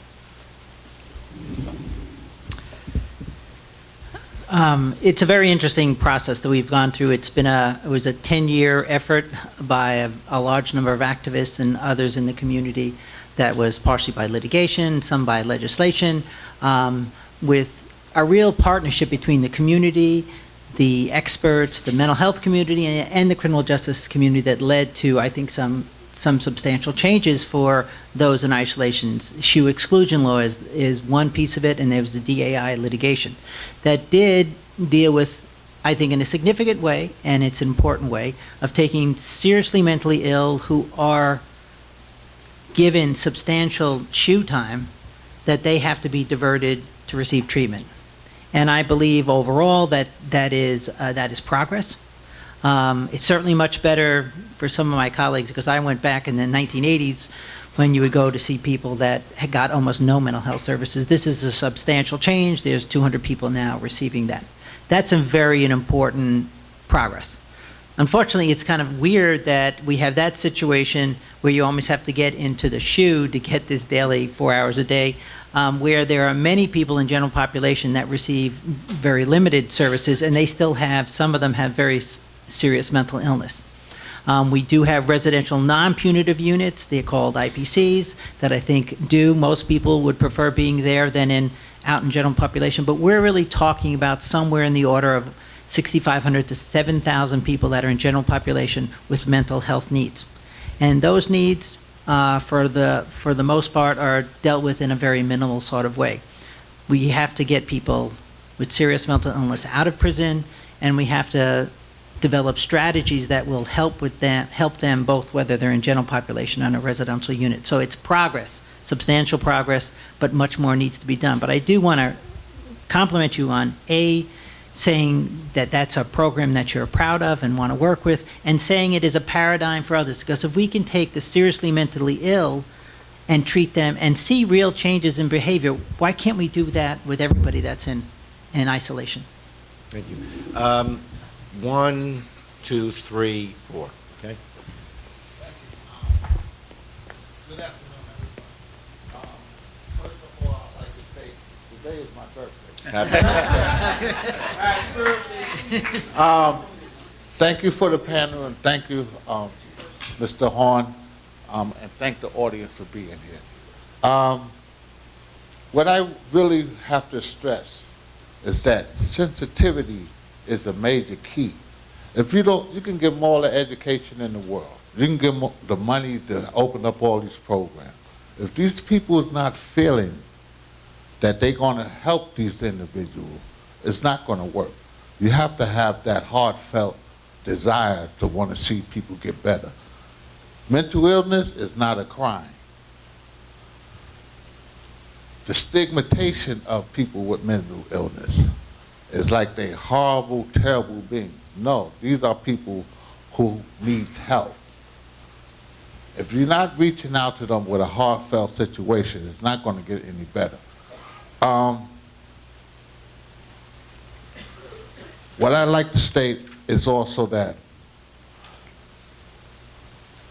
It's a very interesting process that we've gone through. It was a 10-year effort by a large number of activists and others in the community that was partially by litigation, some by legislation, with a real partnership between the community, the experts, the mental health community, and the criminal justice community that led to, I think, some substantial changes for those in isolation. SHU exclusion law is one piece of it, and there was the DAI litigation that did deal with, I think, in a significant way, and it's an important way, of taking seriously mentally ill who are given substantial SHU time, that they have to be diverted to receive treatment. And I believe overall that is progress. It's certainly much better for some of my colleagues, because I went back in the 1980s when you would go to see people that had got almost no mental health services. This is a substantial change. There's 200 people now receiving that. That's a very important progress. Unfortunately, it's kind of weird that we have that situation where you almost have to get into the SHU to get this daily 4 hours a day, where there are many people in general population that receive very limited services, and they still have, some of them have very serious mental illness. We do have residential non-punitive units, they're called IPCs, that I think most people would prefer being there than out in general population, but we're really talking about somewhere in the order of 6,500 to 7,000 people that are in general population with mental health needs. And those needs, for the most part, are dealt with in a very minimal sort of way. We have to get people with serious mental illness out of prison, and we have to develop strategies that will help them both whether they're in general population or in a residential unit. So it's progress, substantial progress, but much more needs to be done. But I do want to compliment you on saying that that's a program that you're proud of and want to work with, and saying it is a paradigm for others, because if we can take the seriously mentally ill and treat them and see real changes in behavior, why can't we do that with everybody that's in isolation? Thank you. 1, 2, 3, 4. Okay. Good afternoon, everybody. First of all, I'd like to say today is my birthday. Thank you for the panel, and thank you, Mr. Horn. and thank the audience for being here. What I really have to stress is that sensitivity is a major key. If you don't, you can give them all the education in the world. You can give them the money to open up all these programs. If these people is not feeling that they're going to help these individuals, it's not going to work. You have to have that heartfelt desire to want to see people get better. Mental illness is not a crime. The stigmatization of people with mental illness is like they're horrible, terrible beings. No, these are people who need help. If you're not reaching out to them with a heartfelt situation, it's not going to get any better. What I'd like to state is also that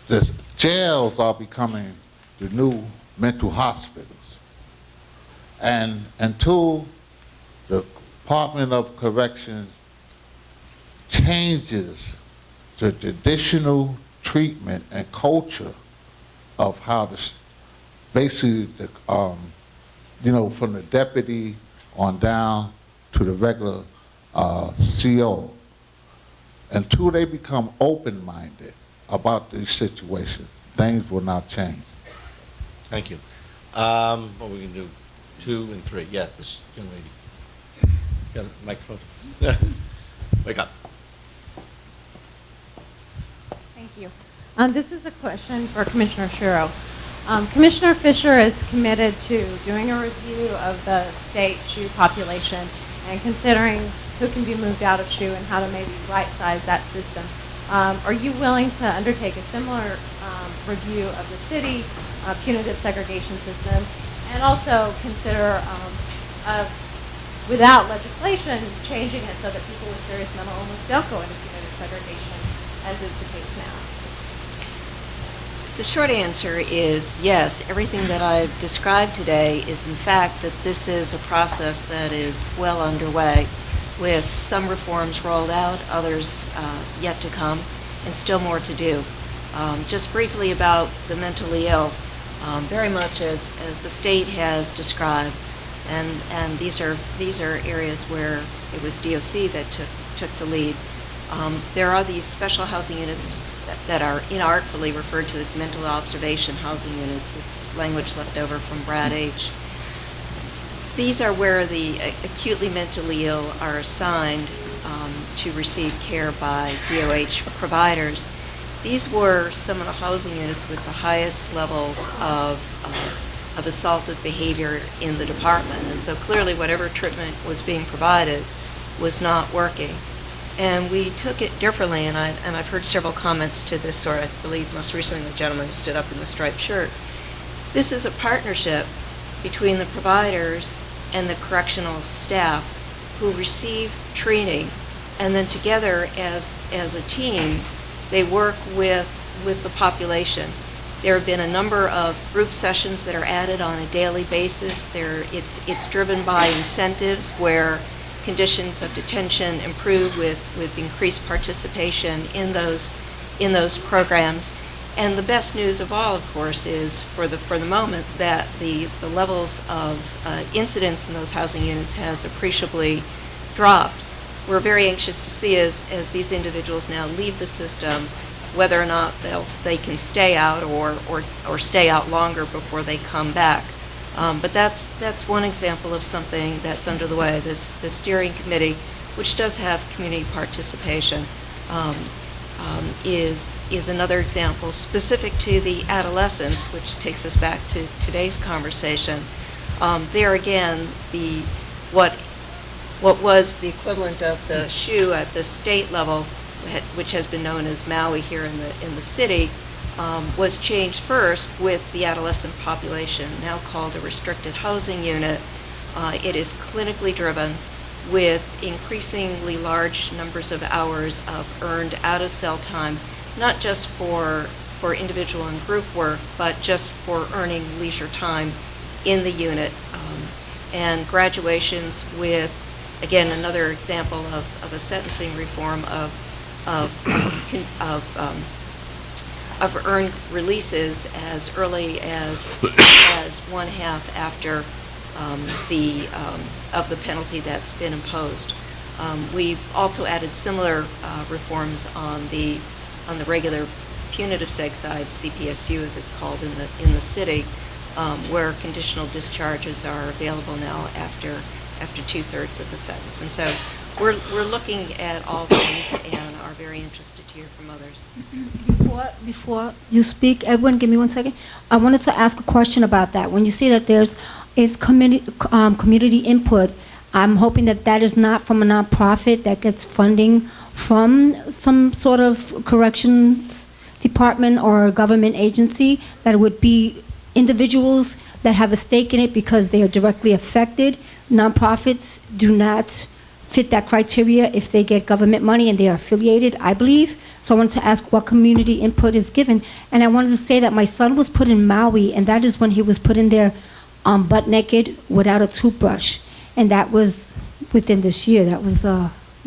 the jails are becoming the new mental hospitals. And until the Department of Corrections changes the traditional treatment and culture of how the, basically, the, you know, from the deputy on down to the regular CO, until they become open-minded about these situations, things will not change. Thank you. What we can do, 2 and 3. Yeah, this young lady. Got a microphone? Wake up. Thank you. This is a question for Commissioner Shuro. Commissioner Fisher is committed to doing a review of the state SHU population and considering who can be moved out of SHU and how to maybe right-size that system. Are you willing to undertake a similar review of the city punitive segregation system and also consider, without legislation, changing it so that people with serious mental illness don't go into punitive segregation as is the case now? The short answer is yes. Everything that I've described today is in fact that this is a process that is well underway with some reforms rolled out, others yet to come, and still more to do. Just briefly about the mentally ill, very much as the state has described, and these are areas where it was DOC that took the lead. There are these special housing units that are inartfully referred to as mental observation housing units. It's language left over from Brad H. These are where the acutely mentally ill are assigned to receive care by DOH providers. These were some of the housing units with the highest levels of assaultive behavior in the department. And so clearly whatever treatment was being provided was not working. And we took it differently, and I've heard several comments to this sort. I believe most recently the gentleman who stood up in the striped shirt. This is a partnership between the providers and the correctional staff who receive training, and then together as a team, they work with the population. There have been a number of group sessions that are added on a daily basis. It's driven by incentives where conditions of detention improve with increased participation in those programs. And the best news of all, of course, is for the moment that the levels of incidents in those housing units has appreciably dropped. We're very anxious to see as these individuals now leave the system whether or not they can stay out or stay out longer before they come back. But that's one example of something that's under the way. This steering committee, which does have community participation, is another example specific to the adolescents, which takes us back to today's conversation. There again, what was the equivalent of the SHU at the state level, which has been known as Maui here in the city, was changed first with the adolescent population, now called a restricted housing unit. It is clinically driven with increasingly large numbers of hours of earned out-of-cell time, not just for individual and group work, but just for earning leisure time in the unit. And graduations with, again, another example of a sentencing reform of of earned releases as early as one half after of the penalty that's been imposed. We've also added similar reforms on the regular punitive seg side, CPSU as it's called in the city, where conditional discharges are available now after 2/3 of the sentence. And so we're looking at all things and are very interested to hear from others. Before you speak, everyone, give me 1 second. I wanted to ask a question about that. When you say that it's community input, I'm hoping that that is not from a nonprofit that gets funding from some sort of corrections department or government agency, that it would be individuals that have a stake in it because they are directly affected. Nonprofits do not fit that criteria if they get government money and they are affiliated, I believe. So I wanted to ask what community input is given. And I wanted to say that my son was put in Maui, and that is when he was put in there butt naked without a toothbrush. And that was within this year. That was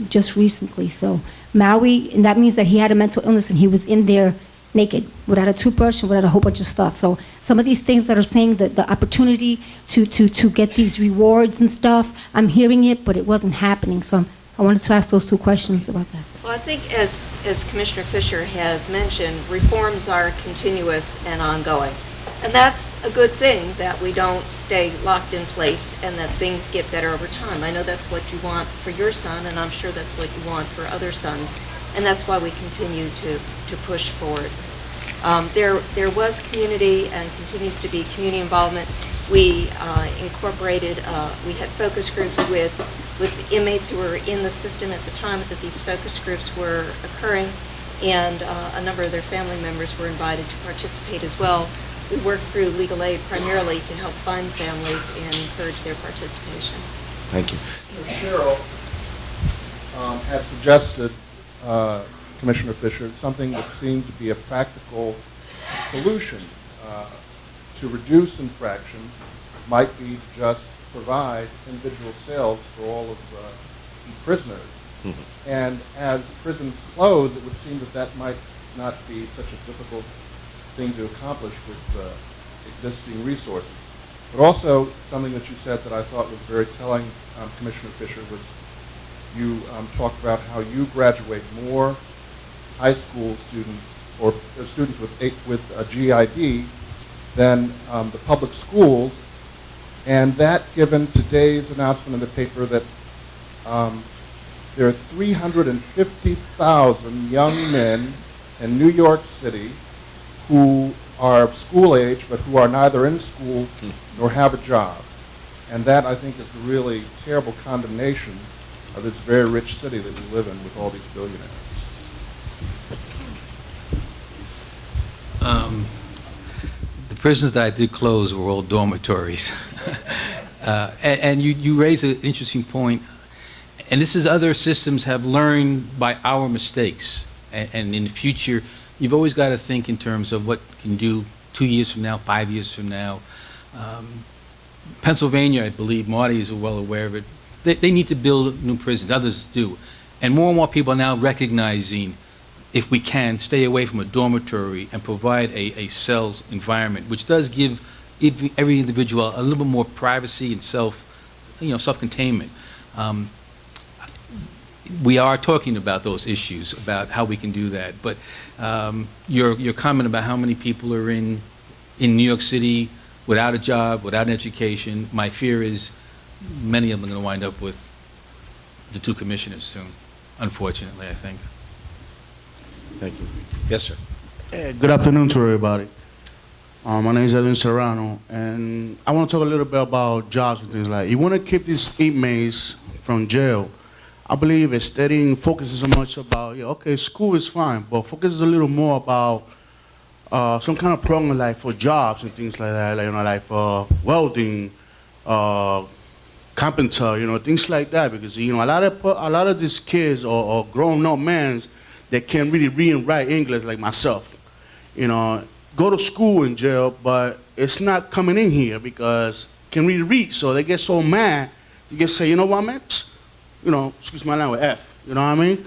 just recently. So Maui, and that means that he had a mental illness and he was in there naked without a toothbrush and without a whole bunch of stuff. So some of these things that are saying that the opportunity to get these rewards and stuff, I'm hearing it, but it wasn't happening. So I wanted to ask those two questions about that. Well, I think as Commissioner Fisher has mentioned, reforms are continuous and ongoing. And that's a good thing, that we don't stay locked in place and that things get better over time. I know that's what you want for your son, and I'm sure that's what you want for other sons. And that's why we continue to push forward. There was community and continues to be community involvement. We incorporated, we had focus groups with inmates who were in the system at the time that these focus groups were occurring, and a number of their family members were invited to participate as well. We worked through legal aid primarily to help find families and encourage their participation. Thank you. Cheryl had suggested, Commissioner Fisher, something that seemed to be a practical solution to reduce infractions might be to just provide individual cells for all of the prisoners. Mm-hmm. And as prisons close, it would seem that might not be such a difficult thing to accomplish with existing resources. But also, something that you said that I thought was very telling, Commissioner Fisher, was you talked about how you graduate more high school students or students with a GID than the public schools, and that given today's announcement in the paper that there are 350,000 young men in New York City who are school age but who are neither in school nor have a job. And that, I think, is a really terrible condemnation of this very rich city that we live in with all these billionaires. The prisons that I did close were all dormitories. And you raise an interesting point. And this is other systems have learned by our mistakes. And in the future, you've always got to think in terms of what you can do 2 years from now, 5 years from now. Pennsylvania, I believe, Marty is well aware of it. They need to build new prisons. Others do. And more people are now recognizing, if we can, stay away from a dormitory and provide a cell environment, which does give every individual a little bit more privacy and self-containment. We are talking about those issues, about how we can do that. But your comment about how many people are in New York City without a job, without an education, my fear is many of them are going to wind up with the two commissioners soon, unfortunately, I think. Thank you. Yes, sir. Good afternoon to everybody. My name is Edwin Serrano, and I want to talk a little bit about jobs and things like that. You want to keep these inmates from jail. I believe studying focuses so much about, okay, school is fine, but focuses a little more about some kind of program like for jobs and things like that, like for welding, carpenter, things like that, because a lot of these kids or grown-up men that can't really read and write English like myself, go to school in jail, but it's not coming in here because can really read, so they get so mad, they just say, you know what, man, excuse my language, F, you know what I mean?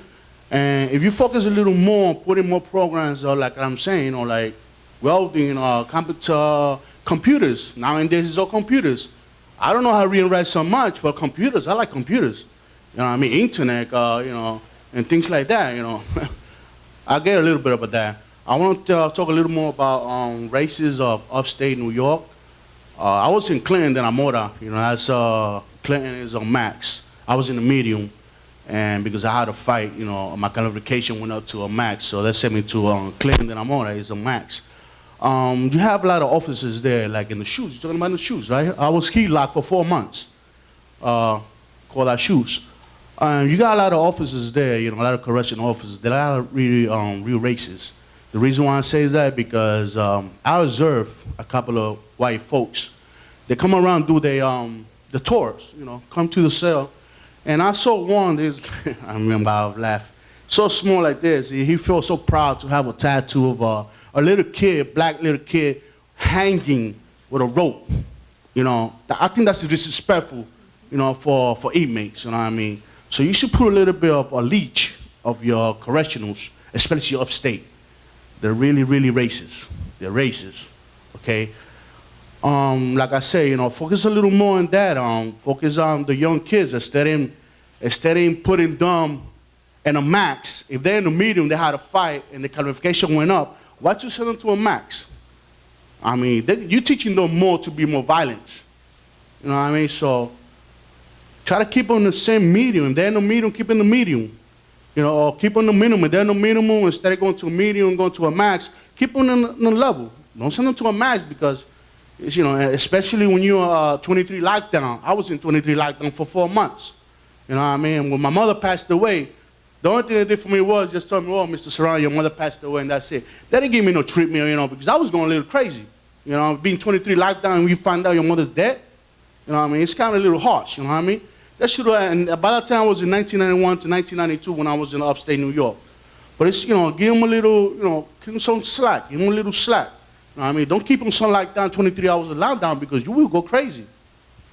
And if you focus a little more on putting more programs, like I'm saying, like welding, computers. Nowadays it's all computers. I don't know how to read and write so much, but computers, I like computers. You know what I mean? Internet, and things like that, I get a little bit about that. I want to talk a little more about races of upstate New York. I was in Clinton, then Amora. That's Clinton is on max. I was in the medium, and because I had to fight, my qualification went up to a max. So that sent me to Clinton, then Amora is a max. You have a lot of officers there, like in the shoes. You're talking about the shoes, right? I was key locked for 4 months. Call that shoes. You got a lot of officers there, a lot of correctional officers. There are a lot of really real racists. The reason why I say is that because I observe a couple of white folks. They come around, do the tours, come to the cell. And I saw one, I remember I laughed, so small like this. He felt so proud to have a tattoo of a little kid, black little kid, hanging with a rope. I think that's disrespectful, for inmates, you know what I mean? So you should put a little bit of a leash of your correctionals, especially upstate. They're really, really racist. They're racist, okay? Like I say, focus a little more on that. Focus on the young kids instead of putting them in a max. If they're in the medium, they had a fight and the qualification went up. Why don't you send them to a max? I mean, you're teaching them more to be more violent. You know what I mean? So try to keep on the same medium. If they're in the medium, keep in the medium. Or keep on the minimum. If they're in the minimum, instead of going to a medium and going to a max, keep on the level. Don't send them to a max because, especially when you're 23 lockdown. I was in 23 lockdown for 4 months. You know what I mean? When my mother passed away, the only thing they did for me was just tell me, oh, Mr. Serrano, your mother passed away, and that's it. They didn't give me no treatment, because I was going a little crazy. Being 23 lockdown and you find out your mother's dead, you know what I mean? It's kind of a little harsh, you know what I mean? That should have, and by that time I was in 1991 to 1992 when I was in upstate New York. But it's, give them a little, give them some slack, give them a little slack. You know what I mean? Don't keep them some lockdown, 23 hours of lockdown because you will go crazy.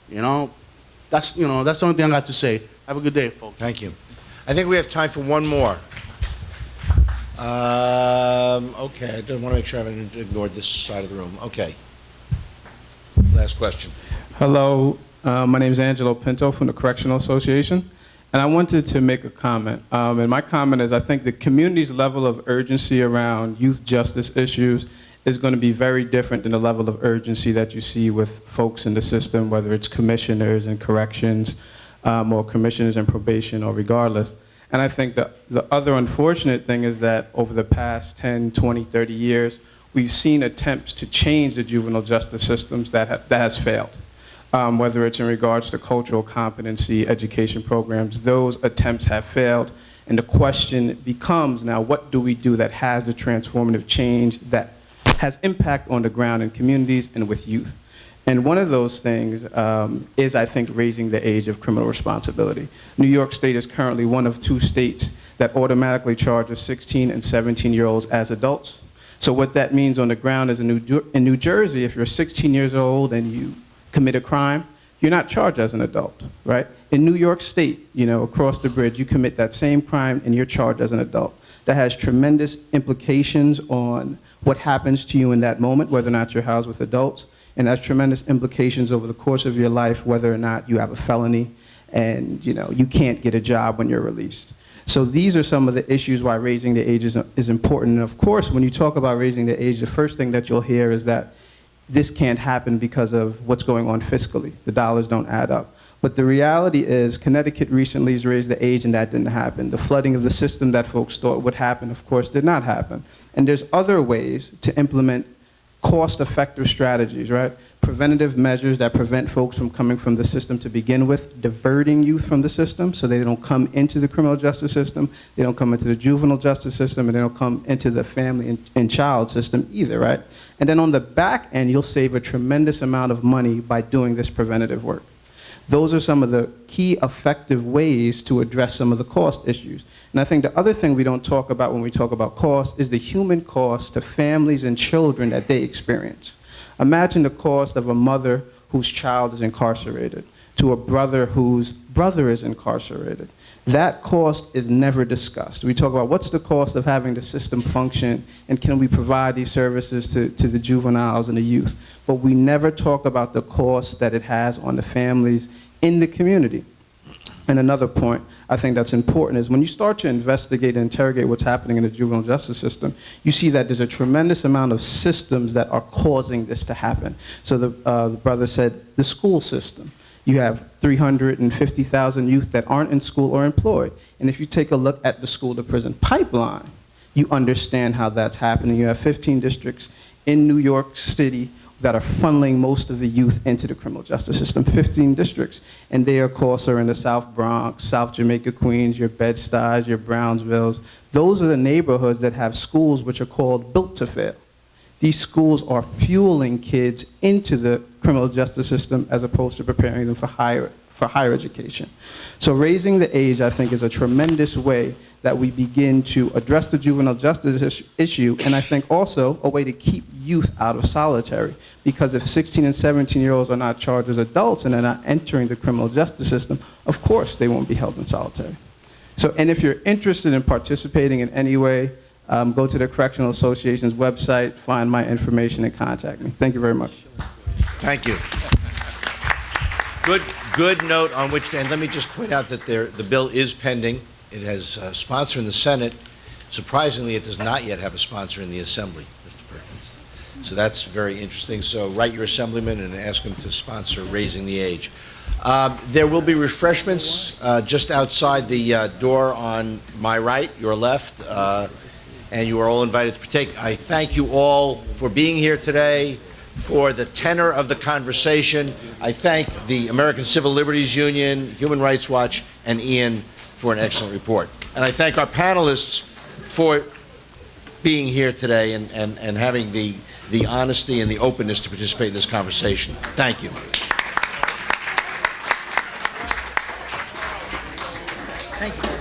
That's the only thing I got to say. Have a good day, folks. Thank you. I think we have time for one more. Okay, I don't want to make sure I haven't ignored this side of the room. Okay. Last question. Hello, my name is Angelo Pinto from the Correctional Association, and I wanted to make a comment. And my comment is I think the community's level of urgency around youth justice issues is going to be very different than the level of urgency that you see with folks in the system, whether it's commissioners in corrections or commissioners in probation or regardless. And I think the other unfortunate thing is that over the past 10, 20, 30 years, we've seen attempts to change the juvenile justice systems that has failed. Whether it's in regards to cultural competency, education programs, those attempts have failed. And the question becomes now, what do we do that has the transformative change that has impact on the ground in communities and with youth? And one of those things is, I think, raising the age of criminal responsibility. New York State is currently one of 2 states that automatically charges 16 and 17-year-olds as adults. So what that means on the ground is in New Jersey, if you're 16 years old and you commit a crime, you're not charged as an adult, right? In New York State, across the bridge, you commit that same crime and you're charged as an adult. That has tremendous implications on what happens to you in that moment, whether or not you're housed with adults, and has tremendous implications over the course of your life, whether or not you have a felony and you can't get a job when you're released. So these are some of the issues why raising the age is important. And of course, when you talk about raising the age, the first thing that you'll hear is that this can't happen because of what's going on fiscally. The dollars don't add up. But the reality is Connecticut recently has raised the age and that didn't happen. The flooding of the system that folks thought would happen, of course, did not happen. And there's other ways to implement cost-effective strategies, right? Preventative measures that prevent folks from coming from the system to begin with, diverting youth from the system so they don't come into the criminal justice system, they don't come into the juvenile justice system, and they don't come into the family and child system either, right? And then on the back end, you'll save a tremendous amount of money by doing this preventative work. Those are some of the key effective ways to address some of the cost issues. And I think the other thing we don't talk about when we talk about cost is the human cost to families and children that they experience. Imagine the cost of a mother whose child is incarcerated, to a brother whose brother is incarcerated. That cost is never discussed. We talk about what's the cost of having the system function and can we provide these services to the juveniles and the youth. But we never talk about the cost that it has on the families in the community. And another point I think that's important is when you start to investigate and interrogate what's happening in the juvenile justice system, you see that there's a tremendous amount of systems that are causing this to happen. So the brother said the school system. You have 350,000 youth that aren't in school or employed. And if you take a look at the school-to-prison pipeline, you understand how that's happening. You have 15 districts in New York City that are funneling most of the youth into the criminal justice system, 15 districts. And they, of course, are in the South Bronx, South Jamaica, Queens, your Bed-Stuys, your Brownsvilles. Those are the neighborhoods that have schools which are called built to fail. These schools are fueling kids into the criminal justice system as opposed to preparing them for higher education. So raising the age, I think, is a tremendous way that we begin to address the juvenile justice issue, and I think also a way to keep youth out of solitary. Because if 16 and 17-year-olds are not charged as adults and they're not entering the criminal justice system, of course they won't be held in solitary. So, and if you're interested in participating in any way, go to the Correctional Association's website, find my information, and contact me. Thank you very much. Thank you. Good note on which to end. Let me just point out that the bill is pending. It has a sponsor in the Senate. Surprisingly, it does not yet have a sponsor in the Assembly, Mr. Perkins. So that's very interesting. So write your assemblyman and ask him to sponsor raising the age. There will be refreshments just outside the door on my right, your left, and you are all invited to partake. I thank you all for being here today, for the tenor of the conversation. I thank the American Civil Liberties Union, Human Rights Watch, and Ian for an excellent report. And I thank our panelists for being here today and having the honesty and the openness to participate in this conversation. Thank you. Thank you.